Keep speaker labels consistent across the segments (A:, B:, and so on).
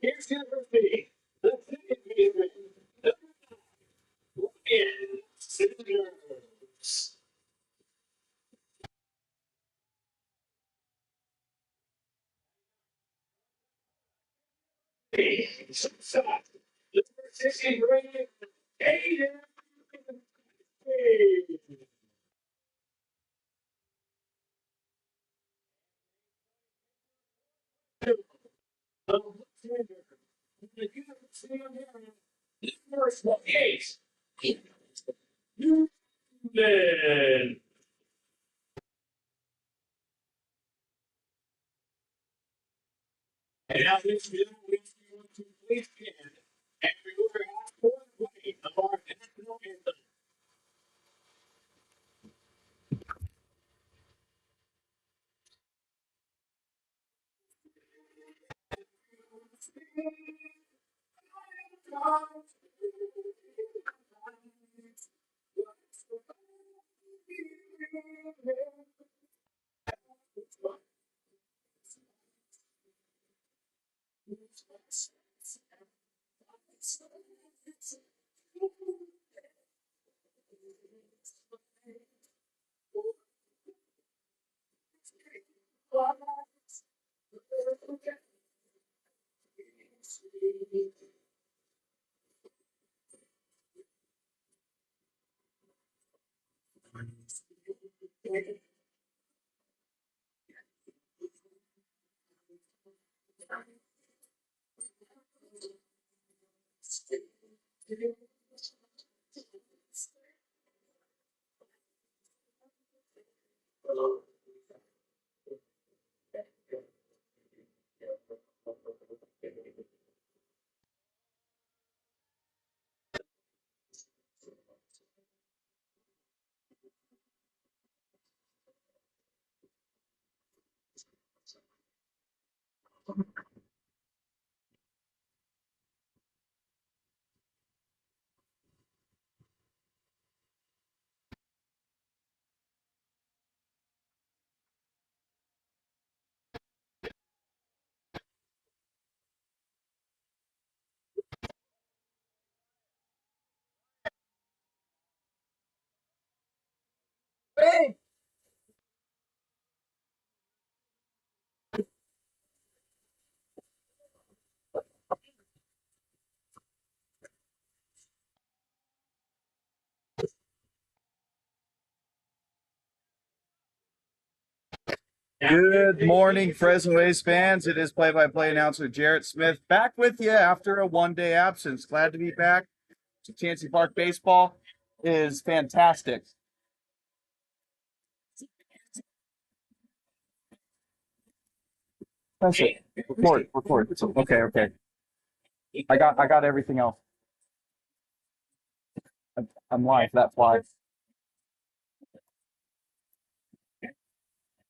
A: Here's University. The second baseman. Ryan Sanders. Shot. The first 16 rated. Aiden. The University of Maryland. The first one is Newman. And now this video is going to please begin. And we will have for the play of our national anthem.
B: Good morning, Fresno A's fans. It is play-by-play announcer Jarrett Smith back with you after a one-day absence. Glad to be back. Chancey Park baseball is fantastic. That's it. Record. Okay. I got everything else. I'm live. That's why.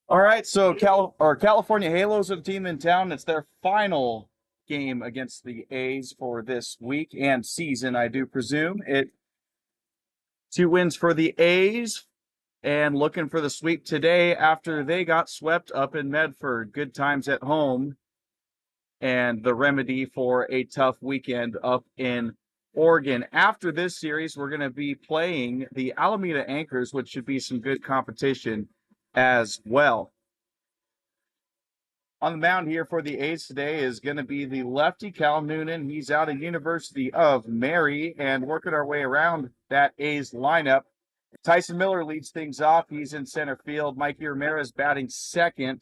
B: All right, so California Halos are the team in town. It's their final game against the A's for this week and season, I do presume. 2 wins for the A's and looking for the sweep today after they got swept up in Medford. Good times at home and the remedy for a tough weekend up in Oregon. After this series, we're going to be playing the Alameda Anchors, which should be some good competition as well. On the mound here for the A's today is going to be the lefty Cal Noonan. He's out of University of Mary, and working our way around that A's lineup. Tyson Miller leads things off. He's in center field. Mikey Ramirez batting second.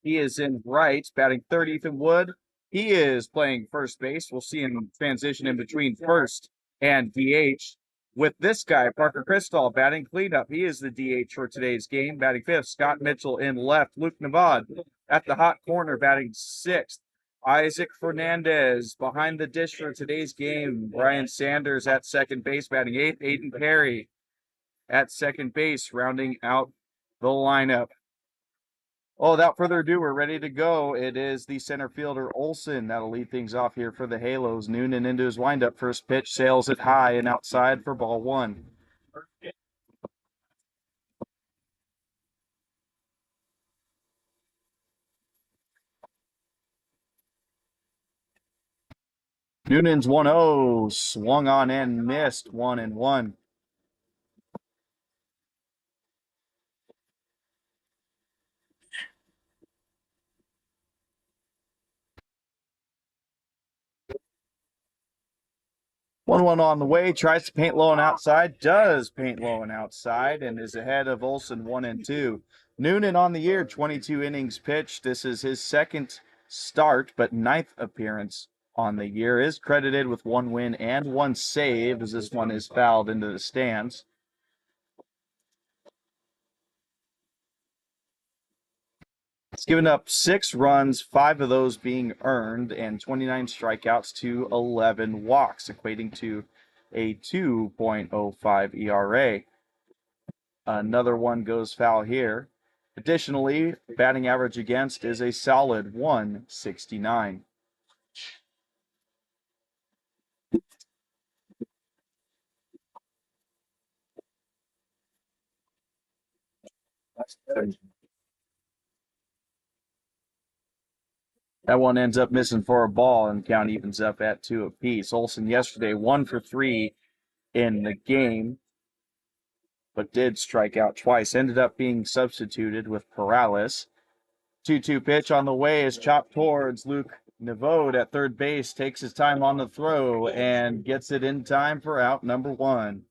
B: He is in right, batting third. Ethan Wood, he is playing first base. We'll see him transition in between first and DH. With this guy, Parker Cristall, batting cleanup. He is the DH for today's game, batting fifth. Scott Mitchell in left. Luke Navad at the hot corner, batting sixth. Isaac Fernandez behind the dish for today's game. Brian Sanders at second base, batting eighth. Aiden Perry at second base, rounding out the lineup. Oh, without further ado, we're ready to go. It is the center fielder, Olson, that'll lead things off here for the Halos. Noonan into his windup. First pitch, sails it high and outside for ball one. Noonan's 1-0, swung on and missed 1-1. 1-1 on the way, tries to paint low and outside, does paint low and outside, and is ahead of Olson 1-2. Noonan on the year, 22 innings pitched. This is his second start, but ninth appearance on the year. Is credited with 1 win and 1 save, as this one is fouled into the stands. It's given up 6 runs, 5 of those being earned, and 29 strikeouts to 11 walks, equating to a 2.05 ERA. Another one goes foul here. Additionally, batting average against is a solid 169. That one ends up missing for a ball, and count evens up at 2 apiece. Olson yesterday 1 for 3 in the game, but did strike out twice. Ended up being substituted with Perales. 2-2 pitch on the way is chopped towards Luke Nevode at third base. Takes his time on the throw and gets it in time for out number 1.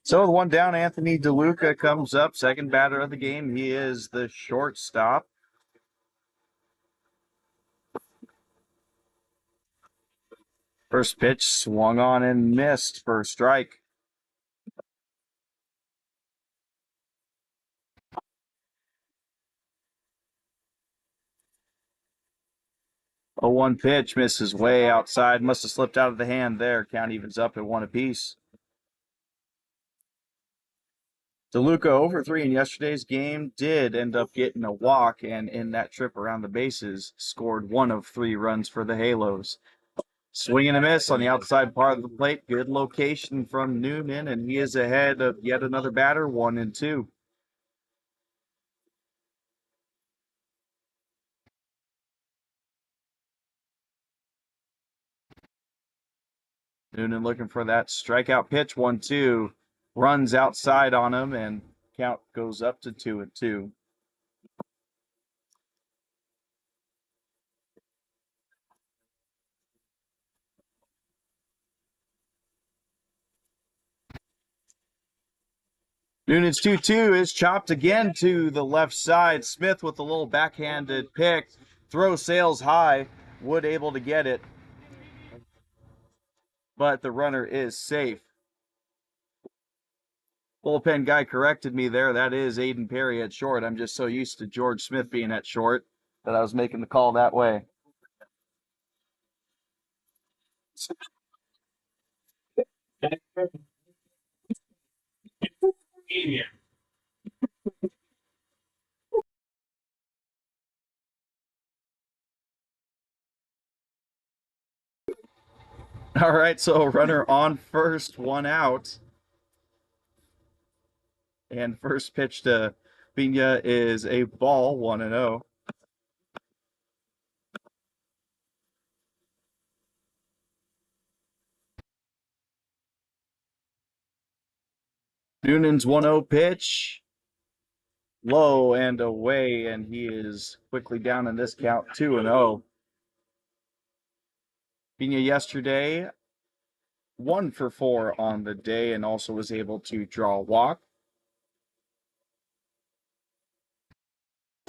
B: So the one down, Anthony DeLuca comes up, second batter of the game. He is the shortstop. First pitch swung on and missed for a strike. A 1 pitch misses way outside. Must have slipped out of the hand there. Count evens up at 1 apiece. DeLuca over 3 in yesterday's game did end up getting a walk, and in that trip around the bases, scored 1 of 3 runs for the Halos. Swing and a miss on the outside part of the plate. Good location from Noonan, and he is ahead of yet another batter, 1-2. Noonan looking for that strikeout pitch, 1-2. Runs outside on him, and count goes up to 2-2. Noonan's 2-2 is chopped again to the left side. Smith with a little backhanded pick. Throw sails high. Wood able to get it, but the runner is safe. Bullpen guy corrected me there. That is Aiden Perry at short. I'm just so used to George Smith being at short that I was making the call that way. All right, so runner on first, 1 out. And first pitch to Pena is a ball, 1-0. Noonan's 1-0 pitch. Low and away, and he is quickly down in this count, 2-0. Pena yesterday 1 for 4 on the day, and also was able to draw a walk.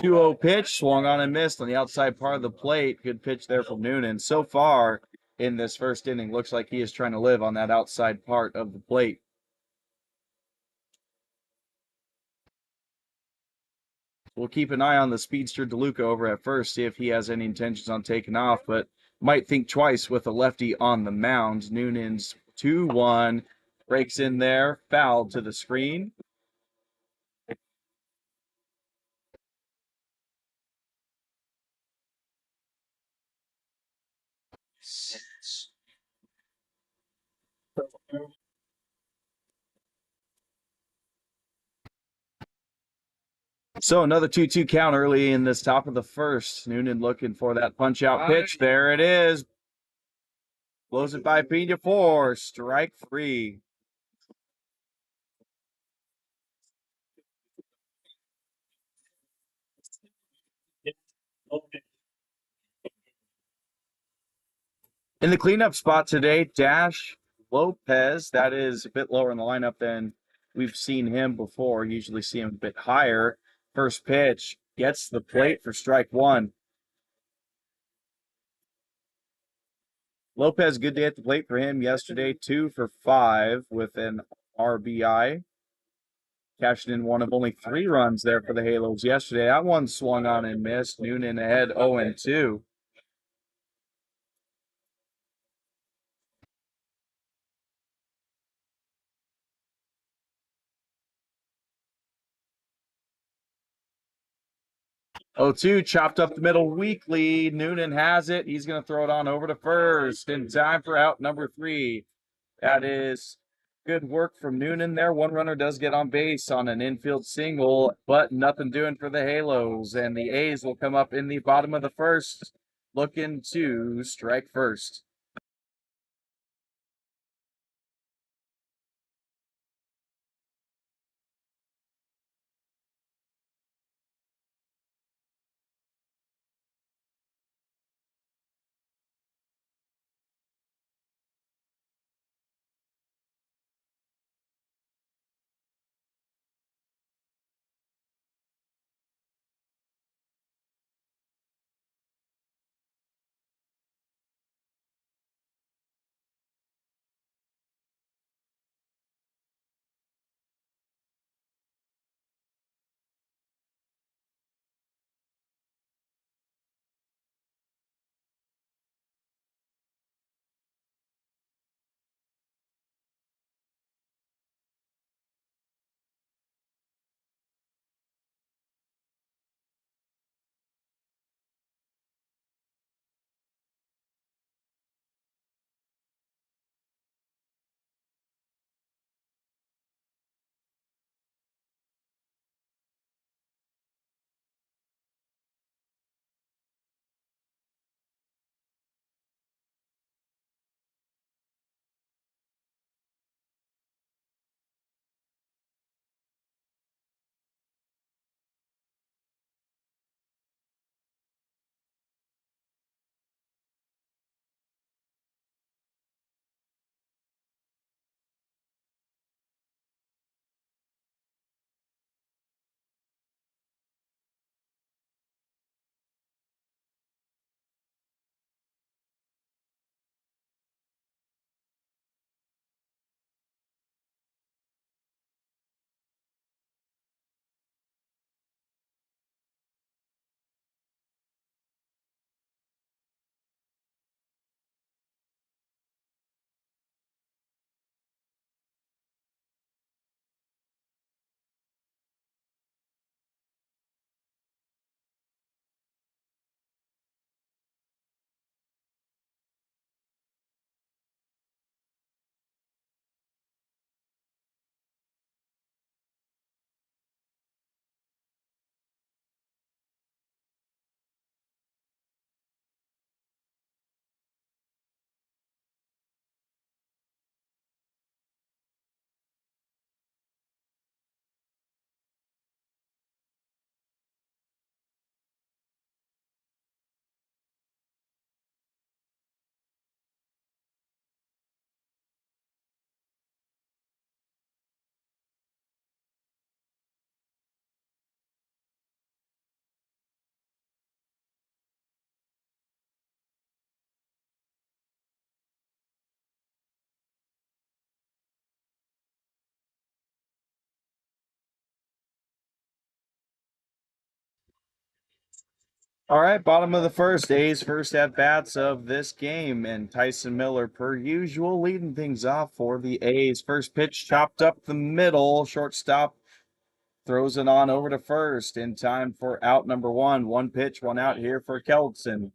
B: 2-0 pitch, swung on and missed on the outside part of the plate. Good pitch there from Noonan. So far in this first inning, looks like he is trying to live on that outside part of the plate. We'll keep an eye on the speedster DeLuca over at first, see if he has any intentions on taking off, but might think twice with a lefty on the mound. Noonan's 2-1 breaks in there, foul to the screen. So another 2-2 count early in this top of the first. Noonan looking for that punch out pitch. There it is. Blows it by Pena for strike three. In the cleanup spot today, Dash Lopez. That is a bit lower in the lineup than we've seen him before. Usually see him a bit higher. First pitch gets the plate for strike one. Lopez, good day at the plate for him yesterday. 2 for 5 with an RBI. Cashed in one of only 3 runs there for the Halos yesterday. That one swung on and missed. Noonan ahead 0-2. Oh, 2 chopped up the middle weakly. Noonan has it. He's going to throw it on over to first in time for out number 3. That is good work from Noonan there. One runner does get on base on an infield single, but nothing doing for the Halos. And the A's will come up in the bottom of the first, looking to strike first. All right, bottom of the first, A's first at bats of this game, and Tyson Miller, per usual, leading things off for the A's. First pitch chopped up the middle, shortstop throws it on over to first in time for out number 1. One pitch, one out here for Kelton.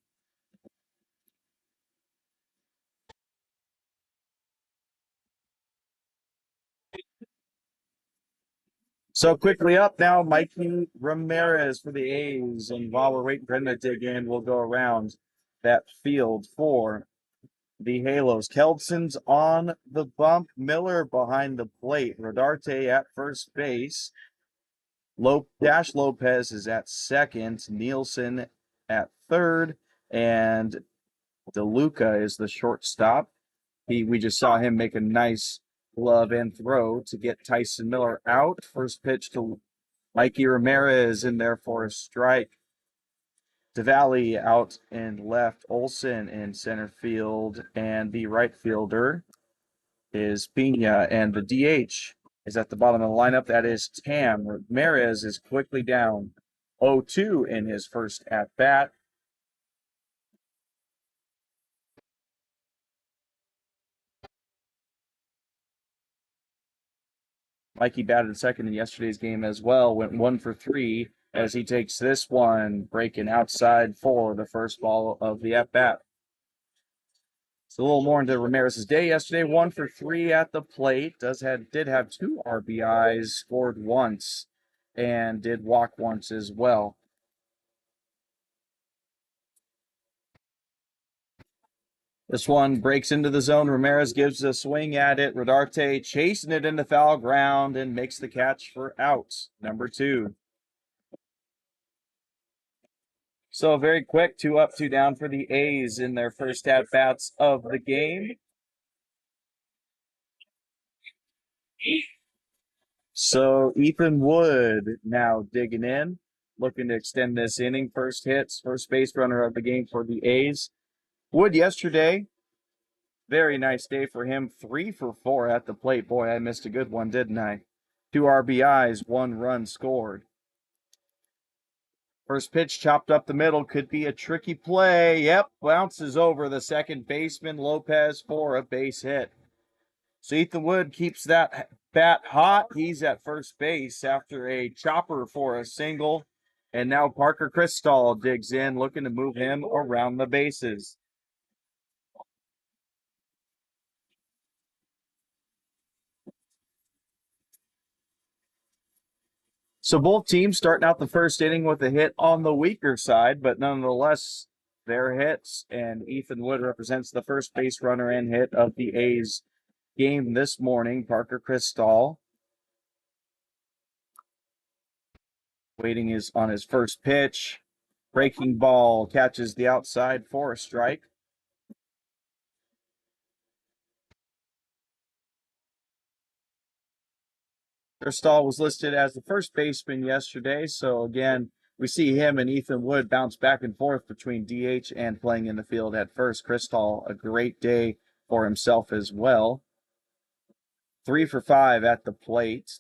B: So quickly up now, Mikey Ramirez for the A's. And while we're waiting for him to dig in, we'll go around that field for the Halos. Keldson's on the bump. Miller behind the plate. Rodarte at first base. Dash Lopez is at second. Nielsen at third. And DeLuca is the shortstop. We just saw him make a nice glove and throw to get Tyson Miller out. First pitch to Mikey Ramirez in there for a strike. DeValley out and left. Olson in center field. And the right fielder is Pena. And the DH is at the bottom of the lineup. That is Tam. Ramirez is quickly down 0-2 in his first at-bat. Mikey batted second in yesterday's game as well. Went 1 for 3 as he takes this one, breaking outside for the first ball of the at-bat. It's a little more into Ramirez's day yesterday. 1 for 3 at the plate. Did have 2 RBIs, scored once, and did walk once as well. This one breaks into the zone. Ramirez gives a swing at it. Rodarte chasing it into foul ground and makes the catch for out, number 2. So very quick, 2 up, 2 down for the A's in their first at-bats of the game. So Ethan Wood now digging in, looking to extend this inning. First hits, first base runner of the game for the A's. Wood yesterday, very nice day for him. 3 for 4 at the plate. Boy, I missed a good one, didn't I? 2 RBIs, 1 run scored. First pitch chopped up the middle, could be a tricky play. Yep, bounces over the second baseman, Lopez, for a base hit. So Ethan Wood keeps that bat hot. He's at first base after a chopper for a single. And now Parker Cristall digs in, looking to move him around the bases. So both teams starting out the first inning with a hit on the weaker side, but nonetheless, they're hits. And Ethan Wood represents the first base runner and hit of the A's game this morning. Parker Cristall waiting is on his first pitch. Breaking ball catches the outside for a strike. Cristall was listed as the first baseman yesterday, so again, we see him and Ethan Wood bounce back and forth between DH and playing in the field at first. Cristall, a great day for himself as well. 3 for 5 at the plate,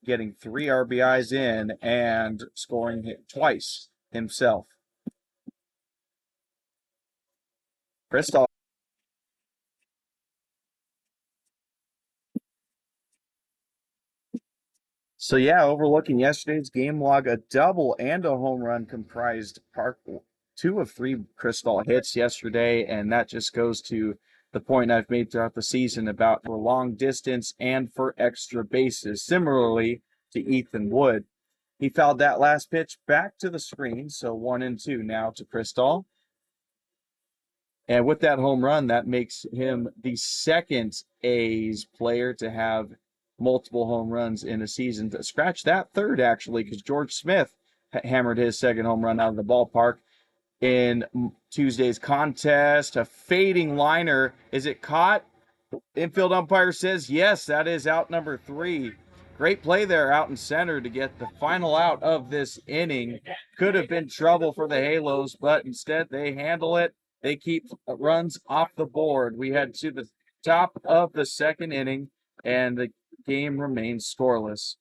B: getting 3 RBIs in and scoring twice himself. Cristall. So yeah, overlooking yesterday's game log, a double and a home run comprised 2 of 3 Cristall hits yesterday, and that just goes to the point I've made throughout the season about for long distance and for extra bases. Similarly to Ethan Wood, he fouled that last pitch back to the screen, so 1-2 now to Cristall. And with that home run, that makes him the second A's player to have multiple home runs in a season. To scratch that third, actually, because George Smith hammered his second home run out of the ballpark in Tuesday's contest. A fading liner. Is it caught? Infield umpire says yes, that is out number 3. Great play there out in center to get the final out of this inning. Could have been trouble for the Halos, but instead they handle it. They keep runs off the board. We head to the top of the second inning, and the game remains scoreless.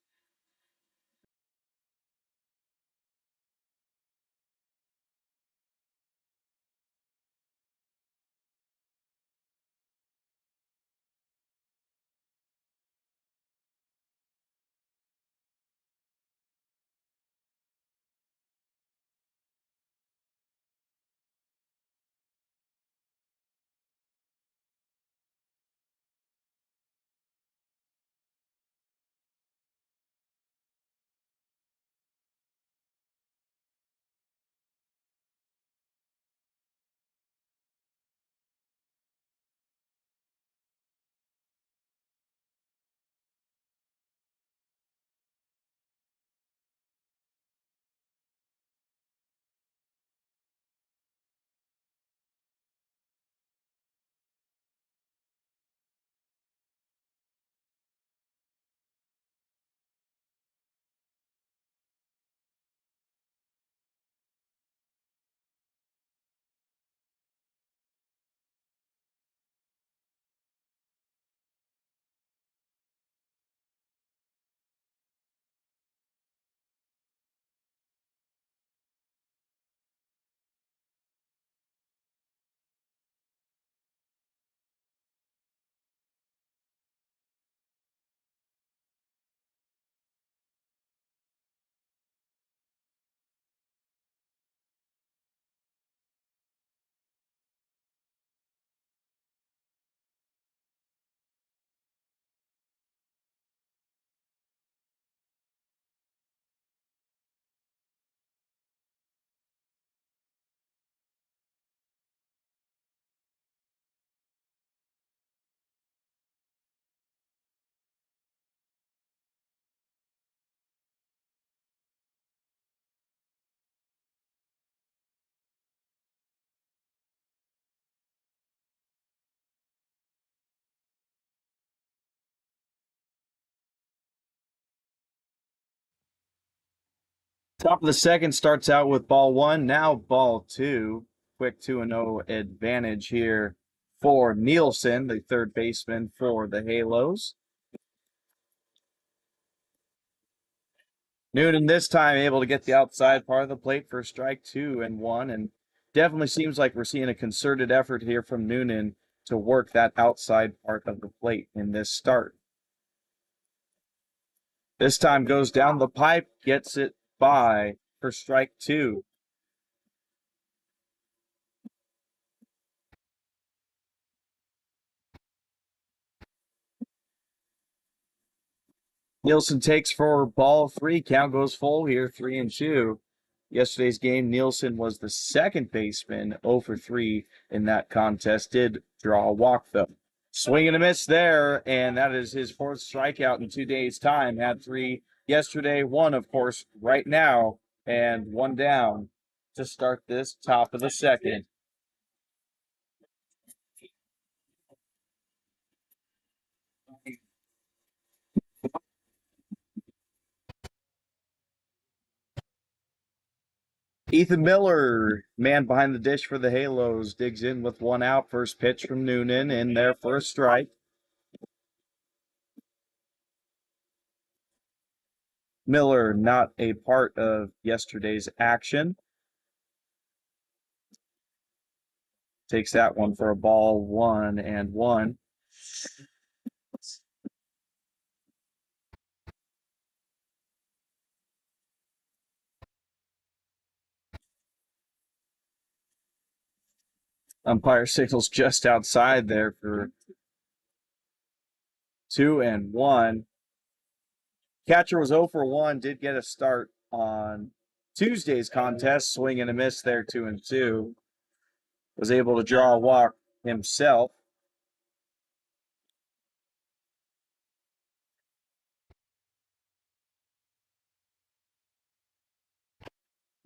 B: Top of the second starts out with ball one, now ball two. Quick 2-0 advantage here for Nielsen, the third baseman for the Halos. Noonan this time able to get the outside part of the plate for strike 2-1, and definitely seems like we're seeing a concerted effort here from Noonan to work that outside part of the plate in this start. This time goes down the pipe, gets it by for strike 2. Nielsen takes for ball 3. Count goes full here, 3-2. Yesterday's game, Nielsen was the second baseman, 0 for 3 in that contest. Did draw a walk, though. Swing and a miss there, and that is his fourth strikeout in 2 days' time. Had 3 yesterday, 1, of course, right now, and 1 down to start this top of the second. Ethan Miller, man behind the dish for the Halos, digs in with 1 out. First pitch from Noonan in there for a strike. Miller not a part of yesterday's action. Takes that one for a ball, 1-1. Umpire signals just outside there for 2-1. Catcher was 0 for 1, did get a start on Tuesday's contest, swing and a miss there, 2-2. Was able to draw a walk himself.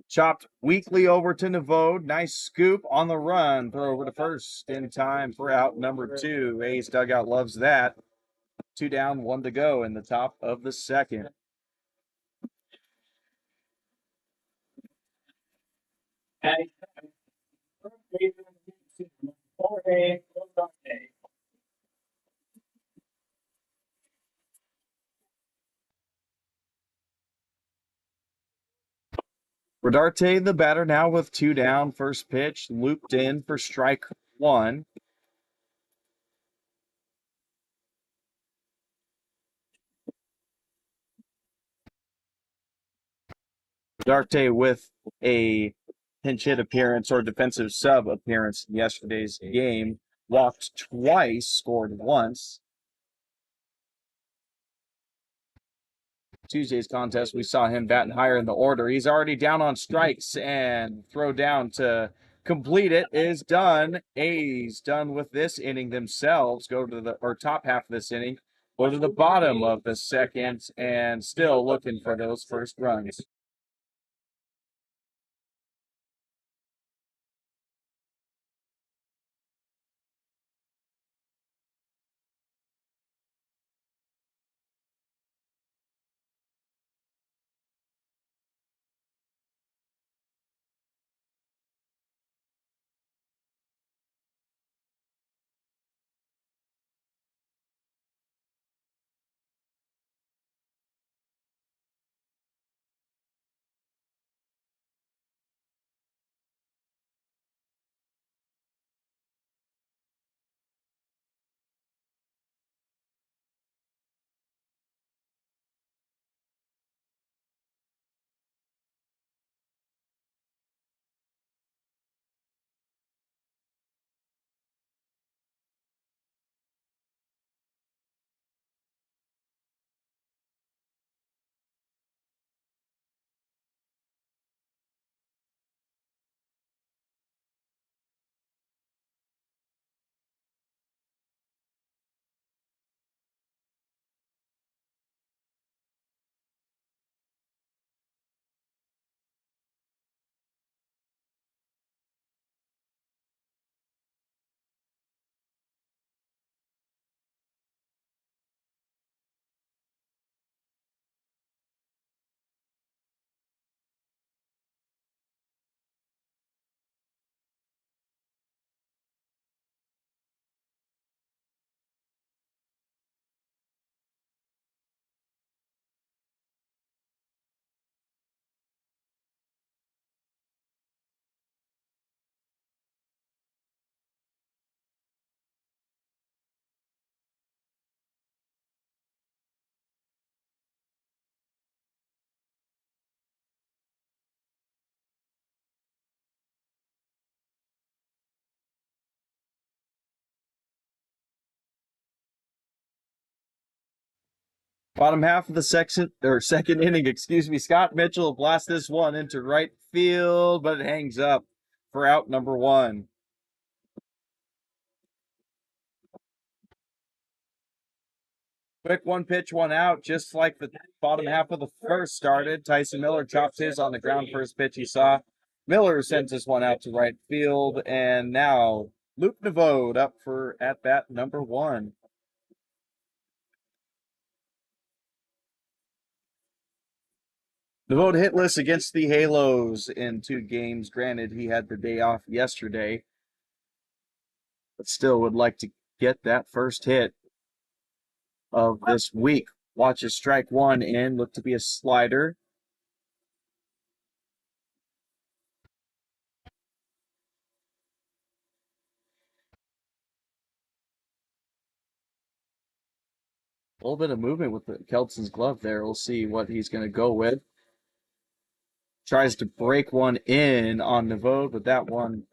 B: Chopped weakly over to Nevode. Nice scoop on the run. Throw over to first in time for out number 2. A's dugout loves that. 2 down, 1 to go in the top of the second. Rodarte, the batter, now with 2 down. First pitch looped in for strike 1. Rodarte with a pinch hit appearance or defensive sub appearance in yesterday's game. Walked twice, scored once. Tuesday's contest, we saw him batting higher in the order. He's already down on strikes, and throw down to complete it is done. A's done with this inning themselves. Go to the top half of this inning. Go to the bottom of the second, and still looking for those first runs. Bottom half of the second inning, excuse me. Scott Mitchell blasts this one into right field, but it hangs up for out number one. Quick one pitch, one out, just like the bottom half of the first started. Tyson Miller chops his on the ground first pitch he saw. Miller sends this one out to right field, and now Luke Nevode up for at bat number one. The vote hitless against the Halos in 2 games. Granted, he had the day off yesterday, but still would like to get that first hit of this week. Watches strike one in, look to be a slider. A little bit of movement with Keltson's glove there. We'll see what he's going to go with. Tries to break one in on Nevode, but that one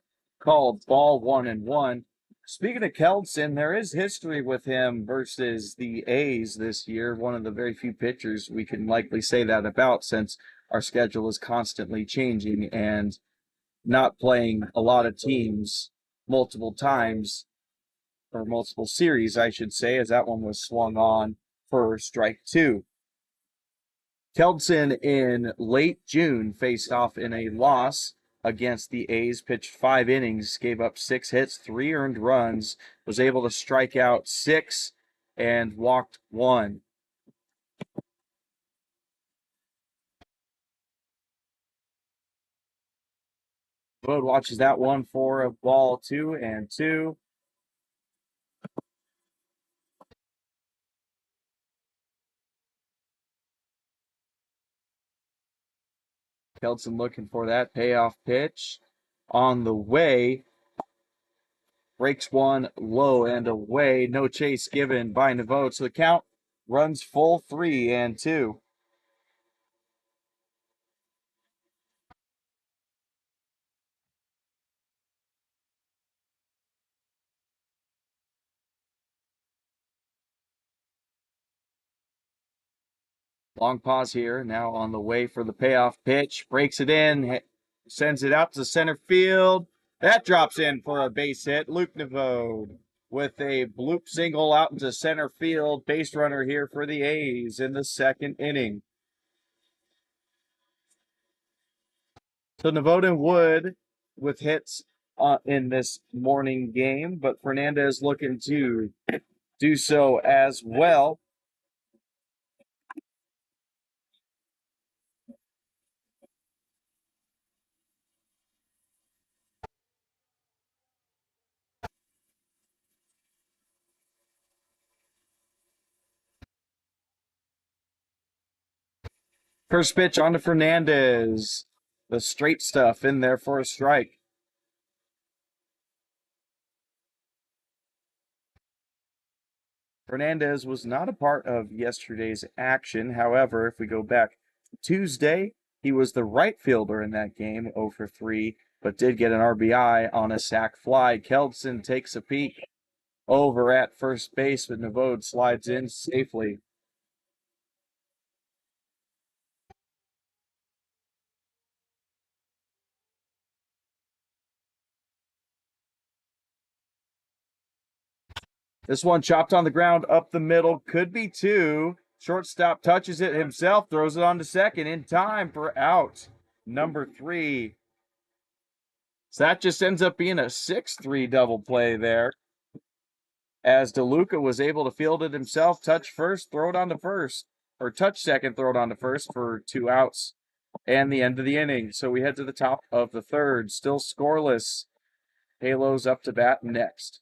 B: called ball 1-1. Speaking of Kelson, there is history with him versus the A's this year. One of the very few pitchers we can likely say that about, since our schedule is constantly changing and not playing a lot of teams multiple times, or multiple series, I should say, as that one was swung on for strike two. Keldson in late June faced off in a loss against the A's, pitched 5 innings, gave up 6 hits, 3 earned runs, was able to strike out 6 and walked 1. Bode watches that one for a ball 2-2. Keldson looking for that payoff pitch on the way. Breaks one low and away. No chase given by Nevode. So the count runs full 3-2. Long pause here. Now on the way for the payoff pitch. Breaks it in. Sends it out to center field. That drops in for a base hit. Luke Nevode with a bloop single out into center field. Base runner here for the A's in the second inning. So Nevode and Wood with hits in this morning game, but Fernandez looking to do so as well. First pitch on to Fernandez. The straight stuff in there for a strike. Fernandez was not a part of yesterday's action. However, if we go back Tuesday, he was the right fielder in that game, 0 for 3, but did get an RBI on a sac fly. Keldson takes a peek over at first base, but Nevode slides in safely. This one chopped on the ground up the middle. Could be 2. Shortstop touches it himself, throws it on to second in time for out number 3. So that just ends up being a 6-3 double play there, as DeLuca was able to field it himself, touch first, throw it on to first, or touch second, throw it on to first for 2 outs and the end of the inning. So we head to the top of the third, still scoreless. Halos up to bat next.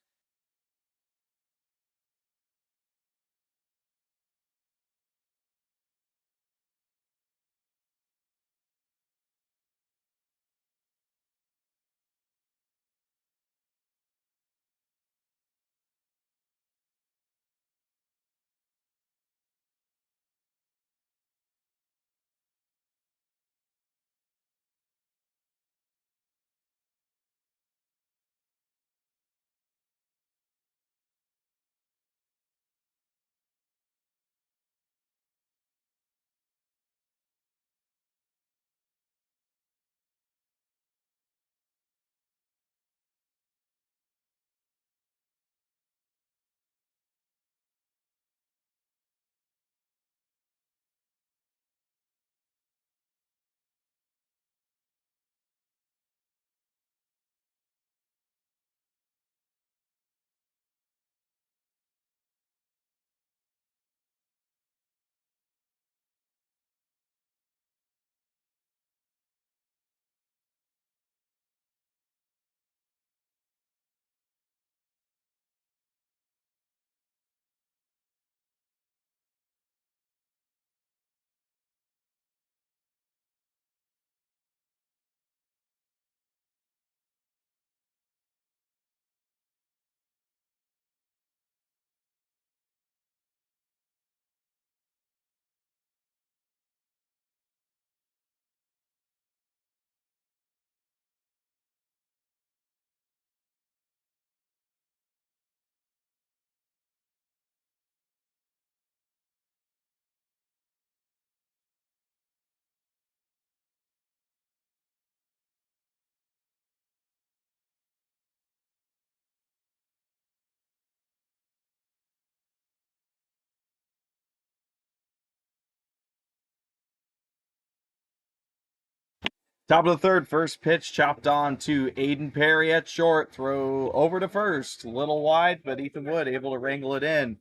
B: Top of the third, first pitch chopped on to Aiden Perry at short. Throw over to first. A little wide, but Ethan Wood able to wrangle it in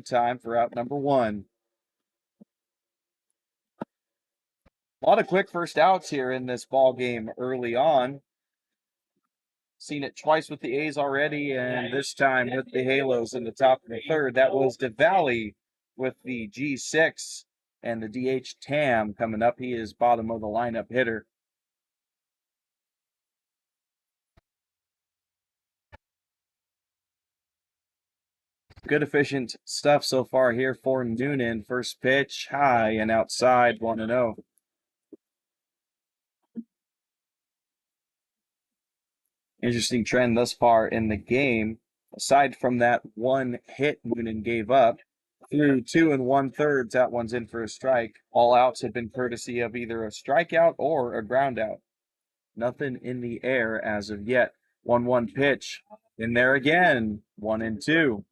B: time for out number one. A lot of quick first outs here in this ball game early on. Seen it twice with the A's already, and this time with the Halos in the top of the third. That was DeValley with the G6 and the DH Tam coming up. He is bottom of the lineup hitter. Good efficient stuff so far here for Noonan. First pitch, high and outside, 1-0. Interesting trend thus far in the game. Aside from that one hit Noonan gave up, through 2 1/3, that one's in for a strike. All outs have been courtesy of either a strikeout or a ground out. Nothing in the air as of yet. 1-1 pitch. In there again. 1-2.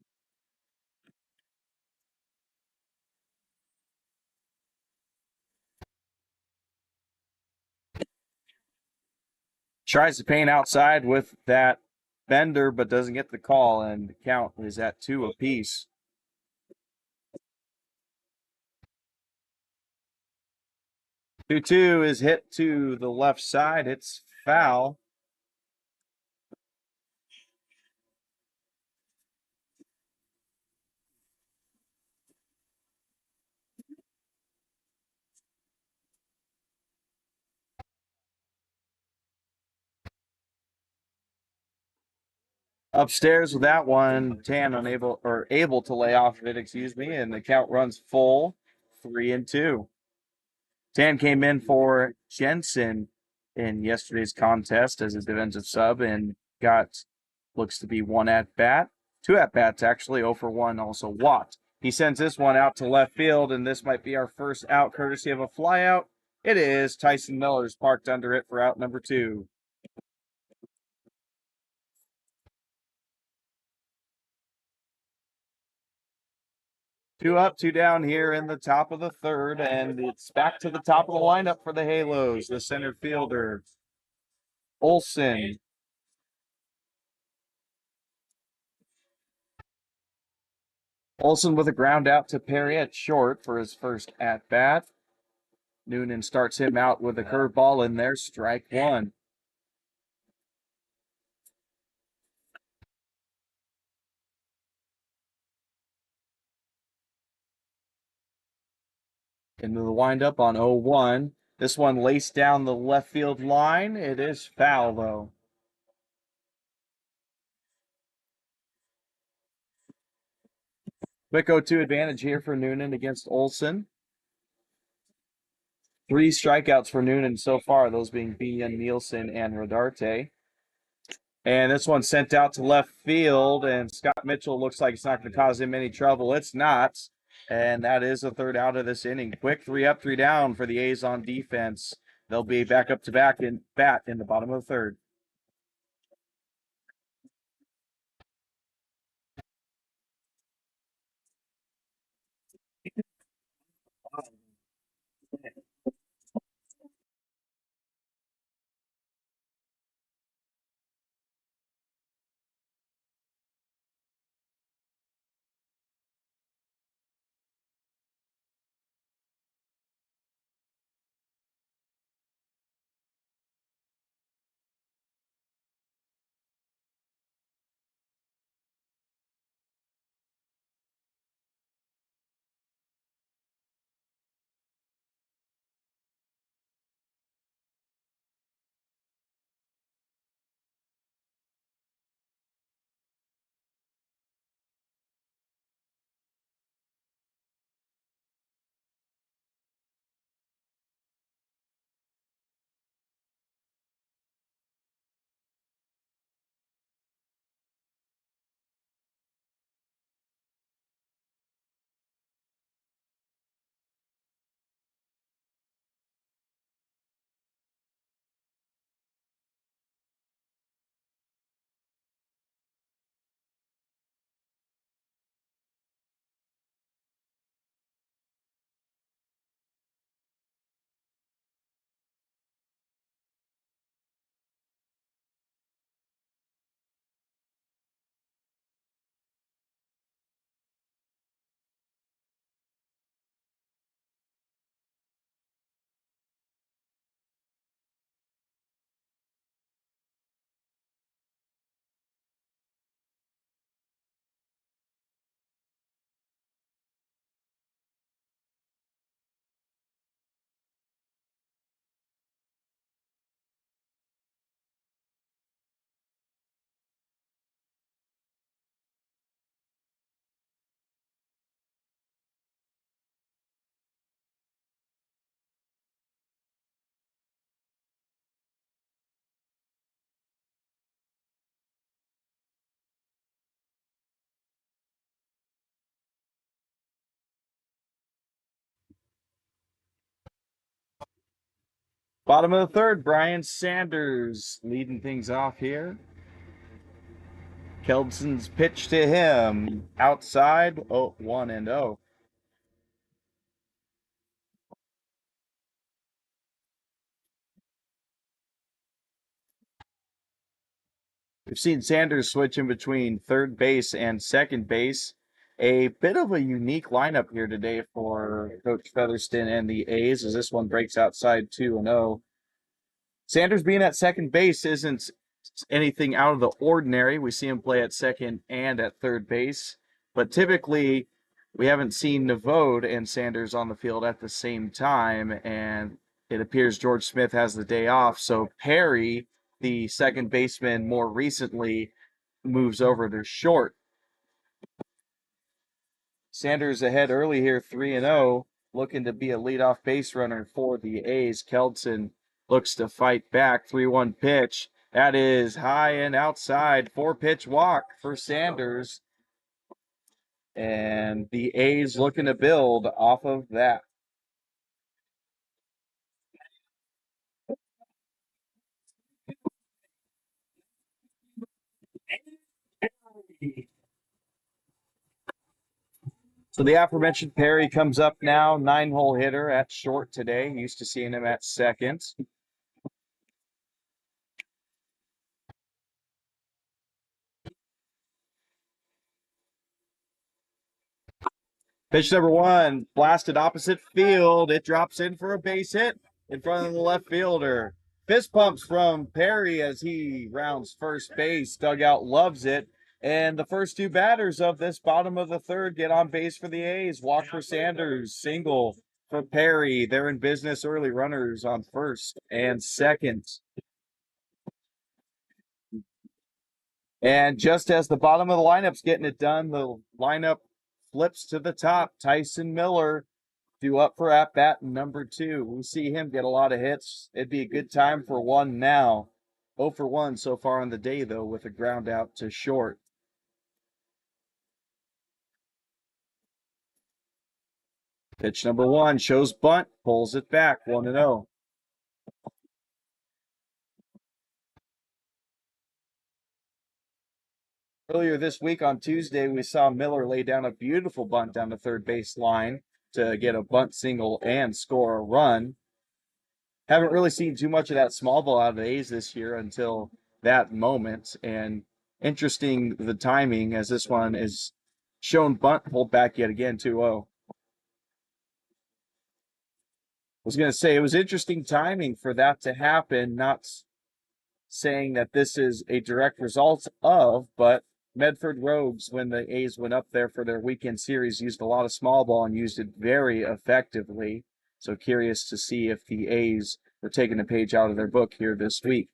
B: Tries to paint outside with that bender, but doesn't get the call, and the count is at 2 apiece. Tue-Thu is hit to the left side. It's foul. Upstairs with that one, Tan able to lay off of it, excuse me, and the count runs full, 3-2. Tan came in for Jensen in yesterday's contest as a defensive sub and got looks to be one at bat, two at bats actually, 0 for 1 also Watt. He sends this one out to left field, and this might be our first out courtesy of a flyout. It is. Tyson Miller's parked under it for out number 2. Two up, two down here in the top of the third, and it's back to the top of the lineup for the Halos. The center fielder, Olson. Olson with a ground out to Perry at short for his first at bat. Noonan starts him out with a curveball in there, strike one. Into the windup on 0-1. This one laced down the left field line. It is foul, though. Quick 0-2 advantage here for Noonan against Olson. 3 strikeouts for Noonan so far, those being Bian, Nielsen, and Rodarte. And this one sent out to left field, and Scott Mitchell looks like it's not going to cause him any trouble. It's not. And that is the third out of this inning. Quick 3 up, 3 down for the A's on defense. They'll be back up to back in bat in the bottom of the third. Bottom of the third, Brian Sanders leading things off here. Keldson's pitch to him. Outside, 1-0. We've seen Sanders switch in between third base and second base. A bit of a unique lineup here today for Coach Featherston and the A's as this one breaks outside 2-0. Sanders being at second base isn't anything out of the ordinary. We see him play at second and at third base, but typically we haven't seen Nevode and Sanders on the field at the same time, and it appears George Smith has the day off. So Perry, the second baseman, more recently moves over to short. Sanders ahead early here, 3-0, looking to be a leadoff base runner for the A's. Keldson looks to fight back. 3-1 pitch. That is high and outside. 4-pitch walk for Sanders. And the A's looking to build off of that. So the aforementioned Perry comes up now, 9-hole hitter at short today. Used to seeing him at second. Pitch number one, blasted opposite field. It drops in for a base hit in front of the left fielder. Fist pumps from Perry as he rounds first base. Dugout loves it. And the first two batters of this bottom of the third get on base for the A's. Walk for Sanders, single for Perry. They're in business early, runners on first and second. And just as the bottom of the lineup's getting it done, the lineup flips to the top. Tyson Miller due up for at bat number 2. We see him get a lot of hits. It'd be a good time for one now. 0 for 1 so far on the day, though, with a ground out to short. Pitch number 1 shows bunt, pulls it back 1-0. Earlier this week on Tuesday, we saw Miller lay down a beautiful bunt down the third base line to get a bunt single and score a run. Haven't really seen too much of that small ball out of the A's this year until that moment. And interesting the timing as this one is shown bunt pulled back yet again 2-0. I was going to say it was interesting timing for that to happen, not saying that this is a direct result of, but Medford Rogues, when the A's went up there for their weekend series, used a lot of small ball and used it very effectively. So curious to see if the A's were taking a page out of their book here this week.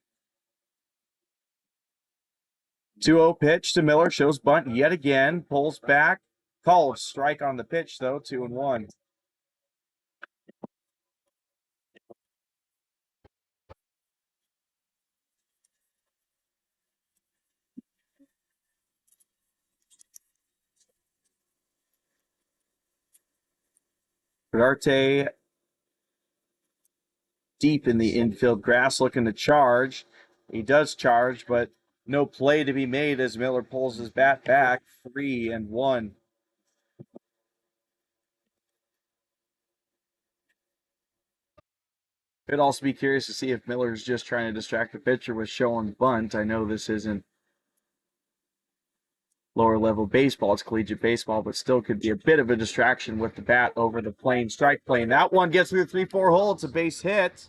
B: 2-0 pitch to Miller, shows bunt yet again, pulls back, called strike on the pitch though, 2-1. Rodarte deep in the infield grass looking to charge. He does charge, but no play to be made as Miller pulls his bat back. 3-1. I'd also be curious to see if Miller's just trying to distract the pitcher with showing bunt. I know this isn't lower level baseball, it's collegiate baseball, but still could be a bit of a distraction with the bat over the plane, strike plane. That one gets through the 3-4 hole. It's a base hit.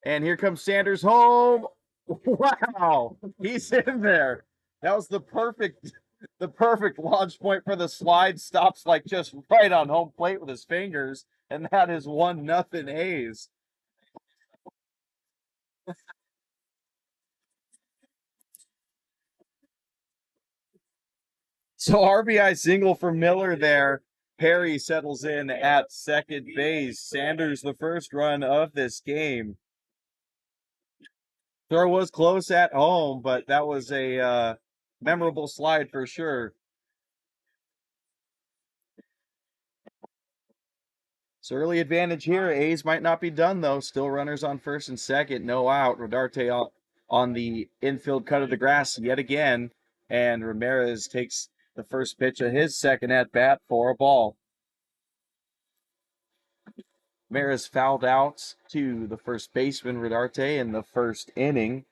B: And here comes Sanders home. Wow, he's in there. That was the perfect launch point for the slide. Stops like just right on home plate with his fingers, and that is 1-0 A's. So RBI single for Miller there. Perry settles in at second base. Sanders the first run of this game. Throw was close at home, but that was a memorable slide for sure. So early advantage here. A's might not be done though. Still runners on first and second. No out. Rodarte on the infield cut of the grass yet again. And Ramirez takes the first pitch of his second at bat for a ball. Ramirez fouled out to the first baseman, Rodarte, in the first inning.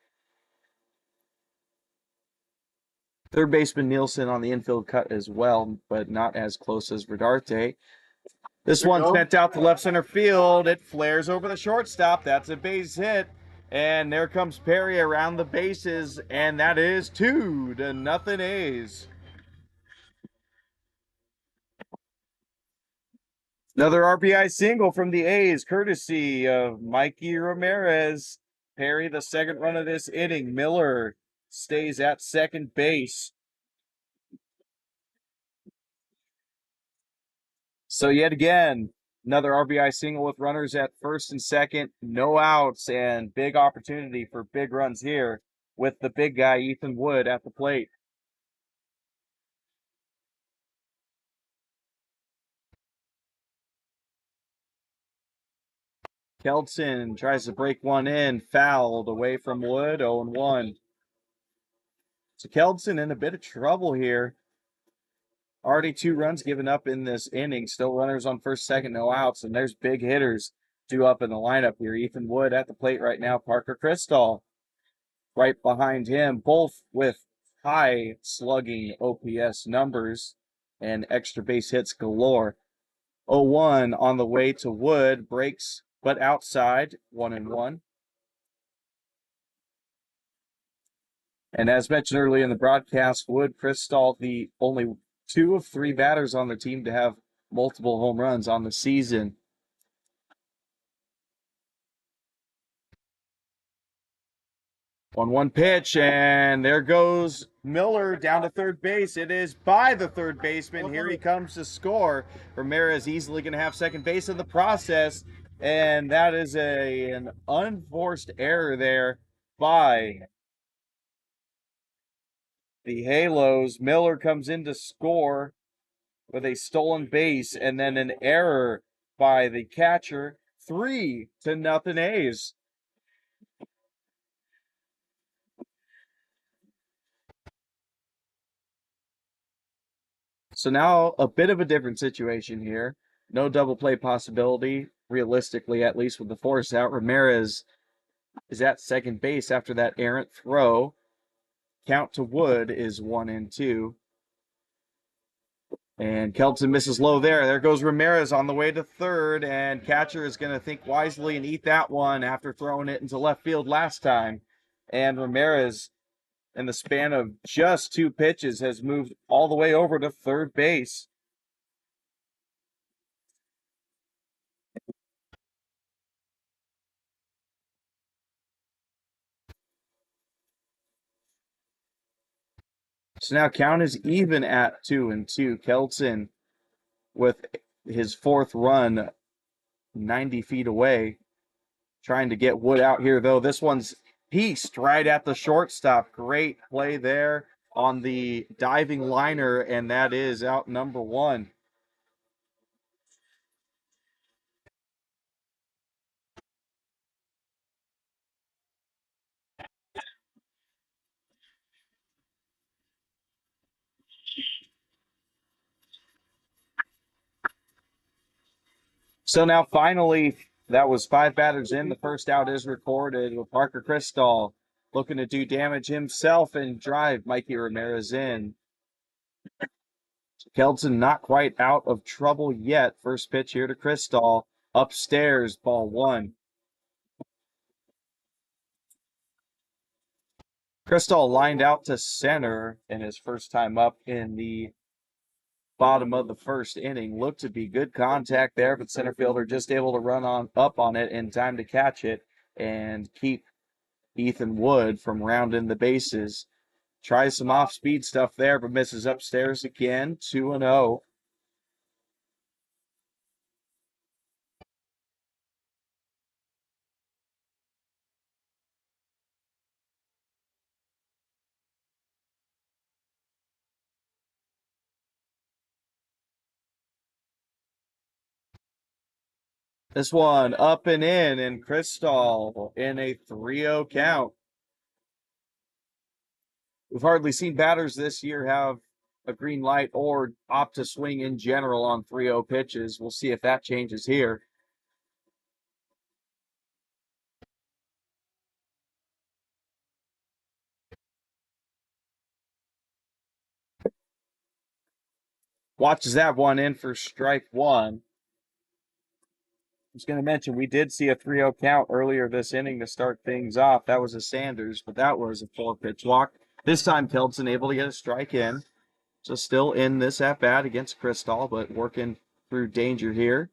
B: Third baseman Nielsen on the infield cut as well, but not as close as Rodarte. This one's sent out to left center field. It flares over the shortstop. That's a base hit. And there comes Perry around the bases, and that is 2-0 A's. Another RBI single from the A's, courtesy of Mikey Ramirez. Perry, the second run of this inning. Miller stays at second base. So yet again, another RBI single with runners at first and second, no outs, and big opportunity for big runs here with the big guy, Ethan Wood, at the plate. Keldson tries to break one in, fouled away from Wood, 0-1. So Keldson in a bit of trouble here. Already 2 runs given up in this inning. Still runners on first, second, no outs. And there's big hitters due up in the lineup here. Ethan Wood at the plate right now. Parker Cristall right behind him, both with high slugging OPS numbers and extra base hits galore. 0-1 on the way to Wood. Breaks, but outside, 1-1. And as mentioned earlier in the broadcast, Wood, Cristall, the only 2 of 3 batters on their team to have multiple home runs on the season. 1-1 pitch, and there goes Miller down to third base. It is by the third baseman. Here he comes to score. Ramirez easily going to have second base in the process, and that is an unforced error there by the Halos. Miller comes in to score with a stolen base, and then an error by the catcher. 3-0 A's. So now a bit of a different situation here. No double play possibility, realistically, at least with the force out. Ramirez is at second base after that errant throw. Count to Wood is 1-2. And Kelton misses low there. There goes Ramirez on the way to third, and catcher is going to think wisely and eat that one after throwing it into left field last time. And Ramirez, in the span of just 2 pitches, has moved all the way over to third base. So now count is even at 2-2. Kelton with his 4th run 90 feet away. Trying to get Wood out here, though. This one's pieced right at the shortstop. Great play there on the diving liner, and that is out number 1. So now finally, that was 5 batters in. The first out is recorded with Parker Cristall looking to do damage himself and drive Mikey Ramirez in. Kelton not quite out of trouble yet. First pitch here to Cristall. Upstairs, ball 1. Cristall lined out to center in his first time up in the bottom of the first inning. Looked to be good contact there, but center fielder just able to run on up on it in time to catch it and keep Ethan Wood from rounding the bases. Tries some off-speed stuff there, but misses upstairs again. 2-0. This one up and Crystal in a 3-0 count. We've hardly seen batters this year have a green light or opt to swing in general on 3-0 pitches. We'll see if that changes here. Watches that one in for strike one. I was going to mention we did see a 3-0 count earlier this inning to start things off. That was a Sanders, but that was a 4-pitch walk. This time, Kelton able to get a strike in. So still in this at-bat against Crystal, but working through danger here.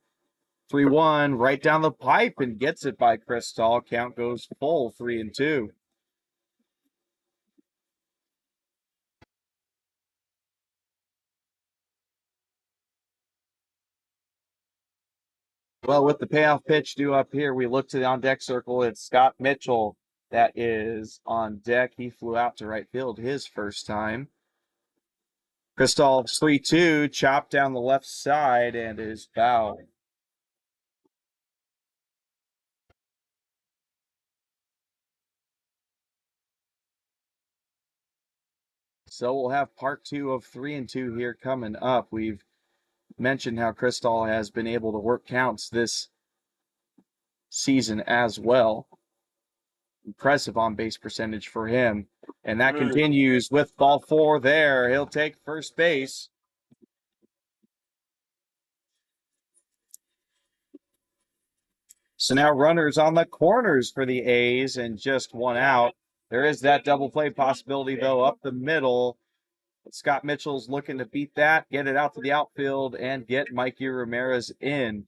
B: 3-1 right down the pipe and gets it by Crystal. Count goes full 3-2. Well, with the payoff pitch due up here, we look to the on-deck circle. It's Scott Mitchell that is on deck. He flew out to right field his first time. Crystal 3-2, chopped down the left side and is foul. So we'll have part 2 of 3-2 here coming up. We've mentioned how Crystal has been able to work counts this season as well. Impressive on base percentage for him. And that continues with ball 4 there. He'll take first base. So now runners on the corners for the A's and just one out. There is that double play possibility, though, up the middle. Scott Mitchell's looking to beat that, get it out to the outfield, and get Mikey Ramirez in.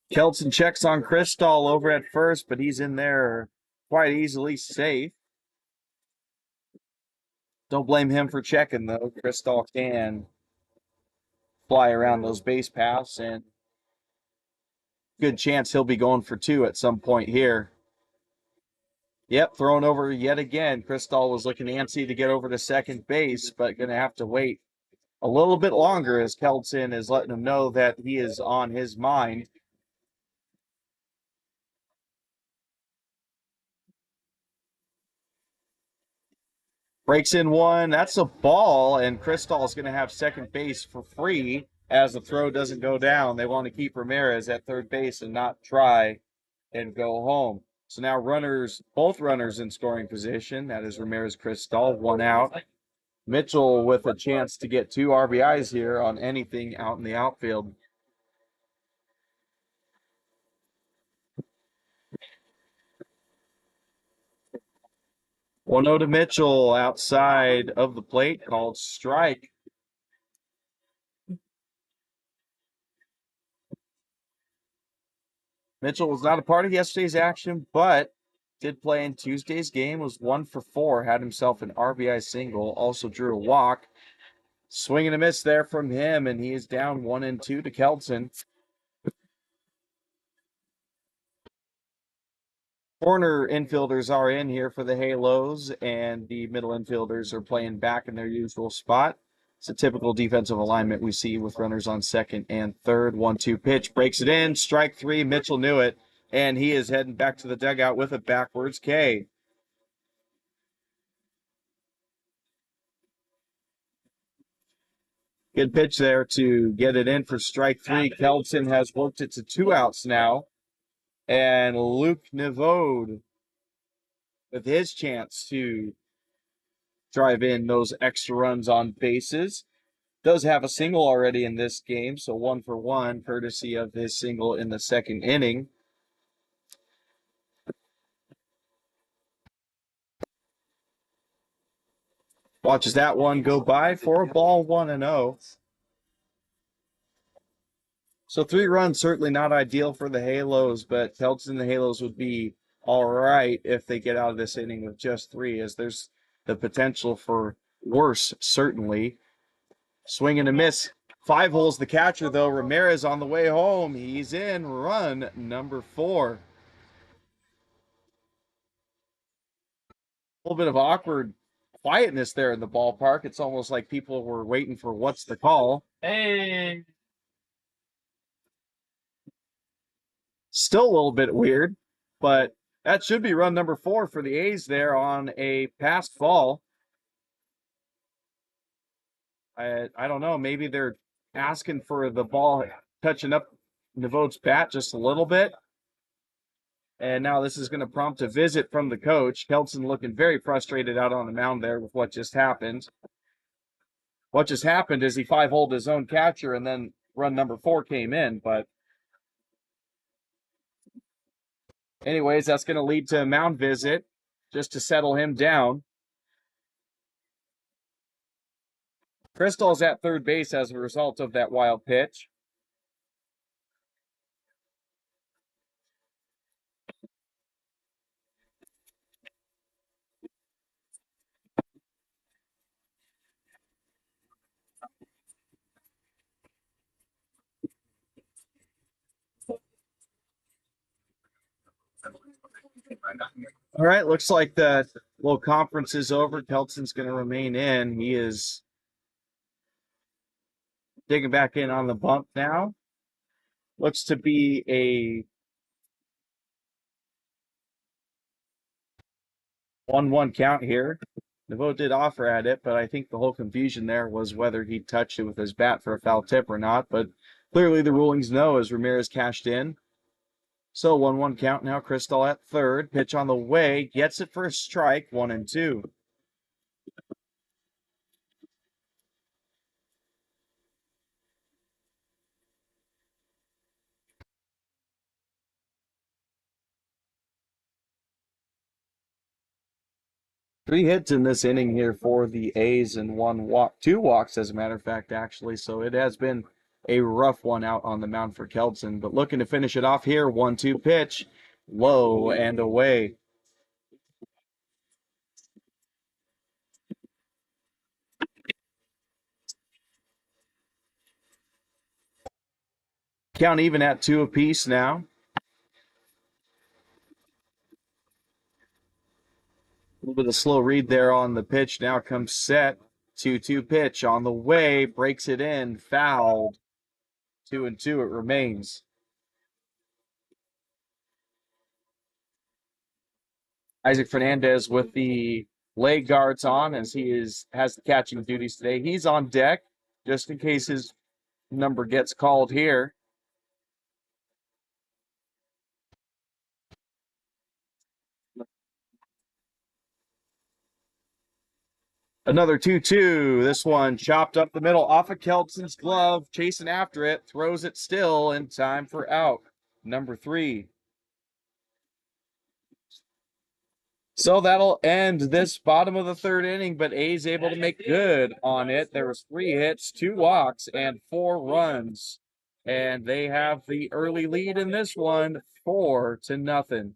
B: Kelton checks on Crystal over at first, but he's in there quite easily safe. Don't blame him for checking, though. Crystal can fly around those base paths, and good chance he'll be going for 2 at some point here. Yep, thrown over yet again. Crystal was looking antsy to get over to second base, but going to have to wait a little bit longer as Kelton is letting him know that he is on his mind. Breaks in one. That's a ball, and Crystal is going to have second base for free as the throw doesn't go down. They want to keep Ramirez at third base and not try and go home. So now both runners in scoring position. That is Ramirez, Crystal, one out. Mitchell with a chance to get 2 RBIs here on anything out in the outfield. One 0 to Mitchell outside of the plate, called strike. Mitchell was not a part of yesterday's action, but did play in Tuesday's game, was 1 for 4, had himself an RBI single, also drew a walk. Swing and a miss there from him, and he is down 1-2 to Kelton. Corner infielders are in here for the Halos, and the middle infielders are playing back in their usual spot. It's a typical defensive alignment we see with runners on second and third. 1-2 pitch, breaks it in, strike 3. Mitchell knew it, and he is heading back to the dugout with a backwards K. Good pitch there to get it in for strike 3. Kelton has worked it to 2 outs now. And Luke Nevode with his chance to drive in those extra runs on bases. Does have a single already in this game, so 1 for 1, courtesy of his single in the second inning. Watches that one go by for a ball, 1-0. So 3 runs, certainly not ideal for the Halos, but Kelton and the Halos would be all right if they get out of this inning with just 3, as there's the potential for worse, certainly. Swing and a miss 5 holes the catcher, though. Ramirez on the way home. He's in run number 4. A little bit of awkward quietness there in the ballpark. It's almost like people were waiting for what's the call.
A: Hey.
B: Still a little bit weird, but that should be run number 4 for the A's there on a passed ball. I don't know. Maybe they're asking for the ball touching up Nevo's bat just a little bit. And now this is going to prompt a visit from the coach. Kelton looking very frustrated out on the mound there with what just happened. What just happened is he 5-holed his own catcher, and then run number 4 came in. But anyways, that's going to lead to a mound visit just to settle him down. Crystal's at third base as a result of that wild pitch. All right, looks like the little conference is over. Kelton's going to remain in. He is digging back in on the bump now. Looks to be a 1-1 count here. Nevo did offer at it, but I think the whole confusion there was whether he touched it with his bat for a foul tip or not. But clearly the rulings no as Ramirez cashed in. So 1-1 count now. Crystal at third. Pitch on the way. Gets it for a strike. 1-2. 3 hits in this inning here for the A's and 1 walk, 2 walks as a matter of fact, actually. So it has been a rough one out on the mound for Kelton, but looking to finish it off here. 1-2 pitch, low and away. Count even at 2 apiece now. A little bit of slow read there on the pitch. Now comes set. 2-2 pitch on the way. Breaks it in. Fouled. 2-2 it remains. Isaac Fernandez with the leg guards on as he has the catching duties today. He's on deck just in case his number gets called here. Another 2-2. This one chopped up the middle off of Kelton's glove, chasing after it, throws it still in time for out. Number 3. So that'll end this bottom of the third inning, but A's able to make good on it. There was 3 hits, 2 walks, and 4 runs. And they have the early lead in this one, 4-0.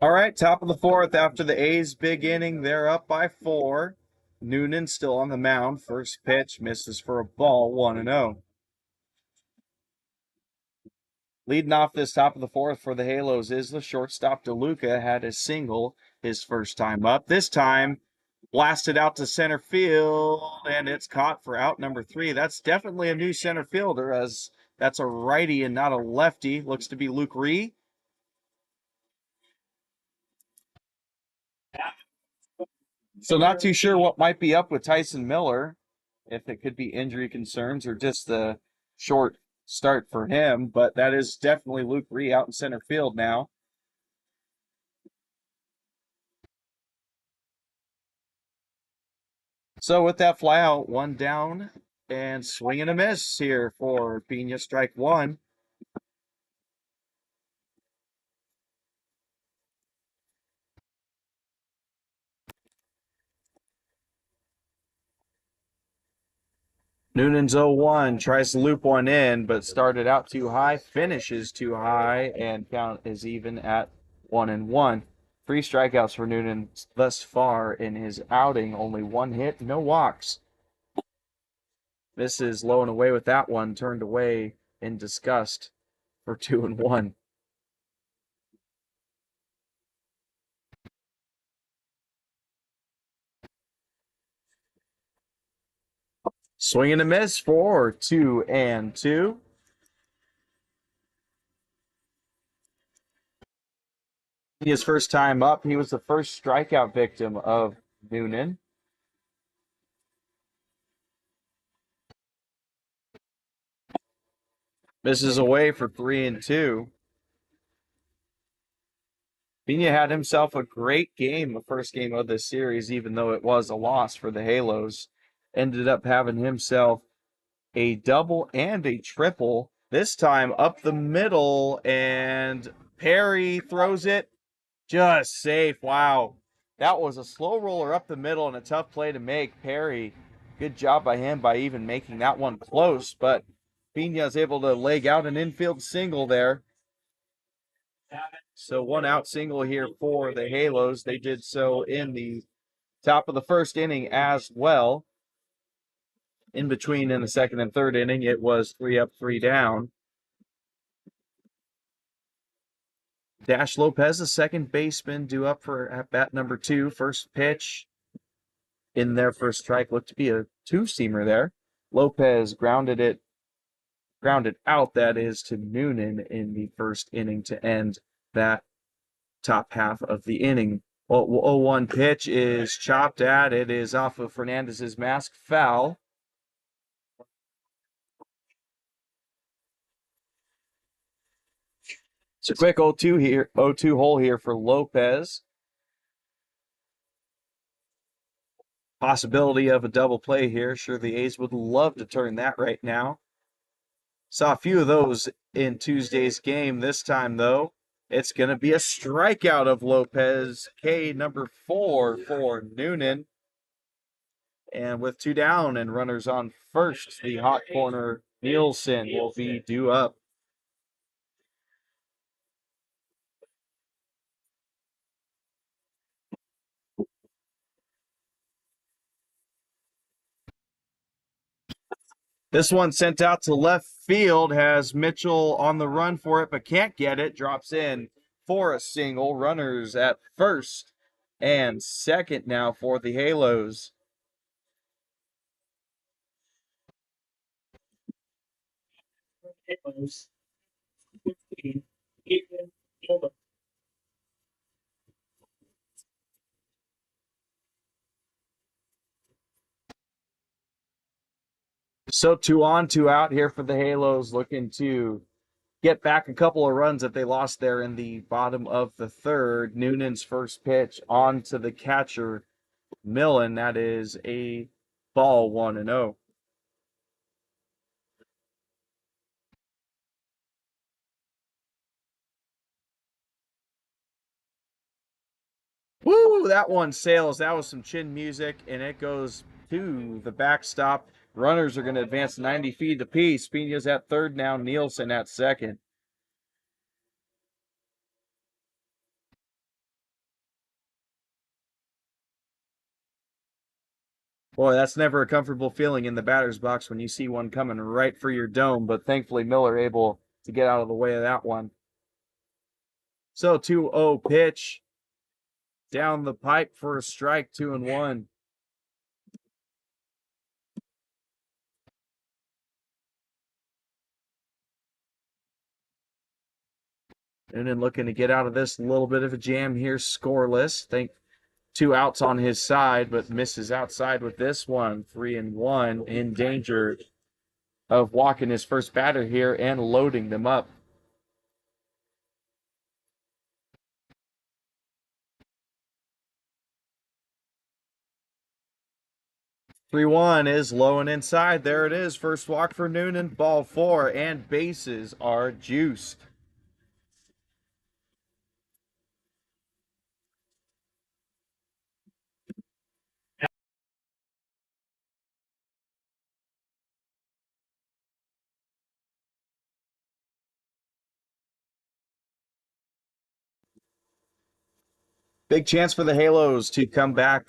B: All right, top of the fourth after the A's big inning. They're up by 4. Noonan still on the mound. First pitch misses for a ball, 1-0. Leading off this top of the fourth for the Halos is the shortstop DeLuca. Had a single his first time up. This time blasted out to center field, and it's caught for out number 3. That's definitely a new center fielder, as that's a righty and not a lefty. Looks to be Luke Ree. So not too sure what might be up with Tyson Miller, if it could be injury concerns or just the short start for him, but that is definitely Luke Ree out in center field now. So with that fly out, 1 down and swing and a miss here for Pena, strike 1. Noonan's 0-1, tries to loop one in, but started out too high, finishes too high, and count is even at 1-1. 3 strikeouts for Noonan thus far in his outing, only 1 hit, no walks. Misses low and away with that one, turned away in disgust for 2-1. Swing and a miss for 2-2. His first time up, he was the first strikeout victim of Noonan. Misses away for 3-2. Pena had himself a great game, the first game of this series, even though it was a loss for the Halos. Ended up having himself a double and a triple, this time up the middle, and Perry throws it just safe. Wow. That was a slow roller up the middle and a tough play to make. Perry, good job by him by even making that one close, but Pena is able to leg out an infield single there. So 1 out single here for the Halos. They did so in the top of the first inning as well. In between in the second and third inning, it was 3 up, 3 down. Dash Lopez, the second baseman, due up for at bat number 2. First pitch in their first strike looked to be a 2-seamer there. Lopez grounded out, that is, to Noonan in the first inning to end that top half of the inning. 0-1 pitch is chopped at. It is off of Fernandez's mask, foul. It's a quick 0-2 here, 0-2 hole here for Lopez. Possibility of a double play here. Sure, the A's would love to turn that right now. Saw a few of those in Tuesday's game. This time, though, it's going to be a strikeout of Lopez. K number 4 for Noonan. And with 2 down and runners on first, the hot corner Nielsen will be due up. This one sent out to left field, has Mitchell on the run for it, but can't get it. Drops in for a single. Runners at first and second now for the Halos. So 2 on, 2 out here for the Halos, looking to get back a couple of runs that they lost there in the bottom of the third. Noonan's first pitch on to the catcher, Millen. That is a ball, 1-0. Woo, that one sails. That was some chin music, and it goes to the backstop. Runners are going to advance 90 feet apiece. Pena's at third now, Nielsen at second. Boy, that's never a comfortable feeling in the batter's box when you see one coming right for your dome, but thankfully Miller able to get out of the way of that one. So 2-0 pitch down the pipe for a strike, 2-1. Noonan looking to get out of this, a little bit of a jam here, scoreless. Think 2 outs on his side, but misses outside with this one. 3-1, in danger of walking his first batter here and loading them up. Three one is low and inside. There it is. First walk for Noonan. Ball 4, and bases are juiced. Big chance for the Halos to come back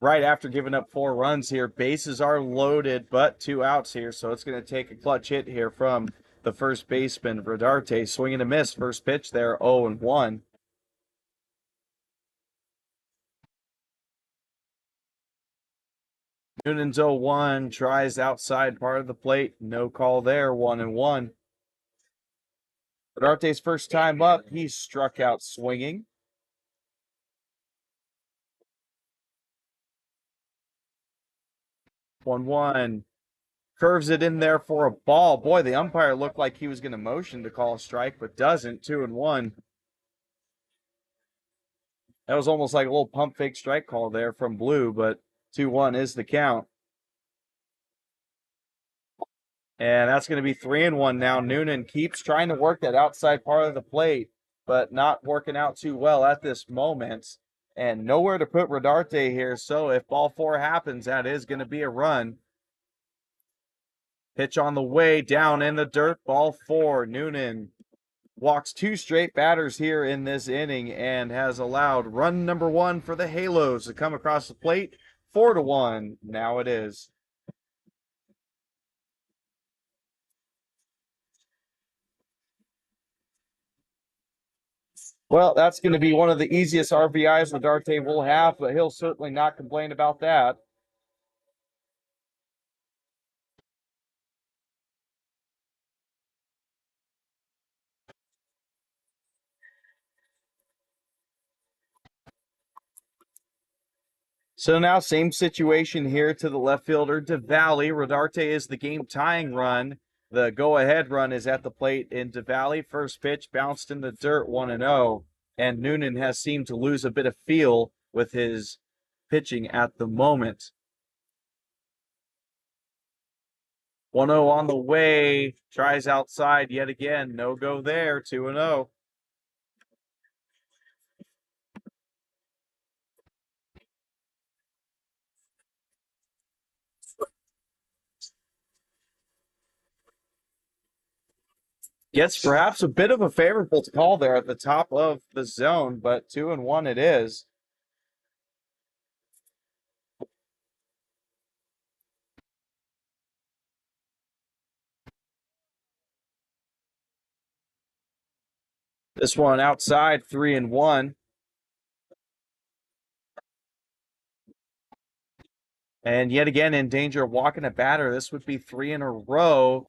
B: right after giving up 4 runs here. Bases are loaded, but 2 outs here, so it's going to take a clutch hit here from the first baseman, Rodarte. Swing and a miss. First pitch there, 0-1. Noonan's 0-1, tries outside part of the plate. No call there, 1-1. Rodarte's first time up, he struck out swinging. 1-1. Curves it in there for a ball. Boy, the umpire looked like he was going to motion to call a strike, but doesn't. 2-1. That was almost like a little pump fake strike call there from Blue, but 2-1 is the count. And that's going to be 3-1 now. Noonan keeps trying to work that outside part of the plate, but not working out too well at this moment. And nowhere to put Rodarte here. So if ball 4 happens, that is going to be a run. Pitch on the way, down in the dirt, ball 4. Noonan walks 2 straight batters here in this inning and has allowed run number 1 for the Halos to come across the plate. 4-1. Now it is. Well, that's going to be one of the easiest RBIs Rodarte will have, but he'll certainly not complain about that. So now, same situation here to the left fielder, DeValley. Rodarte is the game-tying run. The go-ahead run is at the plate in DeValley. First pitch bounced in the dirt, 1-0. And Noonan has seemed to lose a bit of feel with his pitching at the moment. 1-0 on the way. Tries outside yet again. No go there, 2-0. Gets perhaps a bit of a favorable call there at the top of the zone, but 2-1 it is. This one outside, 3-1. And yet again in danger of walking a batter. This would be 3 in a row.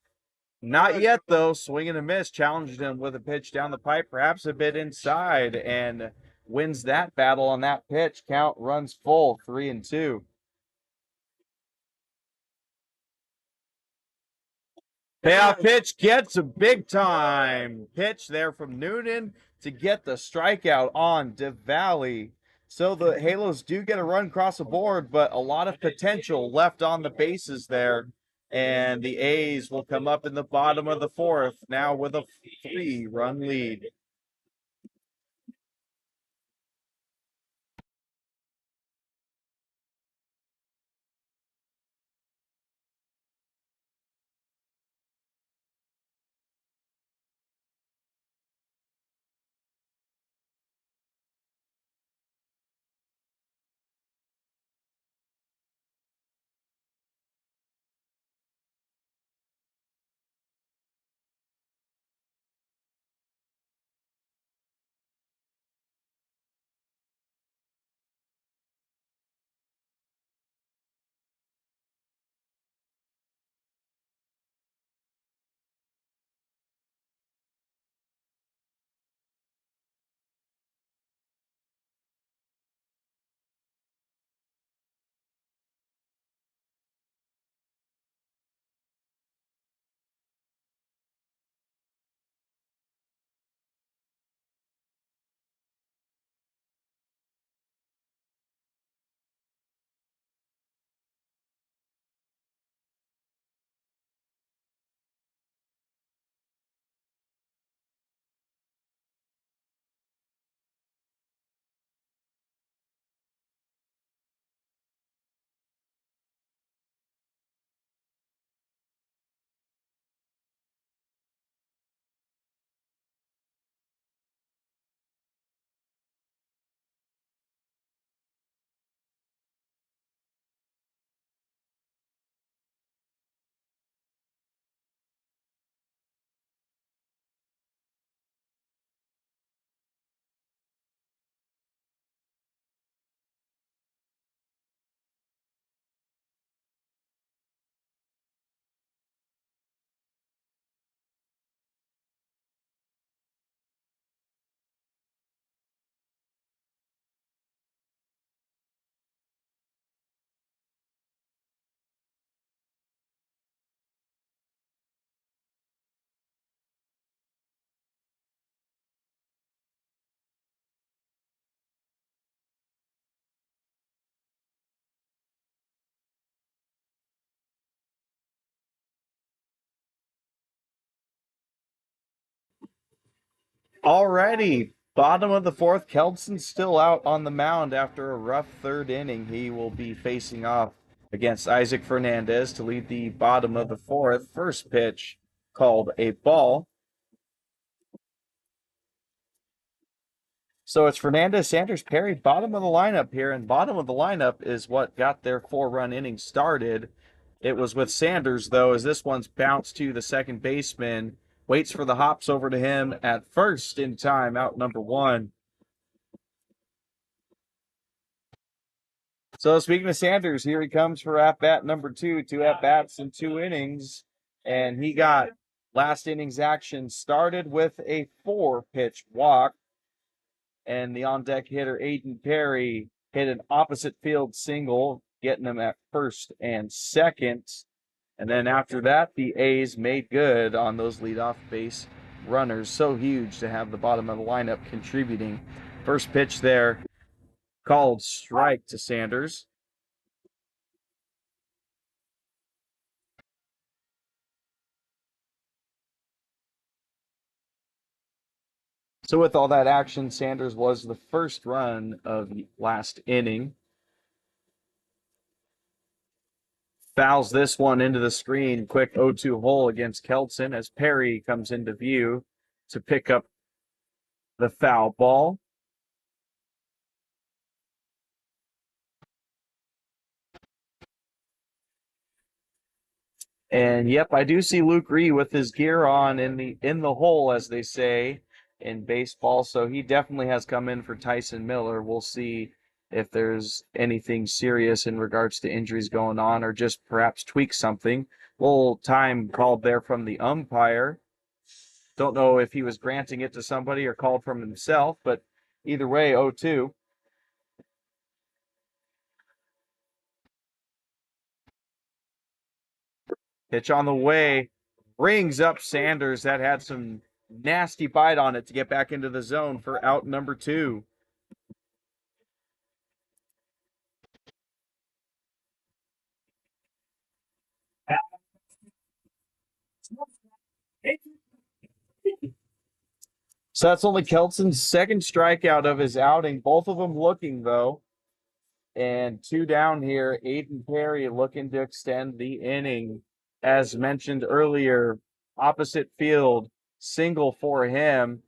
B: Not yet, though. Swing and a miss. Challenged him with a pitch down the pipe, perhaps a bit inside, and wins that battle on that pitch. Count runs full, 3-2. Payoff pitch gets a big time pitch there from Noonan to get the strikeout on DeValley. So the Halos do get a run across the board, but a lot of potential left on the bases there. And the A's will come up in the bottom of the 4th now with a 3-run lead. Alrighty, bottom of the fourth. Keldson's still out on the mound after a rough third inning. He will be facing off against Isaac Fernandez to lead the bottom of the fourth. First pitch called a ball. So it's Fernandez, Sanders, Perry, bottom of the lineup here, and bottom of the lineup is what got their 4-run inning started. It was with Sanders, though, as this one's bounced to the second baseman, waits for the hops over to him at first in time, out number one. So speaking of Sanders, here he comes for at-bat number two at-bats in 2 innings, and he got last inning's action started with a 4-pitch walk. And the on-deck hitter, Aiden Perry, hit an opposite field single, getting him at first and second. And then after that, the A's made good on those leadoff base runners. So huge to have the bottom of the lineup contributing. First pitch there, called strike to Sanders. So with all that action, Sanders was the first run of the last inning. Fouls this one into the screen. Quick 0-2 hole against Keltson as Perry comes into view to pick up the foul ball. And yep, I do see Luke Ree with his gear on in the hole, as they say in baseball. So he definitely has come in for Tyson Miller. We'll see if there's anything serious in regards to injuries going on or just perhaps tweak something. Little time called there from the umpire. Don't know if he was granting it to somebody or called from himself, but either way, 0-2. Pitch on the way, brings up Sanders. That had some nasty bite on it to get back into the zone for out number two. So that's only Keltson's second strikeout of his outing. Both of them looking, though. And two down here. Aiden Perry looking to extend the inning. As mentioned earlier, opposite field, single for him.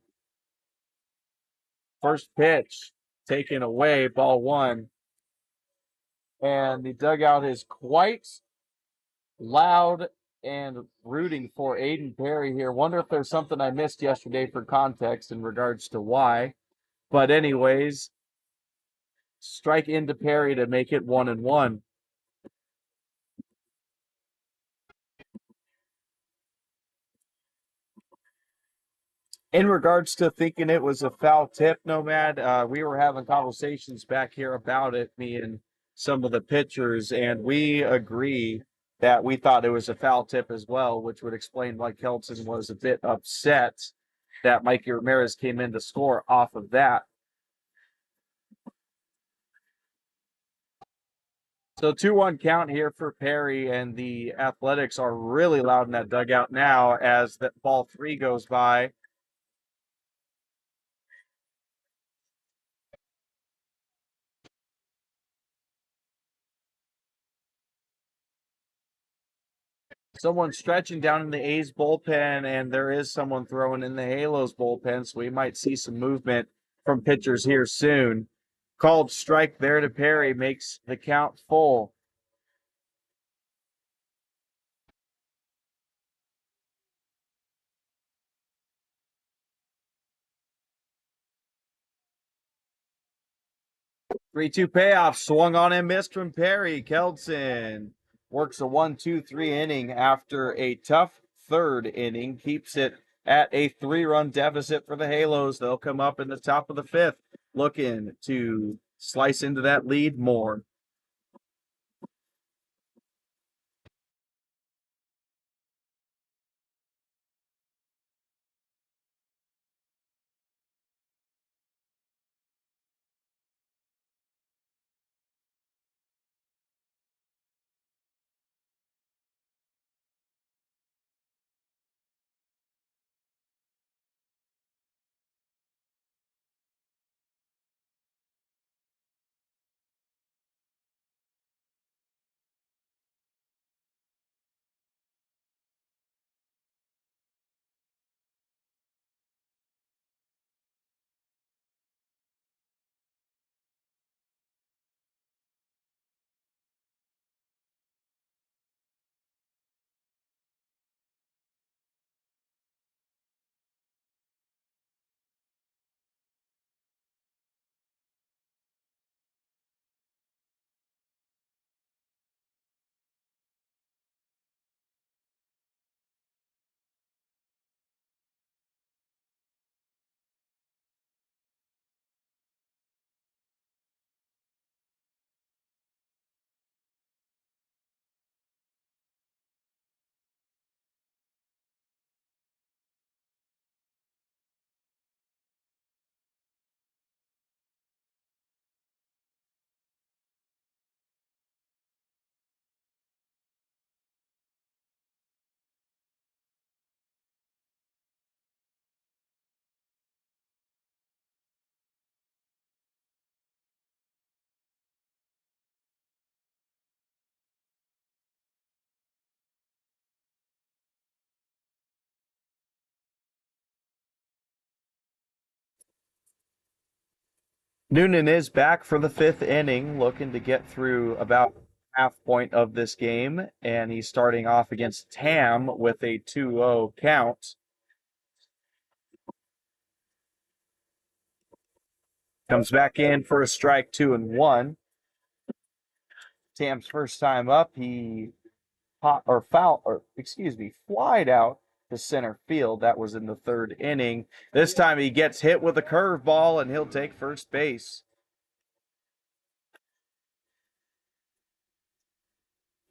B: First pitch taken away, ball one. And the dugout is quite loud and rooting for Aiden Perry here. Wonder if there's something I missed yesterday for context in regards to why. But anyways, strike into Perry to make it 1-1. In regards to thinking it was a foul tip, Nomad, we were having conversations back here about it, me and some of the pitchers, and we agree that we thought it was a foul tip as well, which would explain why Kelton was a bit upset that Mikey Ramirez came in to score off of that. So 2-1 count here for Perry, and the Athletics are really loud in that dugout now as that ball three goes by. Someone stretching down in the A's bullpen, and there is someone throwing in the Halos bullpen, so we might see some movement from pitchers here soon. Called strike there to Perry makes the count full. Three-two payoff, swung on and missed from Perry. Keldson works a 1-2-3 inning after a tough third inning, keeps it at a 3-run deficit for the Halos. They'll come up in the top of the fifth, looking to slice into that lead more. Noonan is back for the fifth inning, looking to get through about half point of this game, and he's starting off against Tam with a 2-0 count. Comes back in for a strike, 2-1. Tam's first time up, he flied out to center field. That was in the third inning. This time he gets hit with a curveball, and he'll take first base.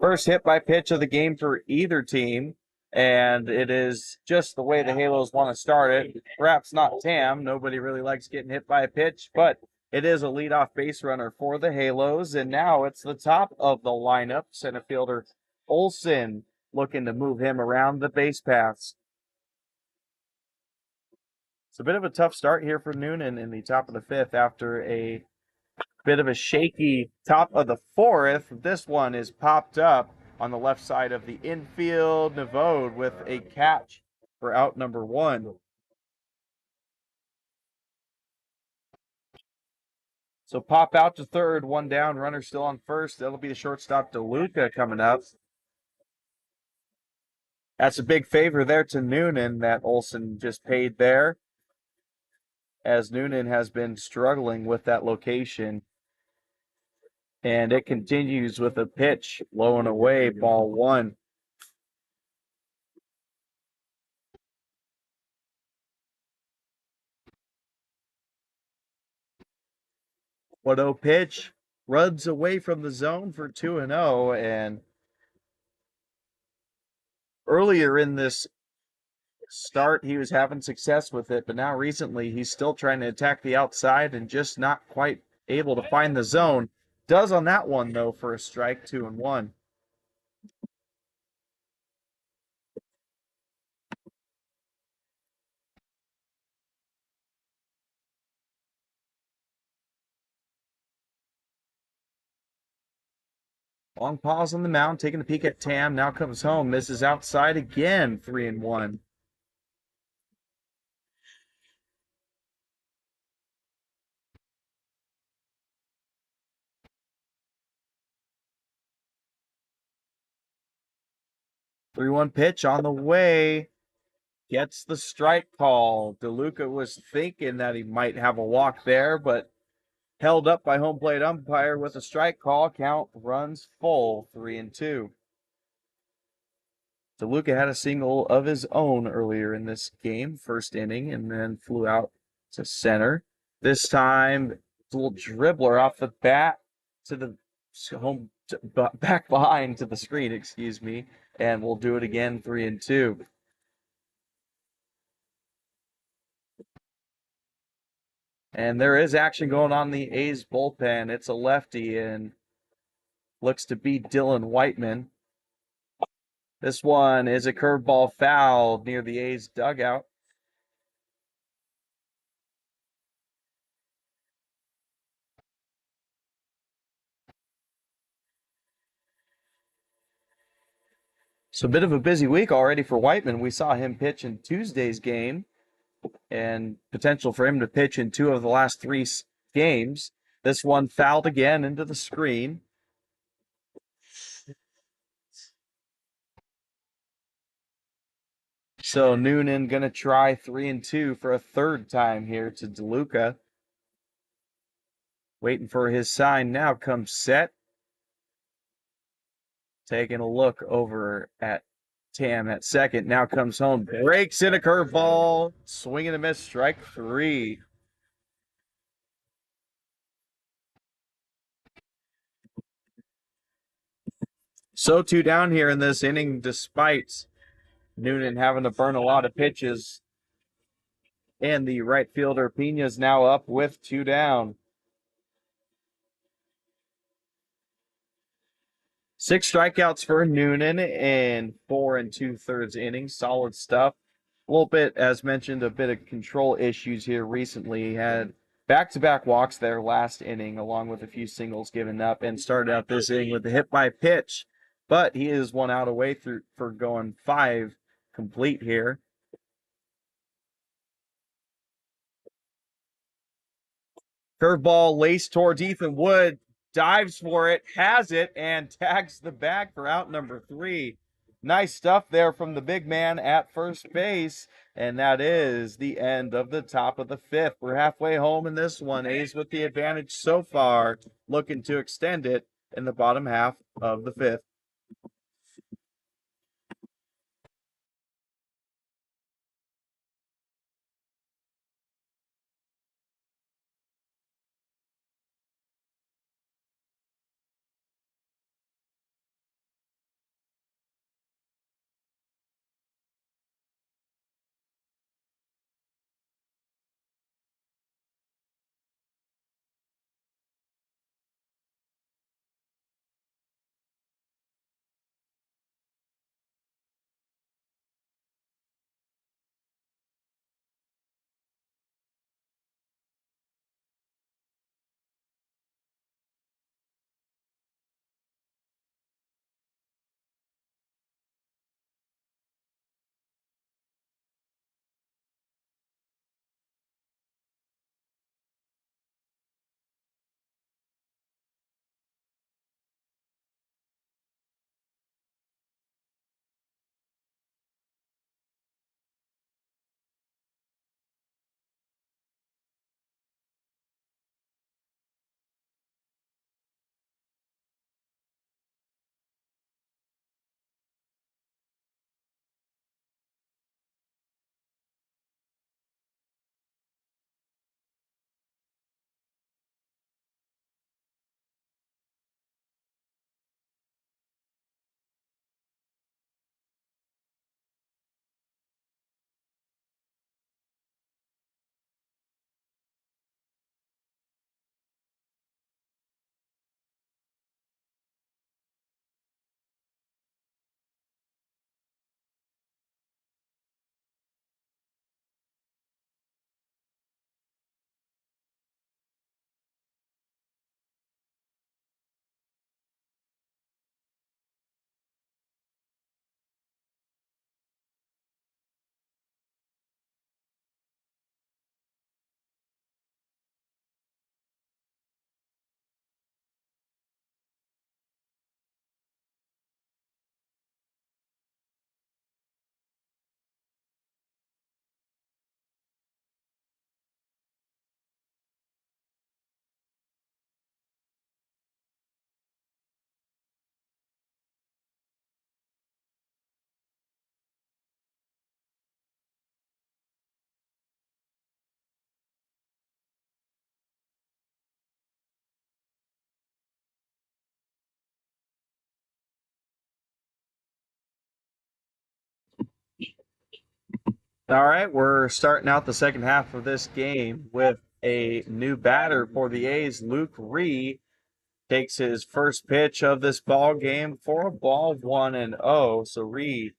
B: First hit by pitch of the game for either team, and it is just the way the Halos want to start it. Perhaps not Tam. Nobody really likes getting hit by a pitch, but it is a leadoff base runner for the Halos, and now it's the top of the lineup. Center fielder Olson looking to move him around the base paths. It's a bit of a tough start here for Noonan in the top of the fifth after a bit of a shaky top of the fourth. This one is popped up on the left side of the infield. Navode with a catch for out number one. So pop out to third, one down, runner still on first. That'll be the shortstop DeLuca coming up. That's a big favor there to Noonan that Olson just paid there, as Noonan has been struggling with that location. And it continues with a pitch, low and away, ball one. What a pitch. Runs away from the zone for 2-0. And earlier in this start, he was having success with it, but now recently he's still trying to attack the outside and just not quite able to find the zone. Does on that one, though, for a strike, 2-1. Long pause on the mound, taking a peek at Tam. Now comes home, misses outside again, 3-1. Three-one pitch on the way. Gets the strike call. DeLuca was thinking that he might have a walk there, but held up by home plate umpire with a strike call. Count runs full, 3-2. DeLuca had a single of his own earlier in this game, first inning, and then flew out to center. This time, a little dribbler off the bat to the back behind to the screen, excuse me, and we'll do it again, 3-2. And there is action going on in the A's bullpen. It's a lefty and looks to be Dylan Whiteman. This one is a curveball foul near the A's dugout. So a bit of a busy week already for Whiteman. We saw him pitch in Tuesday's game and potential for him to pitch in two of the last three games. This one fouled again into the screen. So Noonan going to try 3-2 for a third time here to DeLuca. Waiting for his sign now. Comes set. Taking a look over at Tam at second. Now comes home. Breaks in a curveball. Swing and a miss. Strike three. So two down here in this inning, despite Noonan having to burn a lot of pitches. And the right fielder Pena's now up with two down. 6 strikeouts for Noonan in 4 2/3 innings. Solid stuff. A little bit, as mentioned, a bit of control issues here recently. He had back-to-back walks there last inning, along with a few singles given up, and started out this inning with a hit by pitch. But he is one out away for going 5 complete here. Curveball laced towards Ethan Wood, dives for it, has it, and tags the bag for out number 3. Nice stuff there from the big man at first base. And that is the end of the top of the 5th. We're halfway home in this one. A's with the advantage so far, looking to extend it in the bottom half of the 5th. All right, we're starting out the second half of this game with a new batter for the A's. Luke Rhee takes his first pitch of this ball game for a ball 1-0. So Rhee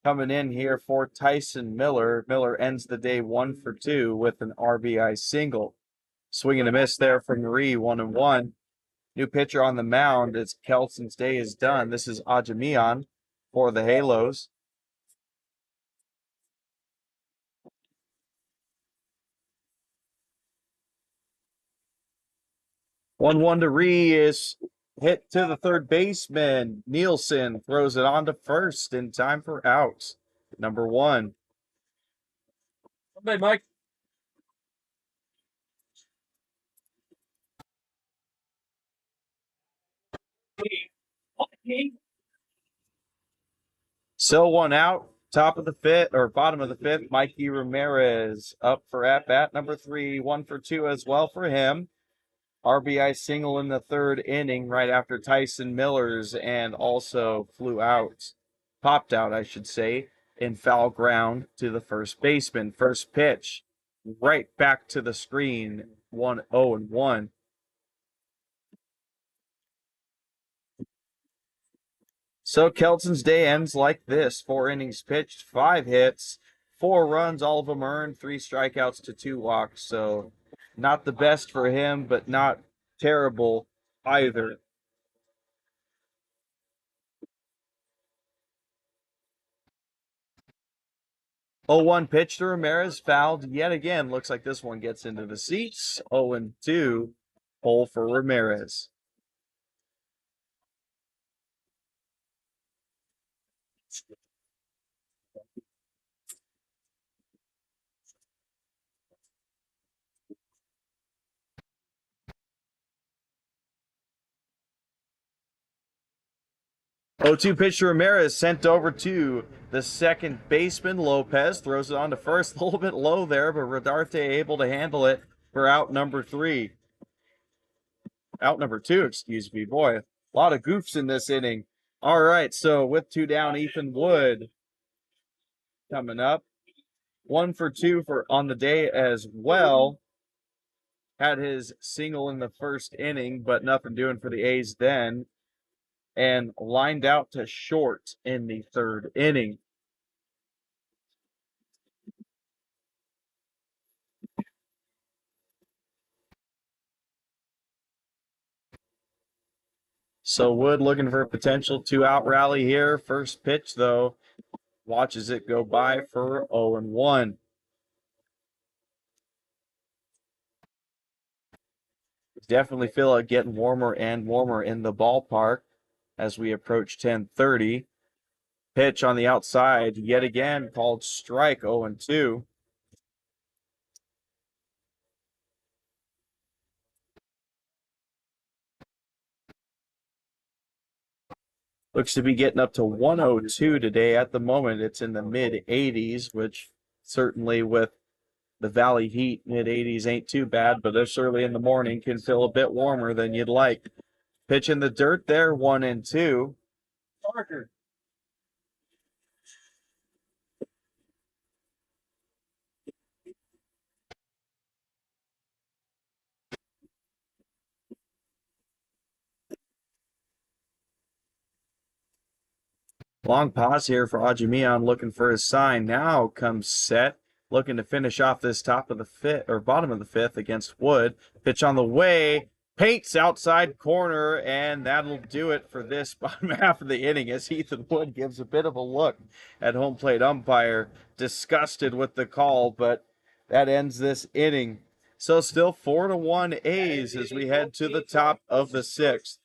B: coming in here for Tyson Miller. Miller ends the day 1 for 2 with an RBI single. Swing and a miss there from Rhee, 1-1. New pitcher on the mound as Kelson's day is done. This is Ajamian for the Halos. 1-1 to Rhee is hit to the third baseman. Nielsen throws it on to first in time for outs. Number 1.
A: Hey, Mike.
B: Still one out. Top of the 5th or bottom of the 5th. Mikey Ramirez up for at bat number 3. 1 for 2 as well for him. RBI single in the third inning right after Tyson Miller's and also popped out, I should say, in foul ground to the first baseman. First pitch, right back to the screen, 1-0-1. So Kelton's day ends like this: 4 innings pitched, 5 hits, 4 runs, all of them earned, 3 strikeouts to 2 walks. So not the best for him, but not terrible either. 0-1 pitch to Ramirez, fouled yet again. Looks like this one gets into the seats. 0-2, pull for Ramirez. Oh, 2 pitch to Ramirez, sent over to the second baseman. Lopez throws it on to first. A little bit low there, but Rodarte able to handle it for out number 3. Out number 2, excuse me. Boy, a lot of goofs in this inning. All right, so with 2 down, Ethan Wood coming up. 1 for 2 for on the day as well. Had his single in the first inning, but nothing doing for the A's then. And lined out to short in the third inning. So Wood looking for a potential 2-out rally here. First pitch, though, watches it go by for 0-1. Definitely feel it getting warmer and warmer in the ballpark as we approach 10:30. Pitch on the outside, yet again called strike, 0-2. Looks to be getting up to 102 today. At the moment, it's in the mid 80s, which certainly with the Valley heat, mid 80s ain't too bad, but this early in the morning can feel a bit warmer than you'd like. Pitch in the dirt there, 1-2. Parker. Long pause here for Ajimian looking for his sign. Now comes Set, looking to finish off this top of the fifth or bottom of the fifth against Wood. Pitch on the way, paints outside corner, and that'll do it for this bottom half of the inning as Ethan Wood gives a bit of a look at home plate umpire, disgusted with the call, but that ends this inning. So still 4-1 A's as we head to the top of the sixth.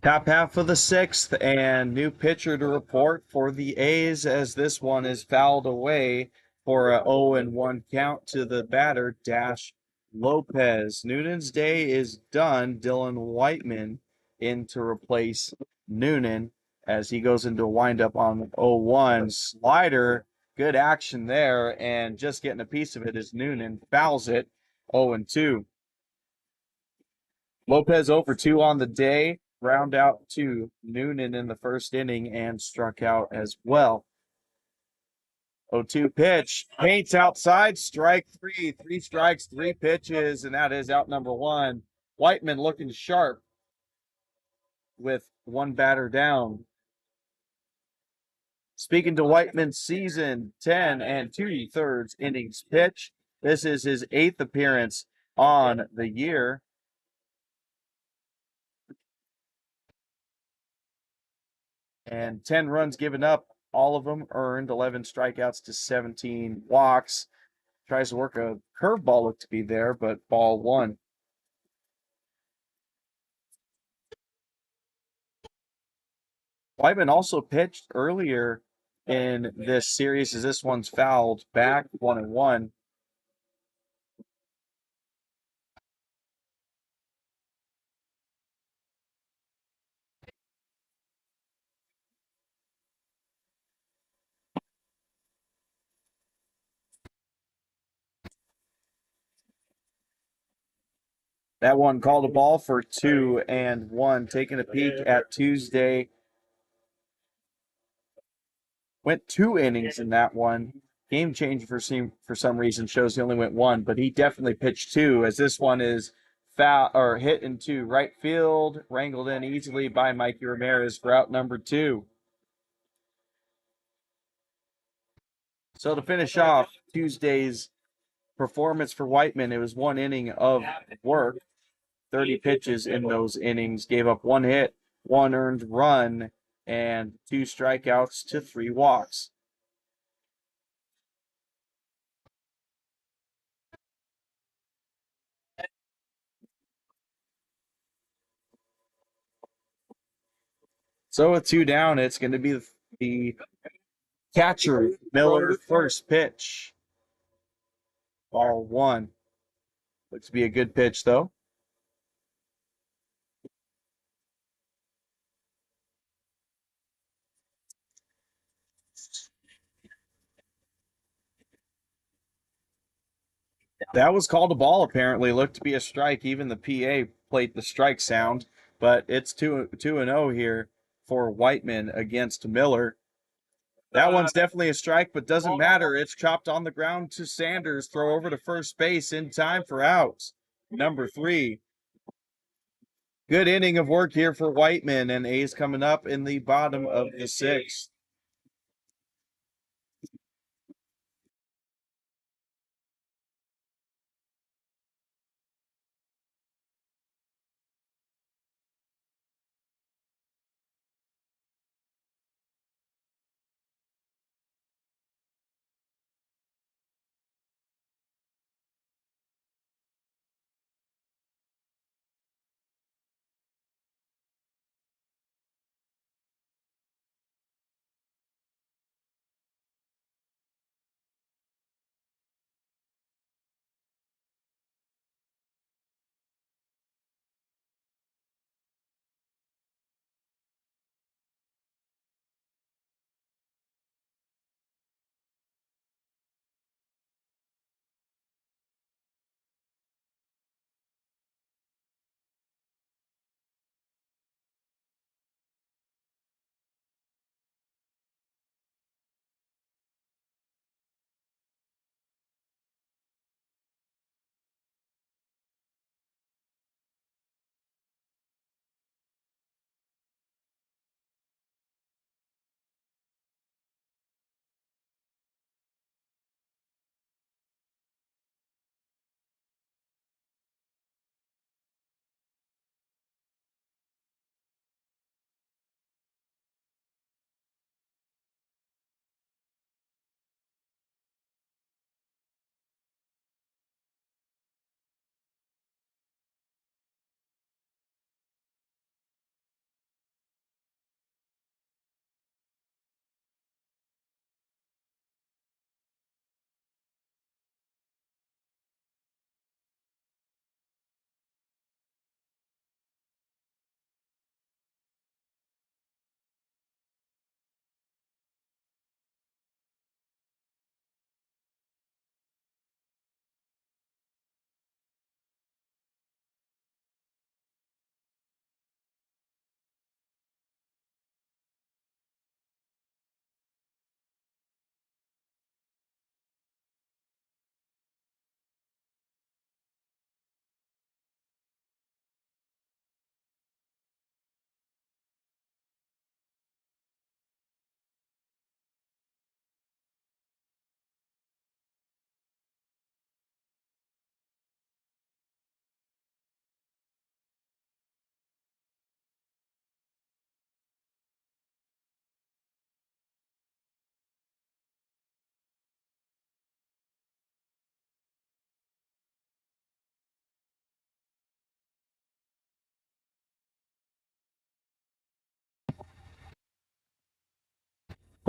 B: Top half of the sixth, and new pitcher to report for the A's as this one is fouled away for a 0-1 count to the batter, Dash Lopez. Noonan's day is done. Dylan Whiteman in to replace Noonan as he goes into a windup on 0-1. Slider, good action there, and just getting a piece of it as Noonan fouls it 0-2. Lopez 0 for 2 on the day, ground out to Noonan in the first inning and struck out as well. 0-2 pitch, paints outside, strike three. 3 strikes, 3 pitches, and that is out number 1. Whiteman looking sharp with 1 batter down. Speaking to Whiteman's season 10 and 2/3 innings pitch. This is his 8th appearance on the year. And 10 runs given up, all of them earned, 11 strikeouts to 17 walks. Tries to work a curveball, looked to be there, but ball 1. Whiteman also pitched earlier in this series as this one's fouled back 1-1. That one called a ball for 2-1. Taking a peek at Tuesday. Went 2 innings in that one. Game change for some reason shows he only went 1, but he definitely pitched 2 as this one is foul or hit into right field, wrangled in easily by Mikey Ramirez for out number 2. So to finish off Tuesday's performance for Whiteman, it was 1 inning of work, 30 pitches in those innings, gave up 1 hit, 1 earned run, and 2 strikeouts to 3 walks. So with 2 down, it's going to be the catcher, Miller, first pitch. Ball 1. Looks to be a good pitch, though. That was called a ball, apparently. Looked to be a strike. Even the PA played the strike sound, but it's 2-0 here for Whiteman against Miller. That one's definitely a strike, but doesn't matter. It's chopped on the ground to Sanders. Throw over to first base in time for outs. Number 3. Good inning of work here for Whiteman, and A's coming up in the bottom of the 6th.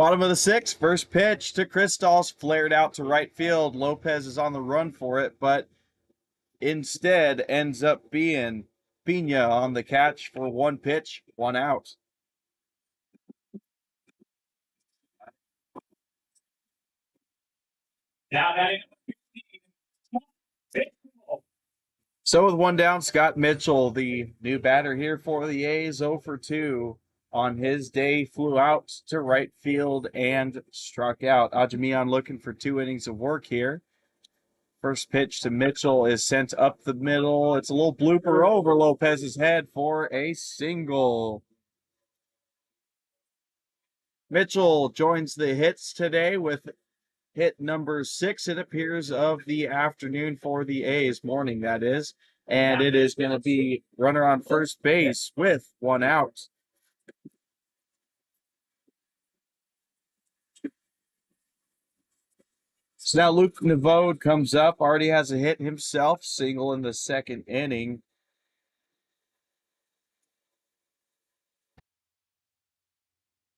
B: Bottom of the sixth, first pitch to Kristoff's flared out to right field. Lopez is on the run for it, but instead ends up being Pena on the catch for one pitch, one out.
A: Now batting
B: So with one down, Scott Mitchell, the new batter here for the A's, 0 for 2 on his day, flew out to right field and struck out. Ajamian looking for 2 innings of work here. First pitch to Mitchell is sent up the middle. It's a little blooper over Lopez's head for a single. Mitchell joins the hits today with hit number 6, it appears, of the afternoon for the A's, morning that is. And it is going to be runner on first base with one out. So now Luke Nevode comes up, already has a hit himself, single in the second inning.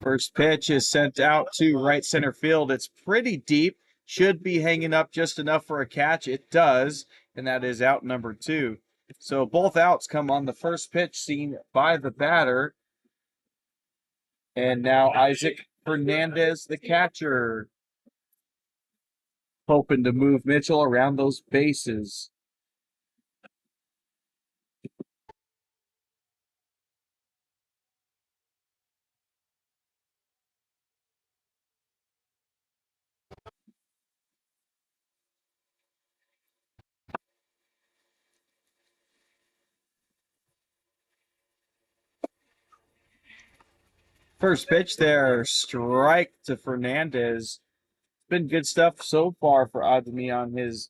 B: First pitch is sent out to right center field. It's pretty deep, should be hanging up just enough for a catch. It does, and that is out number 2. So both outs come on the first pitch seen by the batter. And now Isaac Fernandez, the catcher, hoping to move Mitchell around those bases. First pitch there, strike to Fernandez. Been good stuff so far for Adami on his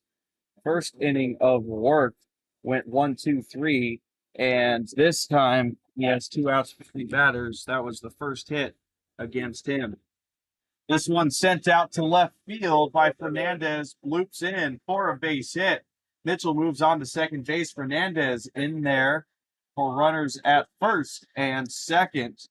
B: first inning of work. Went 1-2-3, and this time he has 2 outs between batters. That was the first hit against him. This one sent out to left field by Fernandez, loops in for a base hit. Mitchell moves on to second base. Fernandez in there for runners at first and second.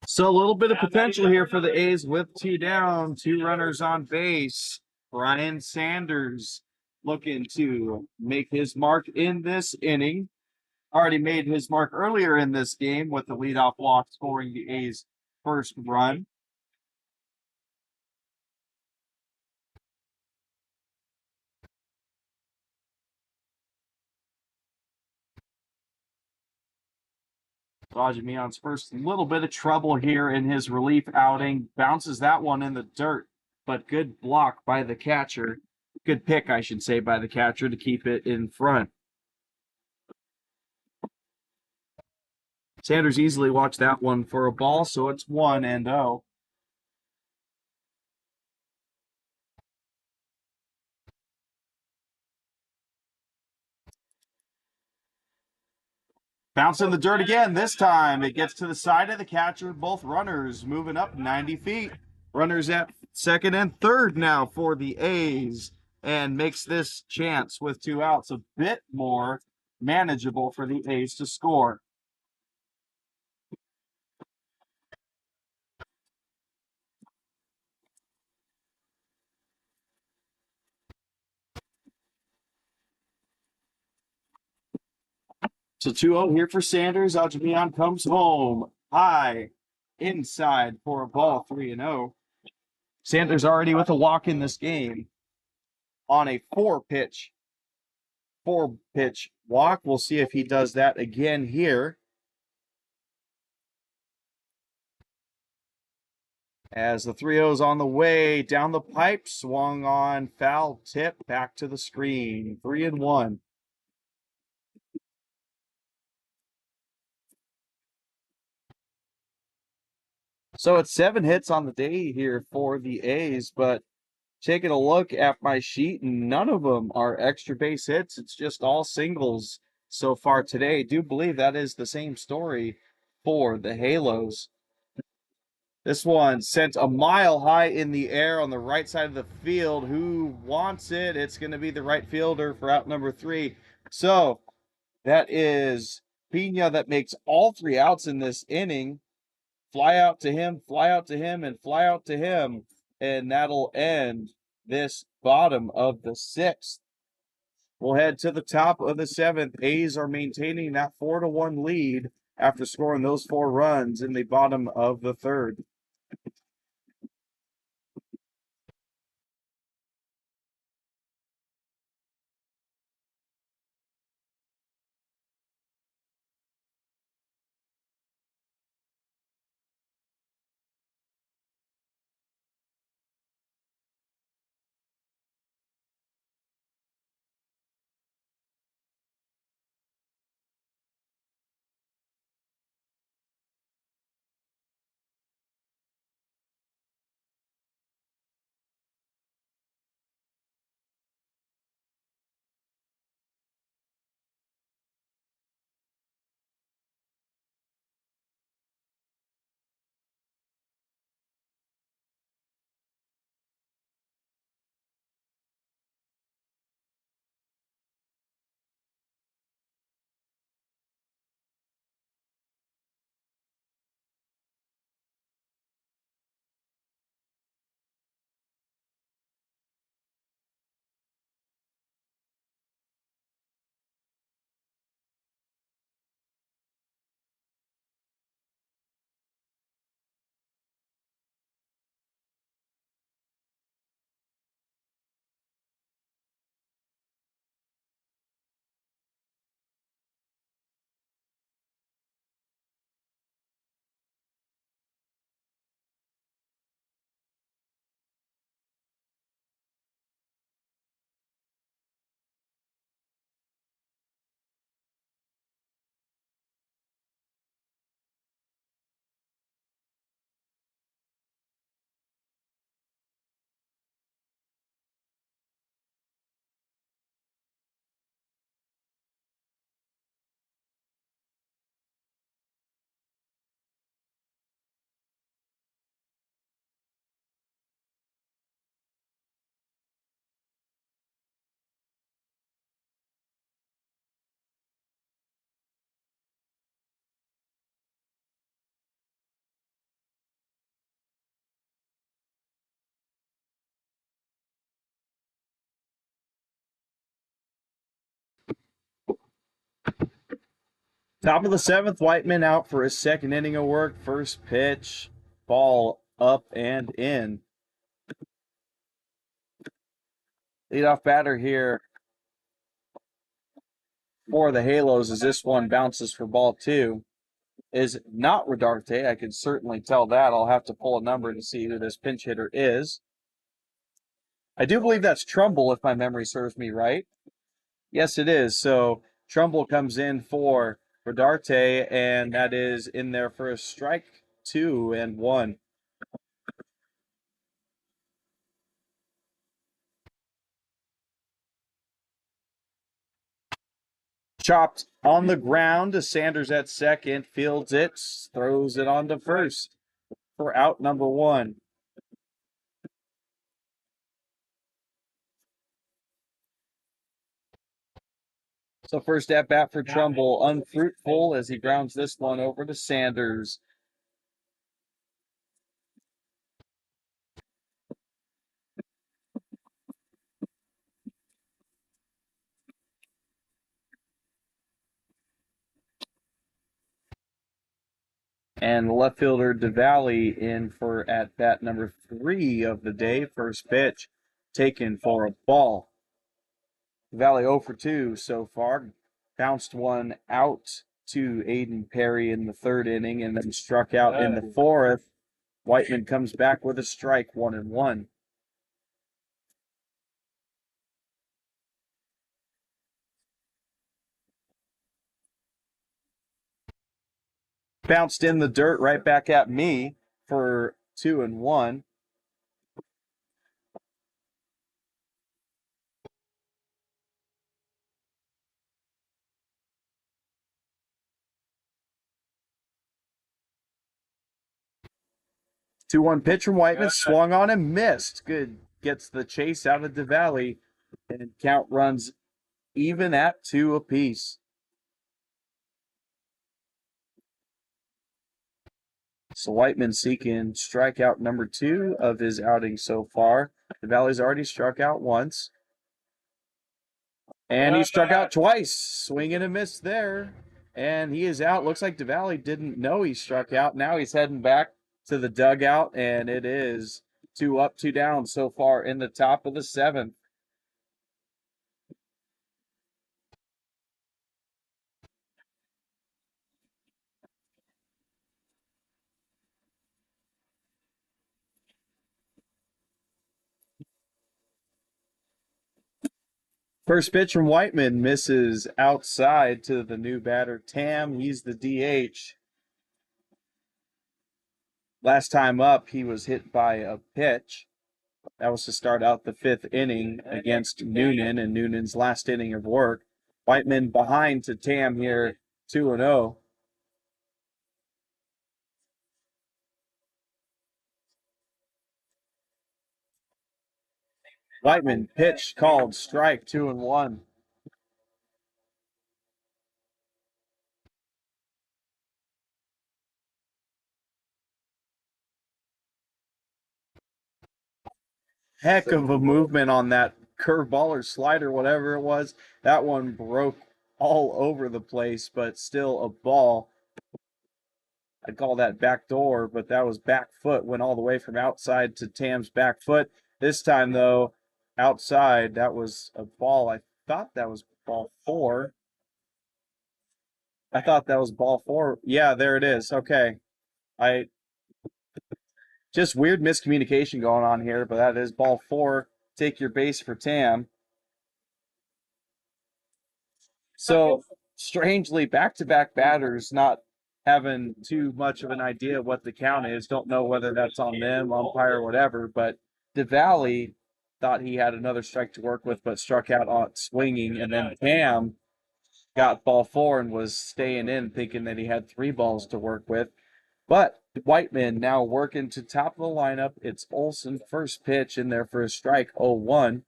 B: So a little bit of potential here for the A's with 2 down, 2 runners on base. Brian Sanders looking to make his mark in this inning. Already made his mark earlier in this game with the leadoff walk, scoring the A's first run. Rajamian's first little bit of trouble here in his relief outing. Bounces that one in the dirt, but good block by the catcher. Good pick, I should say, by the catcher to keep it in front. Sanders easily watched that one for a ball, so it's 1-0. Bounce in the dirt again. This time it gets to the side of the catcher. Both runners moving up 90 feet. Runners at second and third now for the A's, and makes this chance with 2 outs a bit more manageable for the A's to score. So 2-0 here for Sanders. Ajamian comes home high inside for a ball, 3-0. Sanders already with a walk in this game on a 4-pitch walk. We'll see if he does that again here. As the 3-0's on the way down the pipe, swung on, foul tip, back to the screen. 3-1. So it's 7 hits on the day here for the A's, but taking a look at my sheet, none of them are extra base hits. It's just all singles so far today. I do believe that is the same story for the Halos. This one sent a mile high in the air on the right side of the field. Who wants it? It's going to be the right fielder for out number 3. So that is Pina that makes all 3 outs in this inning. Fly out to him, fly out to him, and fly out to him. And that'll end this bottom of the 6th. We'll head to the top of the 7th. A's are maintaining that 4-1 lead after scoring those 4 runs in the bottom of the 3rd. Top of the 7th, Whiteman out for his 2nd inning of work. First pitch, ball up and in. Leadoff batter here for the Halos as this one bounces for ball 2 is not Rodarte. I can certainly tell that. I'll have to pull a number to see who this pinch hitter is. I do believe that's Trumbull, if my memory serves me right. Yes, it is. So Trumbull comes in for Rodarte, and that is in there for a strike 2 and 1. Chopped on the ground to Sanders at second, fields it, throws it on to first for out number 1. So first at bat for Trumbull, unfruitful as he grounds this one over to Sanders. And left fielder DeValley in for at bat number 3 of the day. First pitch taken for a ball. DeValley 0 for 2 so far. Bounced one out to Aiden Perry in the 3rd inning and then struck out in the 4th. Whiteman comes back with a strike, 1 and 1. Bounced in the dirt right back at me for 2 and 1. 2-1 pitch from Whiteman, swung on and missed. Good. Gets the chase out of DeValley, and count runs even at 2 apiece. So Whiteman seeking strikeout number 2 of his outing so far. DeValley's already struck out once. And he struck out twice. Swing and a miss there. And he is out. Looks like DeValley didn't know he struck out. Now he's heading back to the dugout, and it is 2 up, 2 down so far in the top of the 7th. First pitch from Whiteman misses outside to the new batter, Tam. He's the DH. Last time up, he was hit by a pitch. That was to start out the 5th inning against Noonan in Noonan's last inning of work. Whiteman behind to Tam here, 2-0. Whiteman pitch called strike, 2-1. Heck of a movement on that curveball or slider, whatever it was. That one broke all over the place, but still a ball. I'd call that back door, but that was back foot. Went all the way from outside to Tam's back foot. This time, though, outside, that was a ball. I thought that was ball 4. I thought that was ball 4. Yeah, there it is. Okay. Just weird miscommunication going on here, but that is ball 4. Take your base for Tam. So strangely, back-to-back batters not having too much of an idea of what the count is. Don't know whether that's on them, umpire, whatever. But DeValley thought he had another strike to work with, but struck out on swinging. And then Tam got ball 4 and was staying in, thinking that he had 3 balls to work with. But Whiteman now working to top of the lineup. It's Olson, first pitch in there for a strike, 0-1.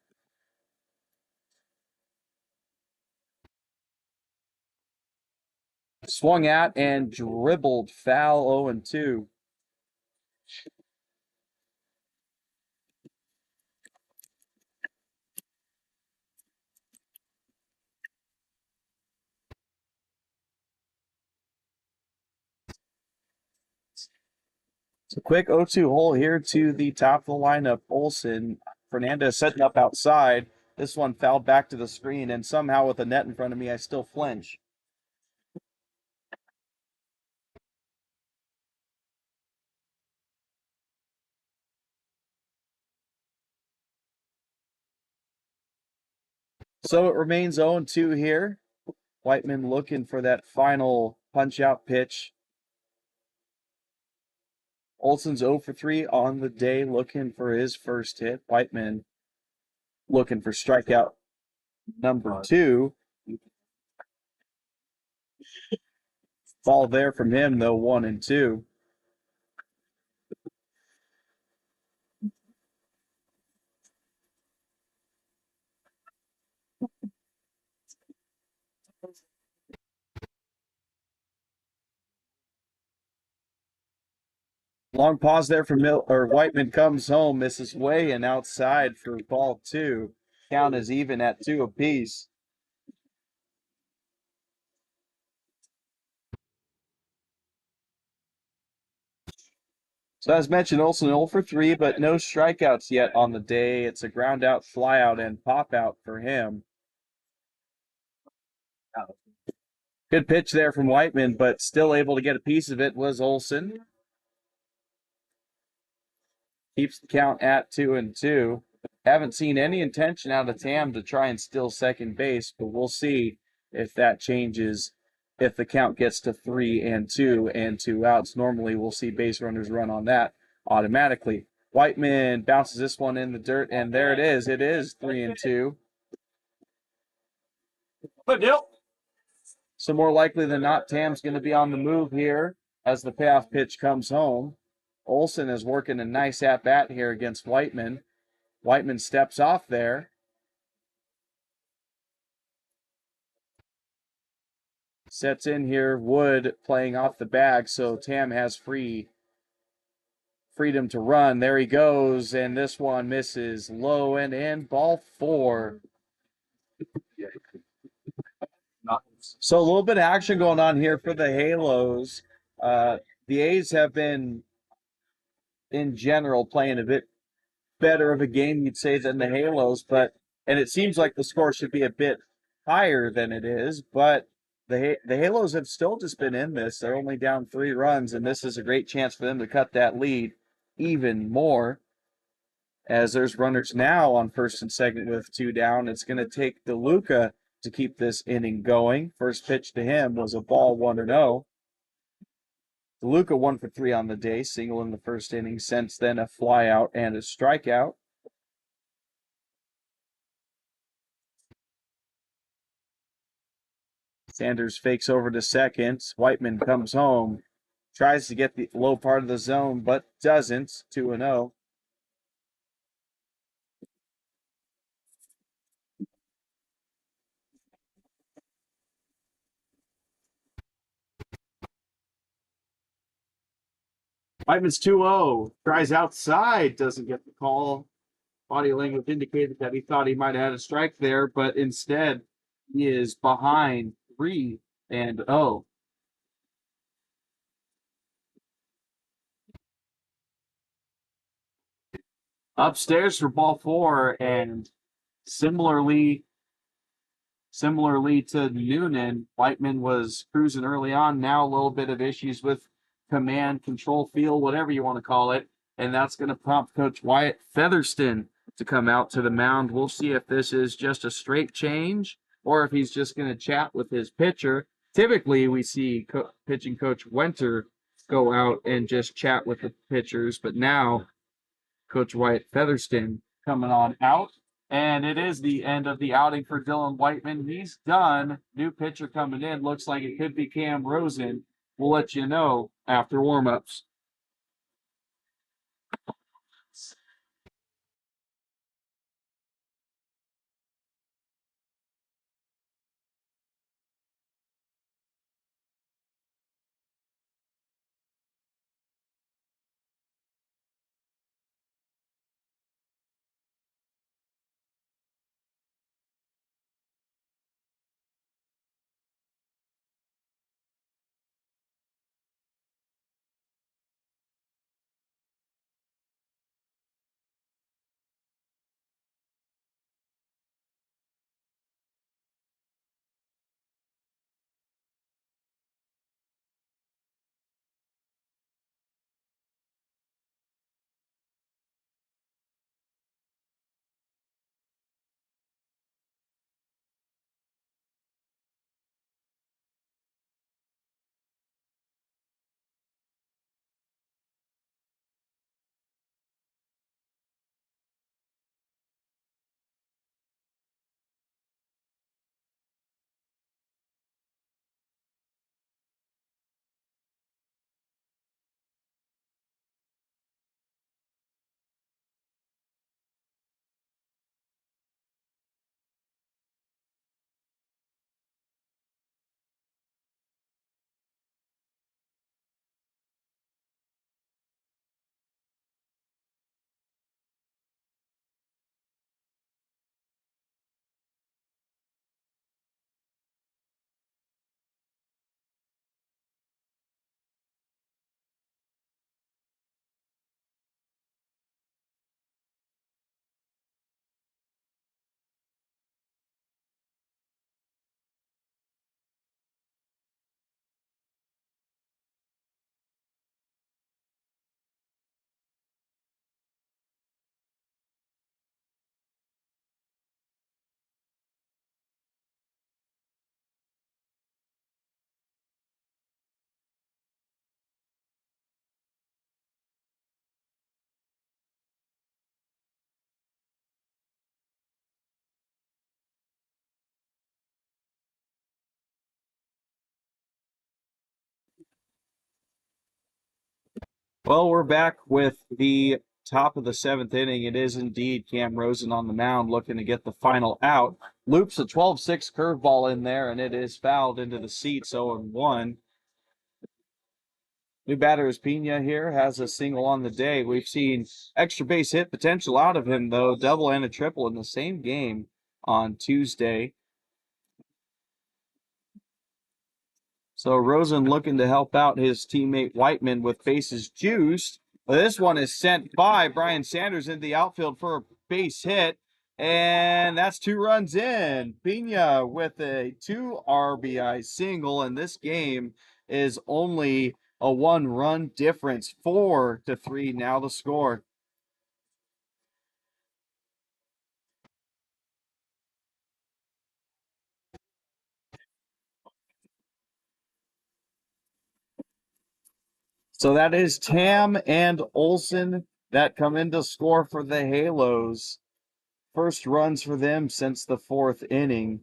B: Swung at and dribbled foul, 0-2. So quick 0-2 hole here to the top of the lineup. Olson, Fernandez setting up outside. This one fouled back to the screen, and somehow with a net in front of me, I still flinch. So it remains 0-2 here. Whiteman looking for that final punch-out pitch. Olson's 0 for 3 on the day, looking for his first hit. Whiteman looking for strikeout number 2. Ball there from him, though, 1-2. Long pause there for Whiteman comes home, misses way and outside for ball 2. Count is even at 2 apiece. So as mentioned, Olson 0 for 3, but no strikeouts yet on the day. It's a ground out, fly out, and pop out for him. Good pitch there from Whiteman, but still able to get a piece of it was Olson. Keeps the count at 2-2. Haven't seen any intention out of Tam to try and steal second base, but we'll see if that changes if the count gets to 3-2 and 2 outs. Normally we'll see base runners run on that automatically. Whiteman bounces this one in the dirt, and there it is. It is 3-2.
A: Good deal.
B: So more likely than not, Tam's going to be on the move here as the payoff pitch comes home. Olson is working a nice at-bat here against Whiteman. Whiteman steps off there. Sets in here, Wood playing off the bag, so Tam has freedom to run. There he goes, and this one misses low and in, ball 4. So a little bit of action going on here for the Halos. The A's have been, in general, playing a bit better of a game, you'd say, than the Halos, and it seems like the score should be a bit higher than it is, but the Halos have still just been in this. They're only down 3 runs, and this is a great chance for them to cut that lead even more. As there's runners now on first and second with 2 down, it's going to take DeLuca to keep this inning going. First pitch to him was a ball 1-0. DeLuca 1 for 3 on the day, single in the first inning, since then a flyout and a strikeout. Sanders fakes over to second. Whiteman comes home, tries to get the low part of the zone, but doesn't. 2-0. Whiteman's 2-0. Tries outside, doesn't get the call. Body language indicated that he thought he might have had a strike there, but instead he is behind 3-0. Upstairs for ball 4, and similarly to Noonan, Whiteman was cruising early on. Now a little bit of issues with command, control, feel, whatever you want to call it. And that's going to prompt Coach Wyatt Featherston to come out to the mound. We'll see if this is just a straight change or if he's just going to chat with his pitcher. Typically, we see pitching coach Winter go out and just chat with the pitchers, but now Coach Wyatt Featherston coming on out. And it is the end of the outing for Dylan Whiteman. He's done. New pitcher coming in. Looks like it could be Cam Rosen. We'll let you know after warm-ups. Well, we're back with the top of the seventh inning. It is indeed Cam Rosen on the mound looking to get the final out. Loops a 12-6 curveball in there, and it is fouled into the seats 0-1. New batter is Pena here, has a single on the day. We've seen extra base hit potential out of him, though, double and a triple in the same game on Tuesday. So Rosen looking to help out his teammate Whiteman with bases juiced. This one is sent by Brian Sanders into the outfield for a base hit, and that's 2 runs in. Pena with a 2 RBI single, and this game is only a 1-run difference, 4-3 now the score. So that is Tam and Olson that come in to score for the Halos. First runs for them since the 4th inning.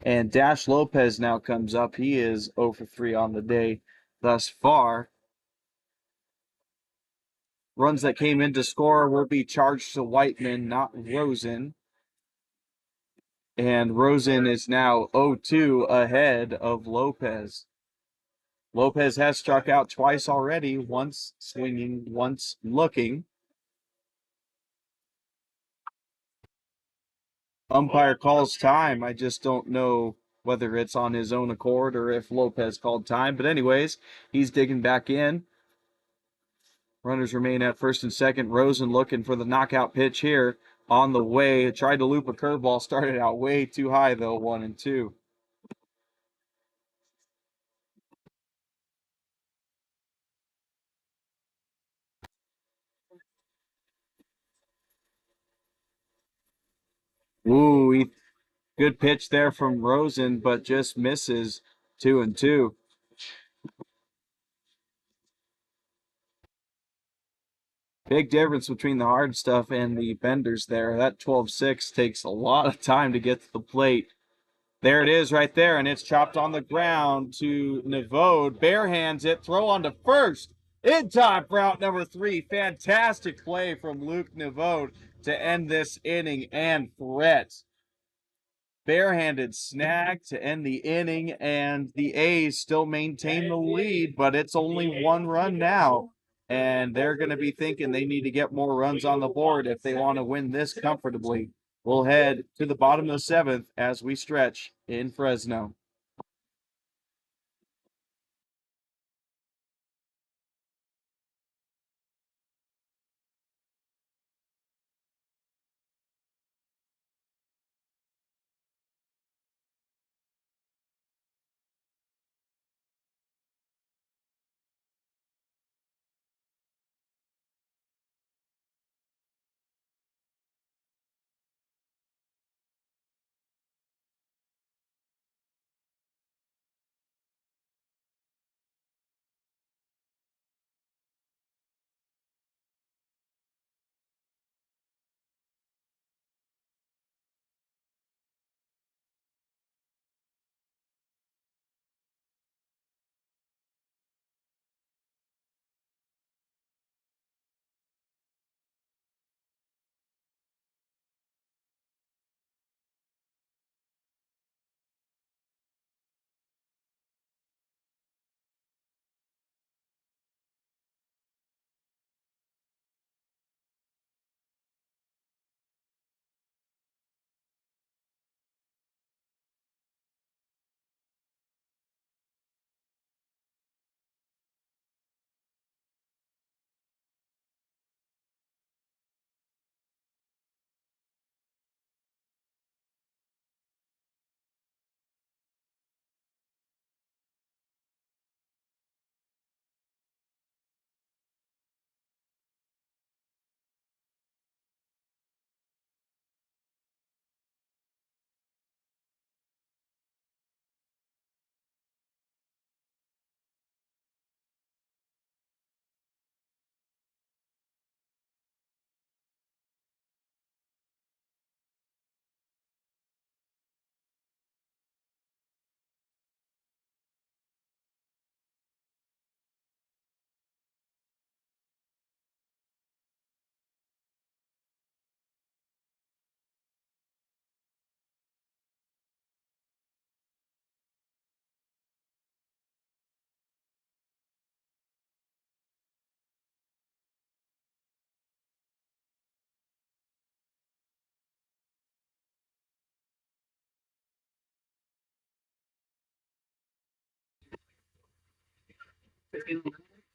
B: And Dash Lopez now comes up. He is 0 for 3 on the day thus far. Runs that came in to score will be charged to Whiteman, not Rosen. And Rosen is now 0-2 ahead of Lopez. Lopez has struck out twice already, once swinging, once looking. Umpire calls time. I just don't know whether it's on his own accord or if Lopez called time. But anyways, he's digging back in. Runners remain at first and second. Rosen looking for the knockout pitch here on the way. Tried to loop a curveball. Started out way too high, though, 1-2. Ooh, good pitch there from Rosen, but just misses 2-2. Big difference between the hard stuff and the benders there. That 12-6 takes a lot of time to get to the plate. There it is right there, and it's chopped on the ground to Nevode. Barehands it, throw on to first. In time for out number 3. Fantastic play from Luke Nevode to end this inning and threat. Barehanded snag to end the inning, and the A's still maintain the lead, but it's only 1 run now. And they're going to be thinking they need to get more runs on the board if they want to win this comfortably. We'll head to the bottom of the 7th as we stretch in Fresno.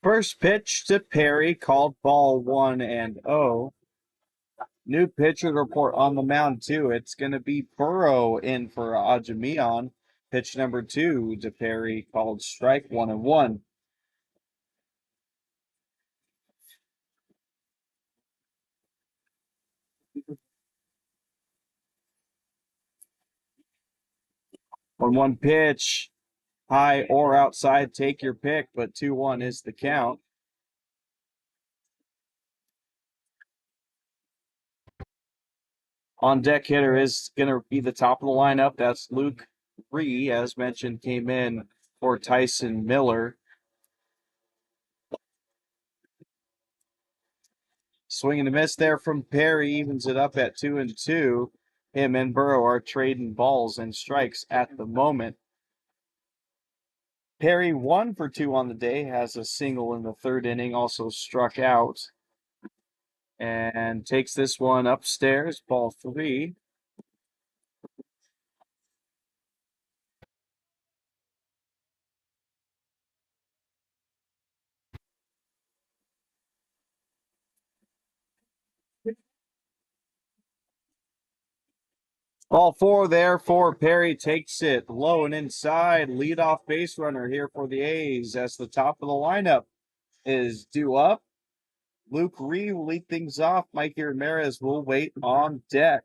B: First pitch to Perry, called ball 1-0. New pitcher report on the mound, too. It's going to be Burrow in for Ajamian. Pitch number 2 to Perry, called strike 1-1. On one pitch, high or outside, take your pick, but 2-1 is the count. On deck hitter is going to be the top of the lineup. That's Luke Fri, as mentioned, came in for Tyson Miller. Swing and a miss there from Perry, evens it up at 2-2. Him and Burrow are trading balls and strikes at the moment. Perry 1 for 2 on the day, has a single in the third inning, also struck out. And takes this one upstairs, ball 3. Ball 4 there for Perry, takes it low and inside. Leadoff base runner here for the A's as the top of the lineup is due up. Luke Reed will lead things off. Mikey Ramirez will wait on deck.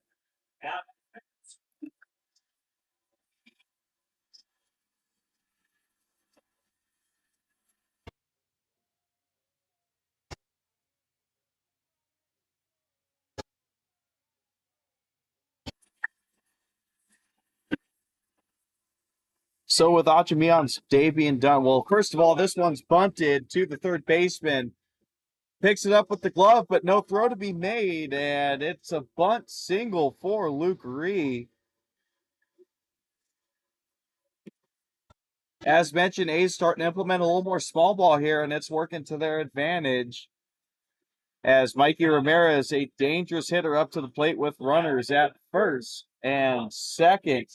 B: So with Achamian's day being done, well, first of all, this one's bunted to the third baseman. Picks it up with the glove, but no throw to be made, and it's a bunt single for Luke Ree. As mentioned, A's starting to implement a little more small ball here, and it's working to their advantage. As Mikey Ramirez, a dangerous hitter up to the plate with runners at first and second.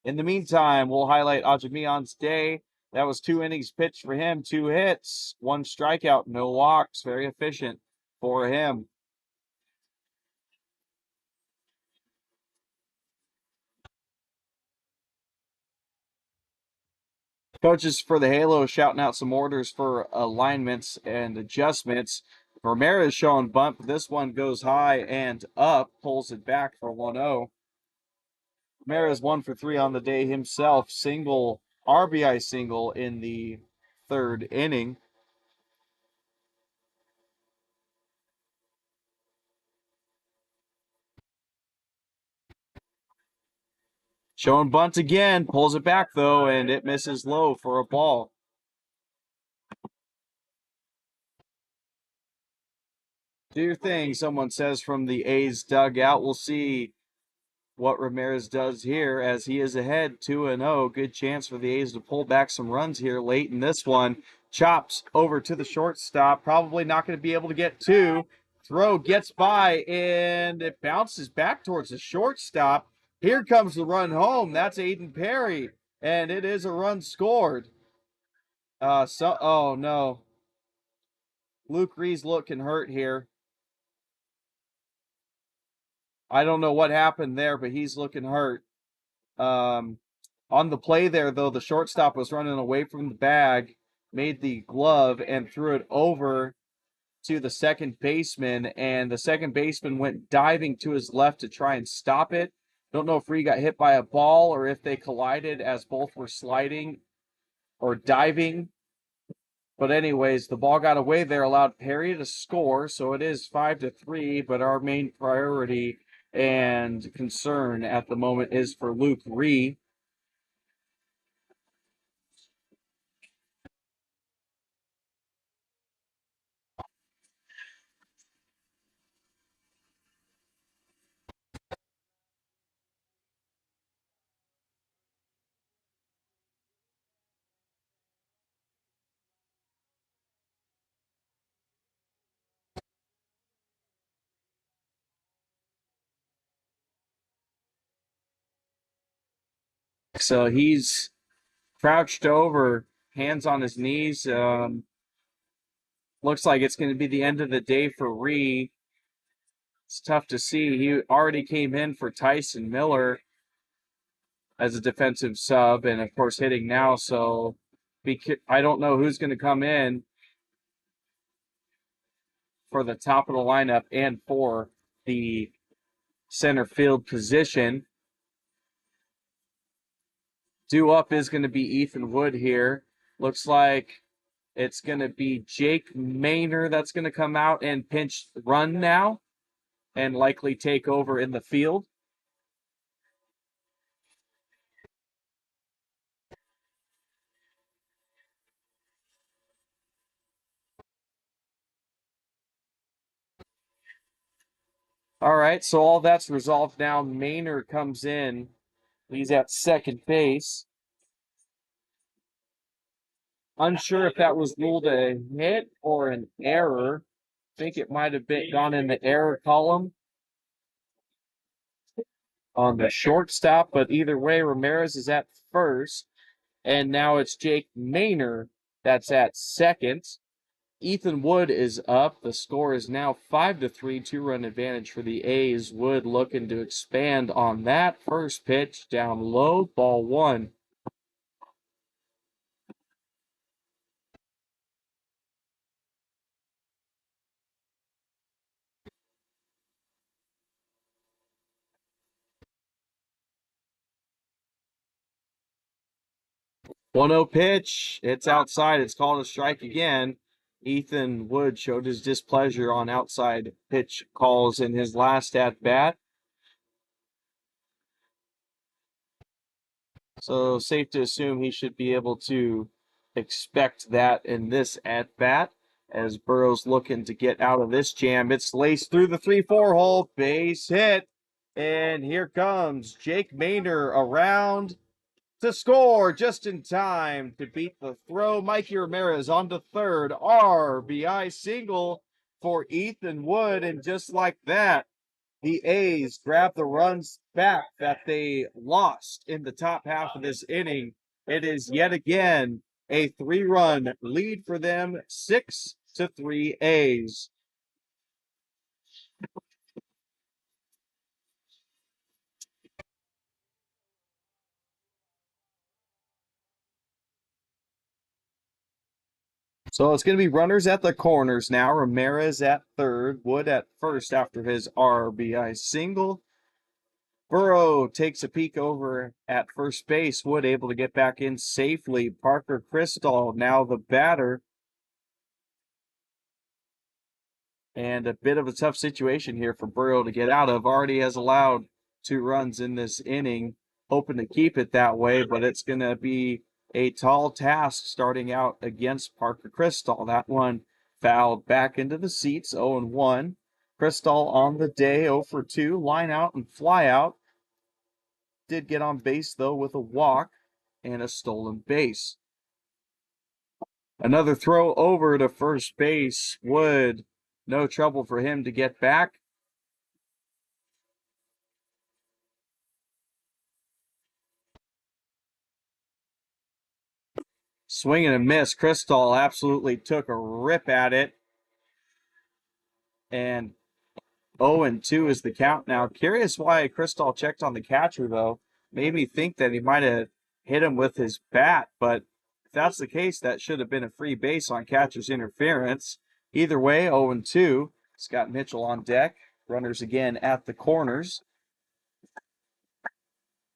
B: In the meantime, we'll highlight Ajamian's day. That was 2 innings pitched for him, 2 hits, 1 strikeout, no walks. Very efficient for him. Coaches for the Halo shouting out some orders for alignments and adjustments. Ramirez showing bunt, but this one goes high and up, pulls it back for 1-0. Ramirez 1 for 3 on the day himself, single, RBI single in the third inning. Showing bunt again, pulls it back though, and it misses low for a ball. Do your thing, someone says from the A's dugout. We'll see what Ramirez does here as he is ahead 2-0. Good chance for the A's to pull back some runs here late in this one. Chops over to the shortstop. Probably not going to be able to get 2. Throw gets by and it bounces back towards the shortstop. Here comes the run home. That's Aiden Perry, and it is a run scored. Oh no. Luke Ree's looking hurt here. I don't know what happened there, but he's looking hurt. On the play there, though, the shortstop was running away from the bag, made the glove, and threw it over to the second baseman, and the second baseman went diving to his left to try and stop it. Don't know if Ree got hit by a ball or if they collided as both were sliding or diving. But anyways, the ball got away there, allowed Perry to score, so it is 5-3, but our main priority and concern at the moment is for Luke Ree. So he's crouched over, hands on his knees. looks like it's going to be the end of the day for Ree. It's tough to see. He already came in for Tyson Miller as a defensive sub, and of course hitting now. So I don't know who's going to come in for the top of the lineup and for the center field position. Due up is going to be Ethan Wood here. Looks like it's going to be Jake Maynor that's going to come out and pinch run now and likely take over in the field. All right, so all that's resolved now. Maynor comes in. He's at second base. Unsure if that was ruled a hit or an error. I think it might have been gone in the error column on the shortstop, but either way, Ramirez is at first, and now it's Jake Maynor that's at second. Ethan Wood is up. The score is now 5-3, two-run advantage for the A's. Wood looking to expand on that. First pitch down low, ball one. One 0 pitch. It's outside. It's called a strike again. Ethan Wood showed his displeasure on outside pitch calls in his last at bat. So safe to assume he should be able to expect that in this at bat as Burrow's looking to get out of this jam. It's laced through the 3-4 hole, base hit. And here comes Jake Maynor around to score just in time to beat the throw. Mikey Ramirez on to third. RBI single for Ethan Wood. And just like that, the A's grab the runs back that they lost in the top half of this inning. It is yet again a 3-run lead for them, 6-3 A's. So it's going to be runners at the corners now. Ramirez at third, Wood at first after his RBI single. Burrow takes a peek over at first base. Wood able to get back in safely. Parker Crystal now the batter. And a bit of a tough situation here for Burrow to get out of. Already has allowed 2 runs in this inning. Hoping to keep it that way, but it's going to be a tall task starting out against Parker Crystal. That one fouled back into the seats, 0-1. Crystal on the day, 0 for 2. Line out and fly out. Did get on base, though, with a walk and a stolen base. Another throw over to first base. Wood, no trouble for him to get back. Swing and a miss. Crystal absolutely took a rip at it. And 0-2 is the count now. Curious why Crystal checked on the catcher, though. Made me think that he might have hit him with his bat, but if that's the case, that should have been a free base on catcher's interference. Either way, 0-2. Scott Mitchell on deck. Runners again at the corners.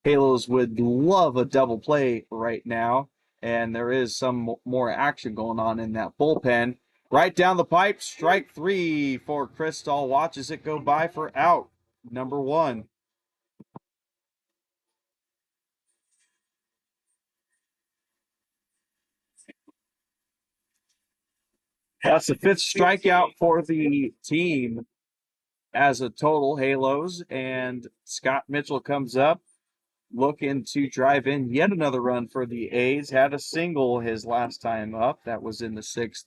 B: Halos would love a double play right now, and there is some more action going on in that bullpen. Right down the pipe, strike 3 for Crystal. Watches it go by for out number 1. That's the 5th strikeout for the team as a total, Halos. And Scott Mitchell comes up looking to drive in yet another run for the A's. Had a single his last time up. That was in the 6th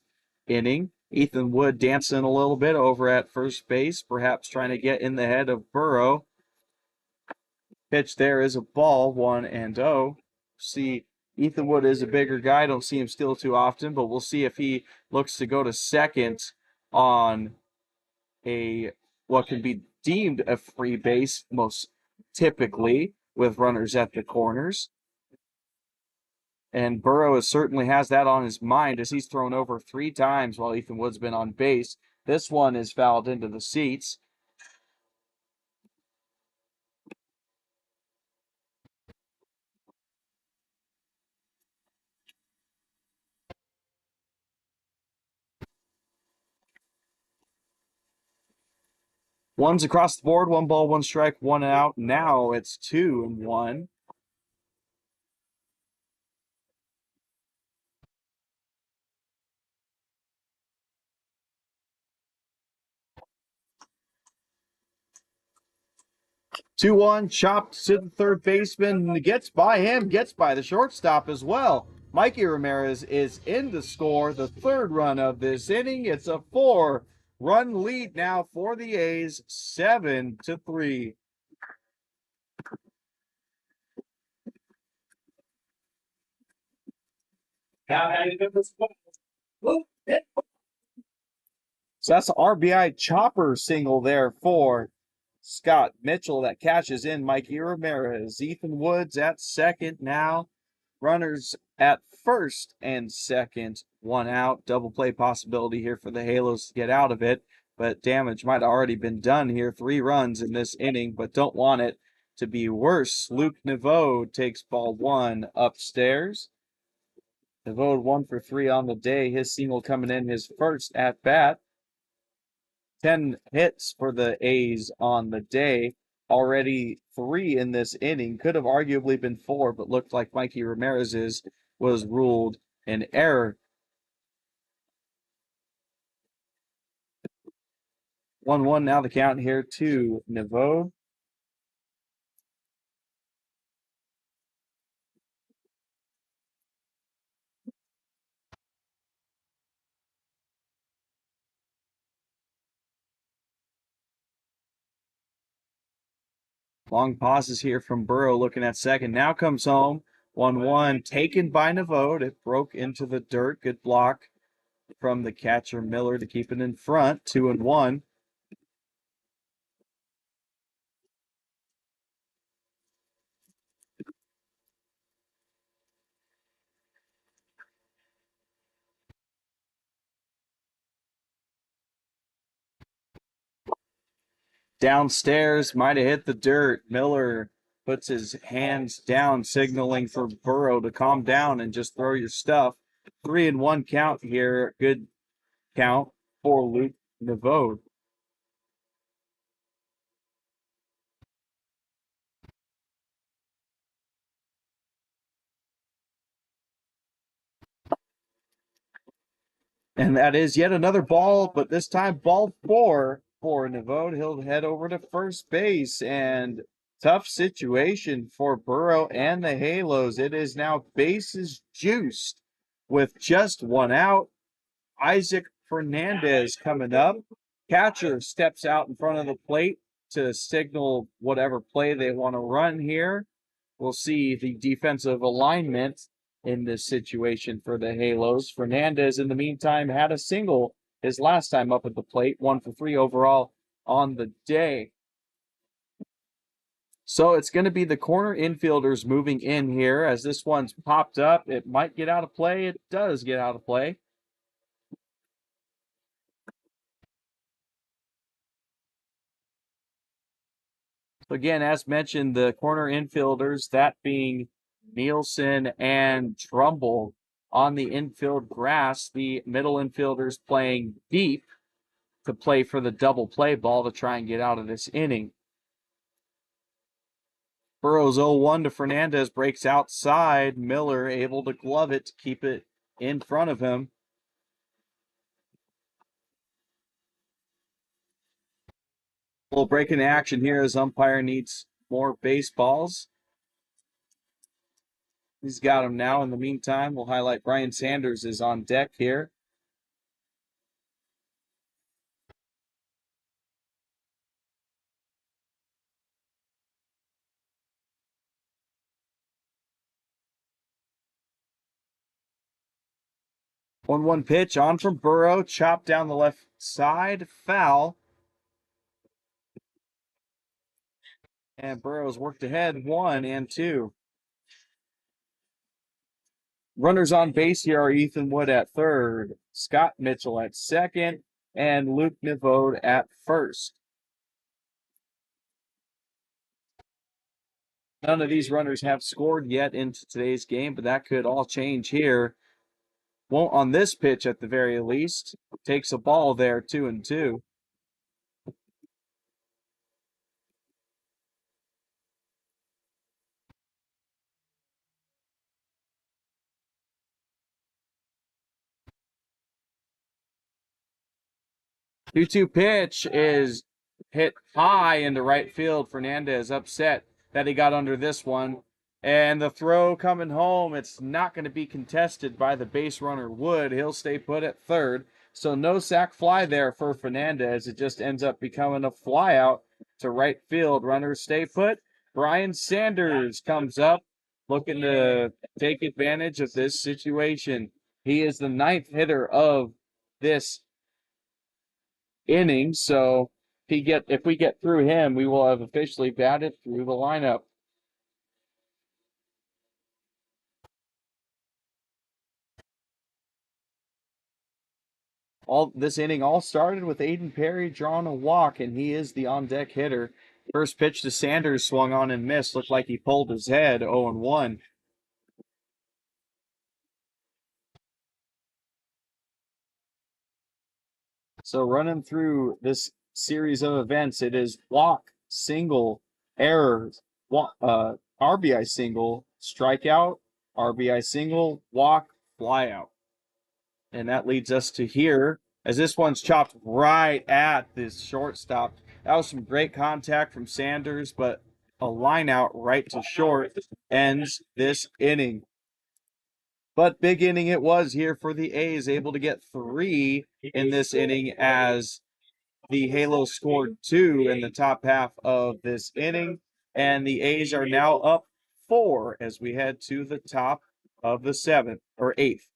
B: inning. Ethan Wood dancing a little bit over at first base, perhaps trying to get in the head of Burrow. Pitch there is a ball, 1-0. See Ethan Wood is a bigger guy. Don't see him steal too often, but we'll see if he looks to go to second on a what can be deemed a free base, most typically with runners at the corners. And Burrow certainly has that on his mind as he's thrown over 3 times while Ethan Wood's been on base. This one is fouled into the seats. One's across the board, 1 ball, 1 strike, 1 out. Now it's 2-1. 2-1, chopped to the third baseman, gets by him, gets by the shortstop as well. Mikey Ramirez is in to score the third run of this inning. It's a 4-run lead now for the A's, 7-3. So that's an RBI chopper single there for Scott Mitchell that catches in Mikey Ramirez. Ethan Woods at second now. Runners at first and second, 1 out. Double play possibility here for the Halos to get out of it, but damage might have already been done here. 3 runs in this inning, but don't want it to be worse. Luke Naveau takes ball 1 upstairs. Naveau 1 for 3 on the day. His single coming in his first at bat. 10 hits for the A's on the day. Already 3 in this inning. Could have arguably been 4, but looked like Mikey Ramirez's was ruled an error. 1-1 now the count here to Naveau. Long pauses here from Burrow looking at second. Now comes home. 1-1 taken by Naveau. It broke into the dirt. Good block from the catcher Miller to keep it in front. 2-1. Downstairs, might have hit the dirt. Miller puts his hands down, signaling for Burrow to calm down and just throw your stuff. 3-1 count here. Good count for Luke Naveau. And that is yet another ball, but this time ball 4 for Naveau. He'll head over to first base, and tough situation for Burrow and the Halos. It is now bases juiced with just 1 out. Isaac Fernandez coming up. Catcher steps out in front of the plate to signal whatever play they want to run here. We'll see the defensive alignment in this situation for the Halos. Fernandez, in the meantime, had a single his last time up at the plate, 1 for 3 overall on the day. So it's going to be the corner infielders moving in here as this one's popped up. It might get out of play. It does get out of play. Again, as mentioned, the corner infielders, that being Nielsen and Trumbull on the infield grass, the middle infielders playing deep to play for the double play ball to try and get out of this inning. Burrows 0-1 to Fernandez, breaks outside. Miller able to glove it to keep it in front of him. A little break in action here as umpire needs more baseballs. He's got him now. In the meantime, we'll highlight Brian Sanders is on deck here. 1-1 pitch on from Burrow, chopped down the left side, foul. And Burrow's worked ahead 1-2. Runners on base here are Ethan Wood at third, Scott Mitchell at second, and Luke Nivode at first. None of these runners have scored yet into today's game, but that could all change here. Won't on this pitch at the very least. Takes a ball there, 2-2. 2-2 pitch is hit high into right field. Fernandez upset that he got under this one. And the throw coming home, it's not going to be contested by the base runner Wood. He'll stay put at third. So no sac fly there for Fernandez. It just ends up becoming a fly out to right field. Runners stay put. Brian Sanders comes up looking to take advantage of this situation. He is the ninth hitter of this inning, so if we get through him, we will have officially batted through the lineup. All this inning all started with Aiden Perry drawing a walk, and he is the on-deck hitter. First pitch to Sanders swung on and missed. Looked like he pulled his head. 0-1. So running through this series of events, it is walk, single, error, RBI single, strikeout, RBI single, walk, flyout. And that leads us to here, as this one's chopped right at this shortstop. That was some great contact from Sanders, but a line out right to short ends this inning. But big inning it was here for the A's, able to get 3 in this inning as the Halo scored 2 in the top half of this inning. And the A's are now up 4 as we head to the top of the 7th or 8th.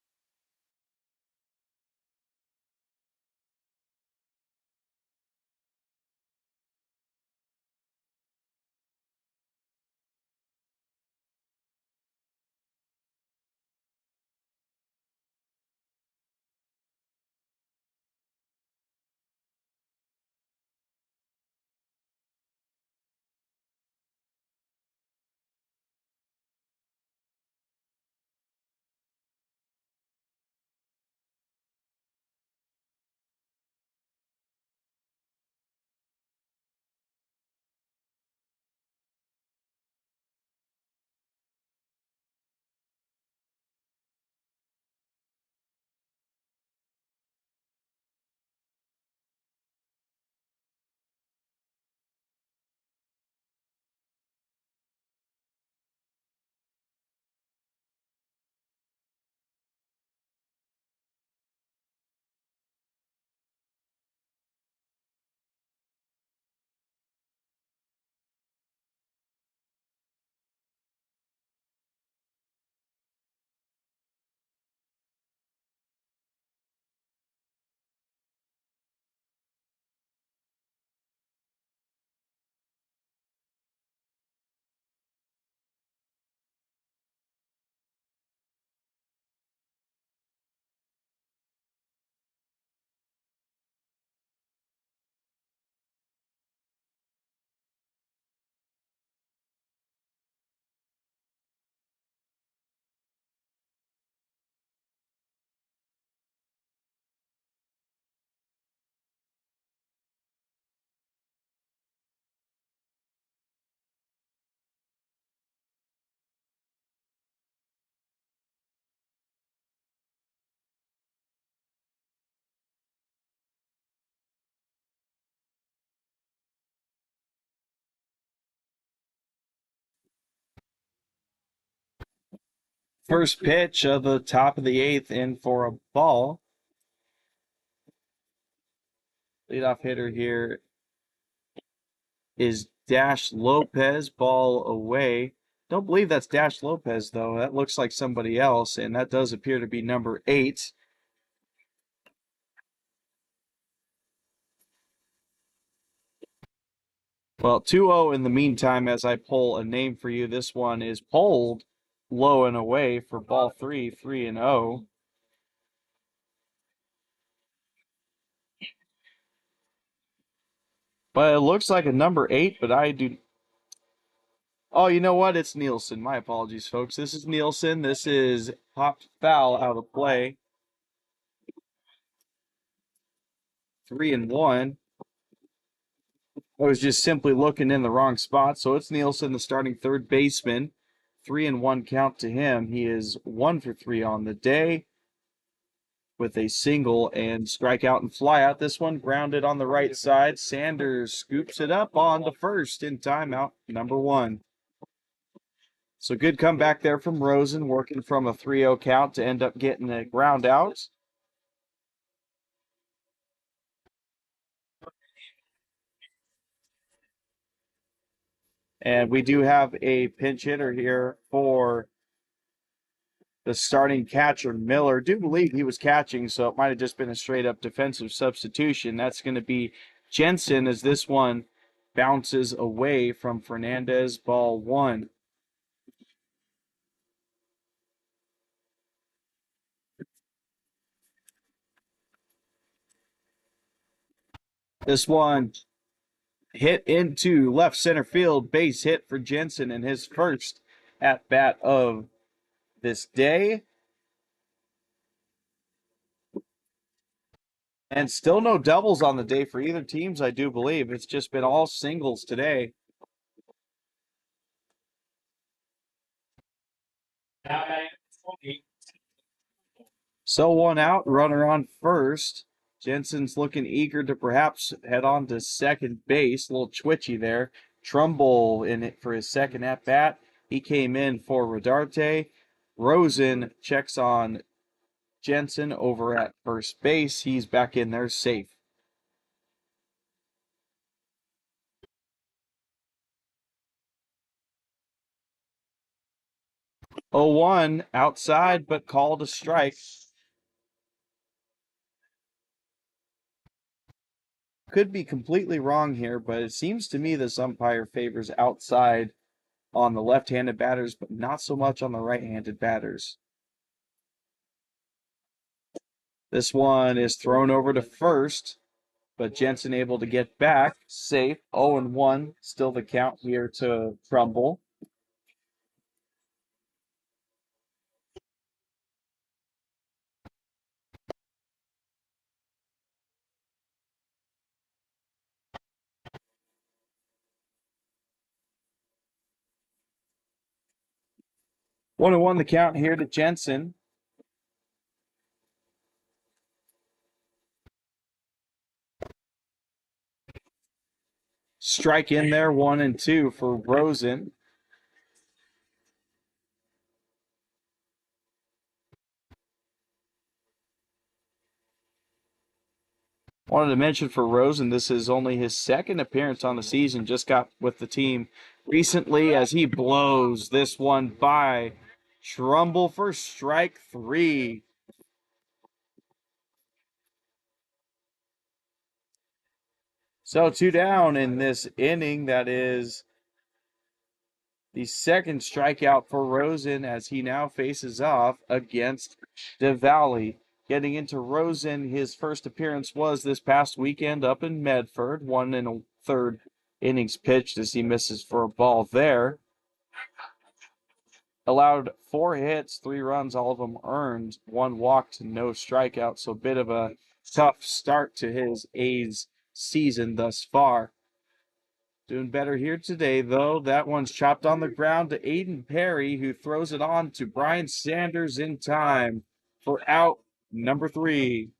B: First pitch of the top of the 8th in for a ball. Leadoff hitter here is Dash Lopez. Ball away. Don't believe that's Dash Lopez, though. That looks like somebody else, and that does appear to be number 8. Well, 2-0 in the meantime as I pull a name for you. This one is pulled low and away for ball 3, 3-0. But it looks like a number 8, but I do. Oh, you know what? It's Nielsen. My apologies, folks. This is Nielsen. This is popped foul out of play. 3-1. I was just simply looking in the wrong spot. So it's Nielsen, the starting third baseman. 3-1 count to him. He is 1 for 3 on the day with a single and strikeout and flyout. This one grounded on the right side. Sanders scoops it up on the first in timeout number 1. So good comeback there from Rosen, working from a 3-0 count to end up getting a ground out. And we do have a pinch hitter here for the starting catcher, Miller. Do believe he was catching, so it might have just been a straight up defensive substitution. That's going to be Jensen as this one bounces away from Fernandez, ball 1. This one hit into left center field, base hit for Jensen in his first at bat of this day. And still no doubles on the day for either teams, I do believe. It's just been all singles today. So 1 out, runner on first. Jensen's looking eager to perhaps head on to second base. A little twitchy there. Trumbull in it for his second at bat. He came in for Rodarte. Rosen checks on Jensen over at first base. He's back in there safe. 0-1 outside, but called a strike. Could be completely wrong here, but it seems to me this umpire favors outside on the left-handed batters, but not so much on the right-handed batters. This one is thrown over to first, but Jensen able to get back safe. 0-1, still the count here to Trumbull. One and one the count here to Jensen. Strike in there, 1-2 for Rosen. Wanted to mention for Rosen, this is only his second appearance on the season. Just got with the team recently as he blows this one by Trumbull for strike 3. So 2 down in this inning. That is the second strikeout for Rosen as he now faces off against DeValley. Getting into Rosen, his first appearance was this past weekend up in Medford. 1 1/3 innings pitched as he misses for a ball there. Allowed 4 hits, 3 runs, all of them earned, 1 walked, no strikeout. So a bit of a tough start to his A's season thus far. Doing better here today, though. That one's chopped on the ground to Aiden Perry, who throws it on to Brian Sanders in time for out number 3.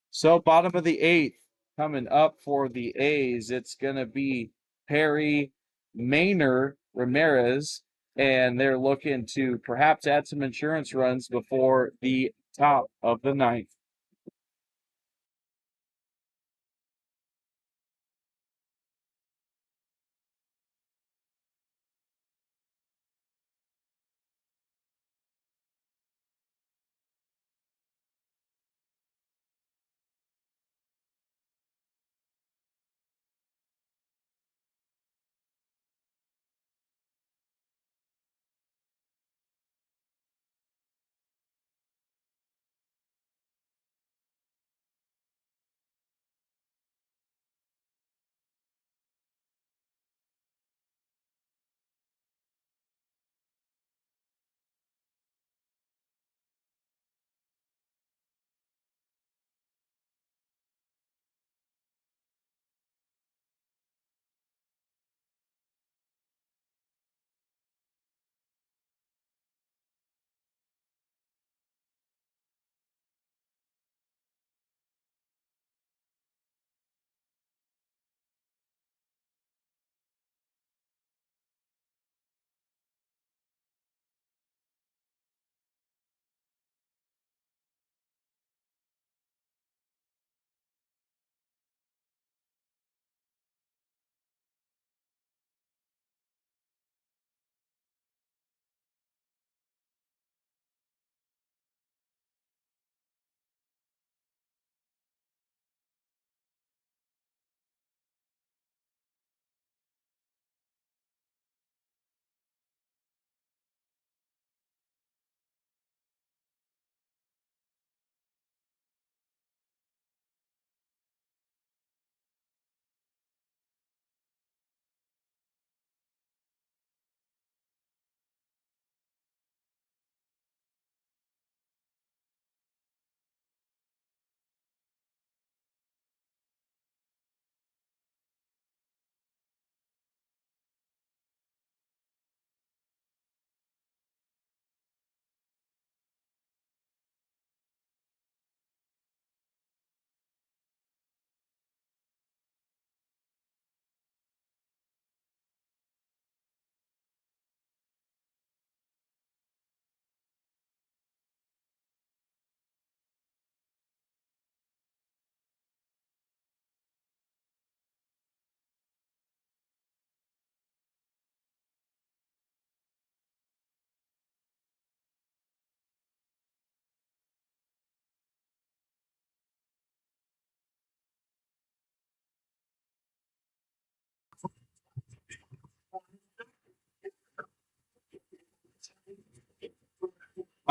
B: So bottom of the 8th, coming up for the A's, it's going to be Perry, Maynard, Ramirez, and they're looking to perhaps add some insurance runs before the top of the 9th.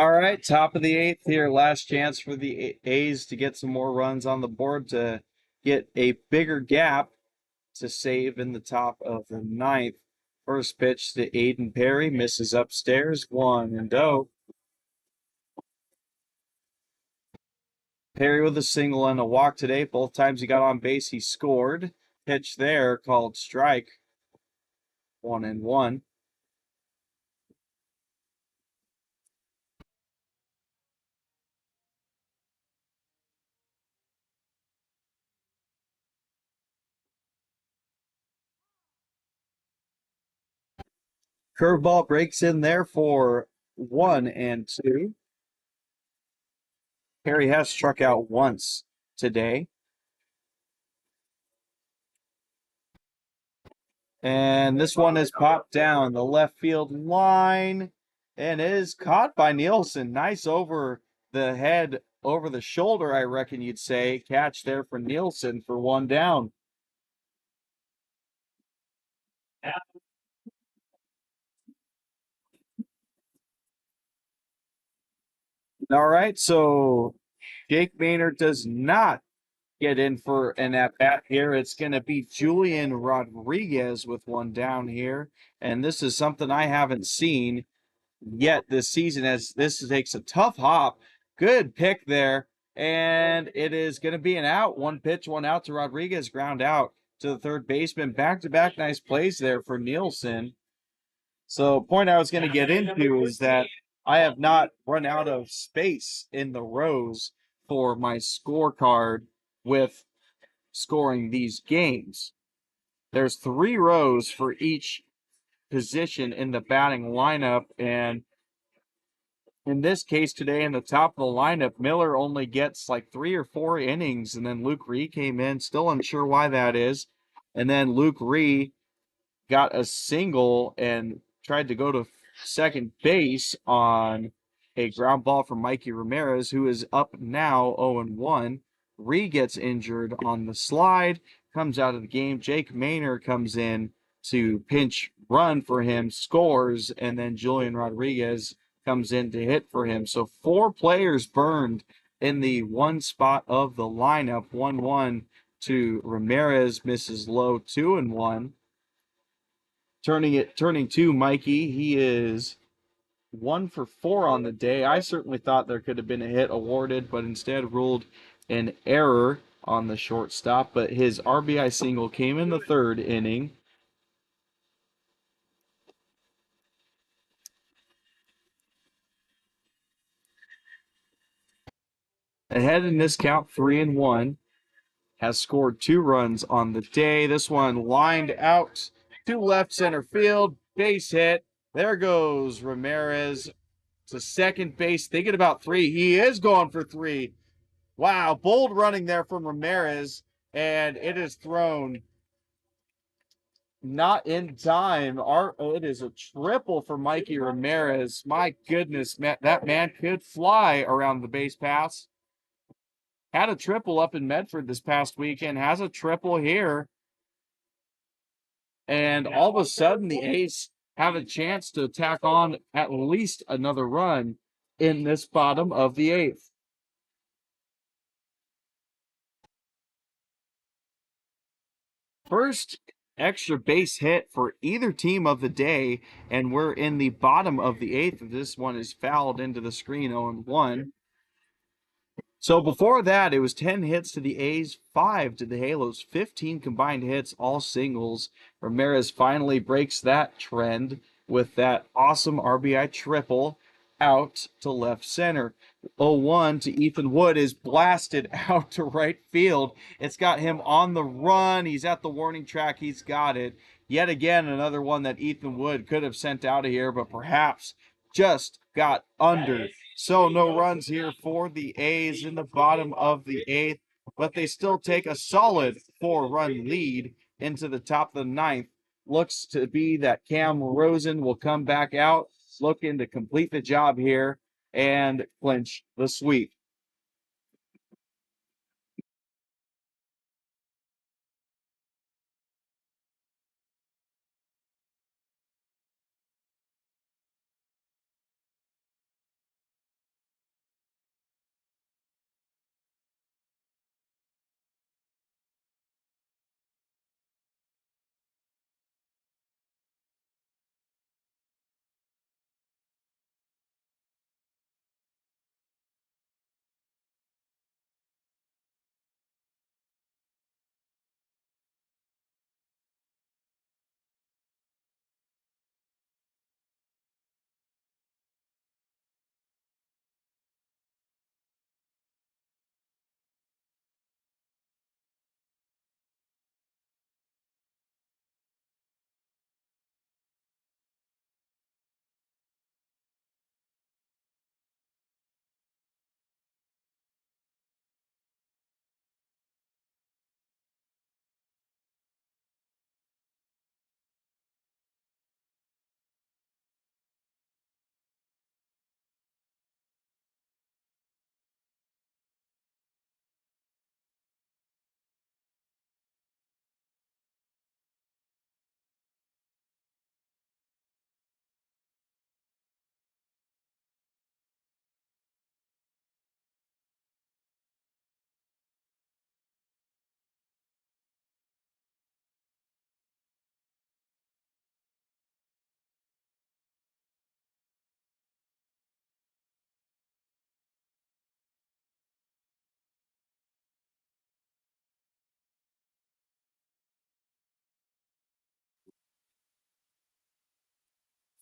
B: All right, top of the eighth here. Last chance for the A's to get some more runs on the board to get a bigger gap to save in the top of the ninth. First pitch to Aiden Perry, misses upstairs, 1-0. Perry with a single and a walk today. Both times he got on base, he scored. Pitch there called strike, 1-1. Curveball breaks in there for 1-2. Perry has struck out once today. And this one is popped down the left field line and is caught by Nielsen. Nice over the head, over the shoulder, I reckon you'd say. Catch there for Nielsen for 1 down. All right, so Jake Maynard does not get in for an at-bat here. It's going to be Julian Rodriguez with 1 down here. And this is something I haven't seen yet this season, as this takes a tough hop. Good pick there. And it is going to be an out. 1 pitch, 1 out to Rodriguez, ground out to the third baseman. Back-to-back nice plays there for Nielsen. So point I was going to get into is that I have not run out of space in the rows for my scorecard with scoring these games. There's 3 rows for each position in the batting lineup, and in this case today in the top of the lineup, Miller only gets like 3 or 4 innings, and then Luke Ree came in, still unsure why that is. And then Luke Ree got a single and tried to go to second base on a ground ball from Mikey Ramirez, who is up now 0-1. Ree gets injured on the slide, comes out of the game. Jake Maynard comes in to pinch run for him, scores, and then Julian Rodriguez comes in to hit for him. So 4 players burned in the one spot of the lineup. 1-1 to Ramirez, misses low, 2-1. Turning to Mikey, he is 1 for 4 on the day. I certainly thought there could have been a hit awarded, but instead ruled an error on the shortstop. But his RBI single came in the 3rd inning. Ahead in this count, 3-1. Has scored 2 runs on the day. This one lined out to left center field. Base hit. There goes Ramirez to second base, thinking about 3. He is going for 3. Wow, bold running there from Ramirez, and it is thrown not in time. It is a triple for Mikey Ramirez. My goodness, that man could fly around the base paths. Had a triple up in Medford this past weekend, has a triple here. And all of a sudden, the A's have a chance to tack on at least another run in this bottom of the 8th. First extra base hit for either team of the day, and we're in the bottom of the 8th. This one is fouled into the screen, 0-1. So before that, it was 10 hits to the A's, 5 to the Halos, 15 combined hits, all singles. Ramirez finally breaks that trend with that awesome RBI triple out to left center. 0-1 to Ethan Wood is blasted out to right field. It's got him on the run. He's at the warning track. He's got it. Yet again, another one that Ethan Wood could have sent out of here, but perhaps just got under. So no runs here for the A's in the bottom of the 8th, but they still take a solid 4-run lead into the top of the 9th. Looks to be that Cam Rosen will come back out, looking to complete the job here and clinch the sweep.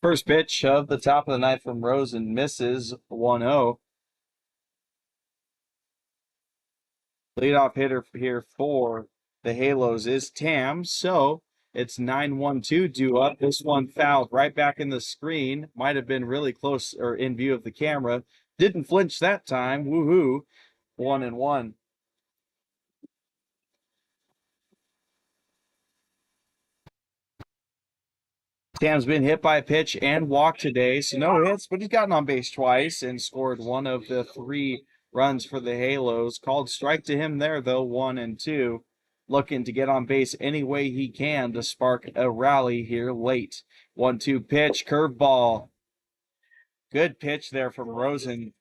B: First pitch of the top of the ninth from Rosen misses 1-0. Leadoff hitter here for the Halos is Tam, so it's 9-1-2 due up. This one fouled right back in the screen. Might have been really close or in view of the camera. Didn't flinch that time. Woohoo. 1-1. Tam's been hit by a pitch and walked today, so no hits, but he's gotten on base twice and scored one of the 3 runs for the Halos. Called strike to him there, though, 1-2. Looking to get on base any way he can to spark a rally here late. 1-2 pitch, curveball. Good pitch there from Rosen.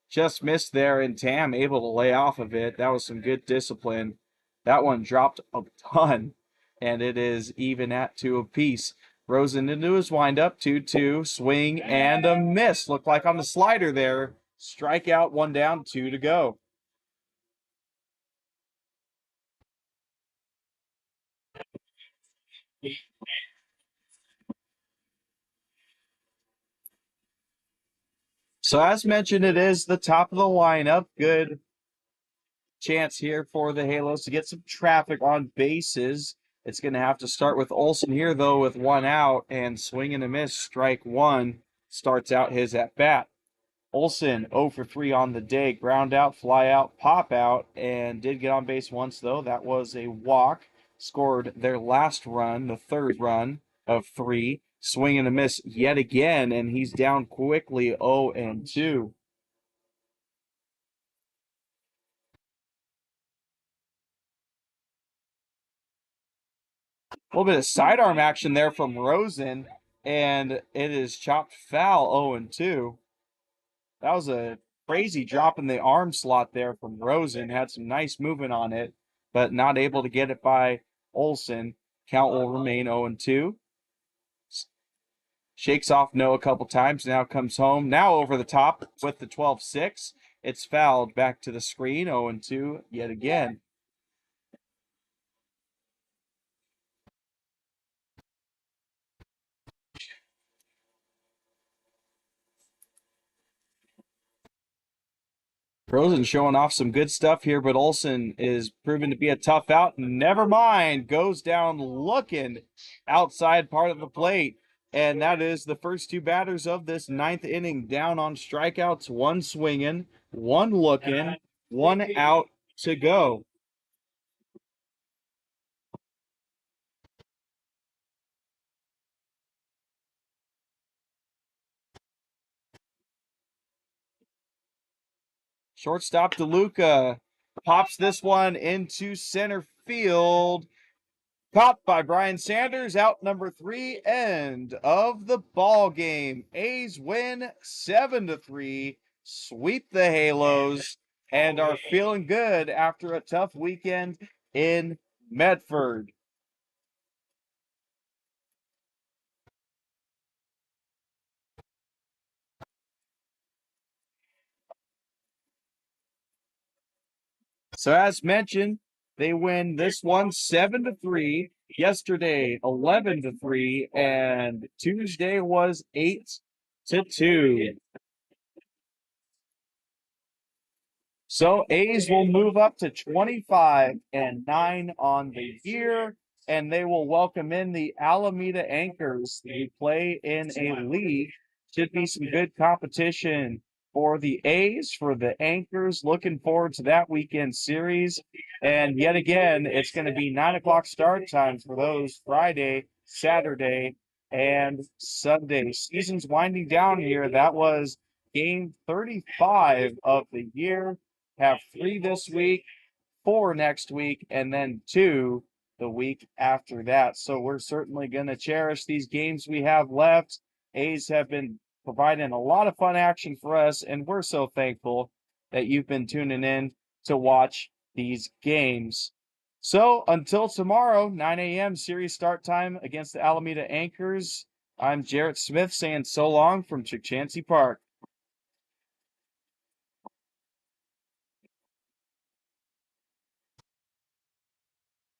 B: Just missed there, and Tam able to lay off of it. That was some good discipline. That one dropped a ton, and it is even at 2 apiece. Rosen into his windup, 2-2, swing and a miss. Looked like on the slider there. Strikeout, 1 down, 2 to go. So as mentioned, it is the top of the lineup. Good chance here for the Halos to get some traffic on bases. It's going to have to start with Olson here, though, with 1 out, and swing and a miss, strike 1, starts out his at-bat. Olson 0 for 3 on the day, ground out, fly out, pop out, and did get on base once, though. That was a walk. Scored their last run, the 3rd run of 3. Swing and a miss yet again, and he's down quickly 0-2. A little bit of sidearm action there from Rosen, and it is chopped foul 0-2. That was a crazy drop in the arm slot there from Rosen. Had some nice movement on it, but not able to get it by Olson. Count will remain 0-2. Shakes off no a couple times. Now comes home. Now over the top with the 12-6. It's fouled back to the screen. 0-2 yet again. Rosen showing off some good stuff here, but Olson is proven to be a tough out. Never mind, goes down looking outside part of the plate. And that is the first 2 batters of this 9th inning down on strikeouts, 1 swinging, 1 looking, 1 out to go. Shortstop DeLuca pops this one into center field. Caught by Brian Sanders, out number 3, end of the ball game. A's win 7-3, sweep the Halos, and are feeling good after a tough weekend in Medford. So as mentioned, they win this one 7-3. Yesterday 11-3, and Tuesday was 8-2. So A's will move up to 25-9 on the year, and they will welcome in the Alameda Anchors. They play in a league. Should be some good competition for the A's, for the Anchors. Looking forward to that weekend series. And yet again, it's going to be 9 o'clock start times for those Friday, Saturday, and Sunday. Season's winding down here. That was game 35 of the year. Have 3 this week, 4 next week, and then 2 the week after that. So we're certainly going to cherish these games we have left. A's have been providing a lot of fun action for us, and we're so thankful that you've been tuning in to watch these games. So until tomorrow, 9 a.m. series start time against the Alameda Anchors, I'm Jarrett Smith saying so long from Chick Chansey Park.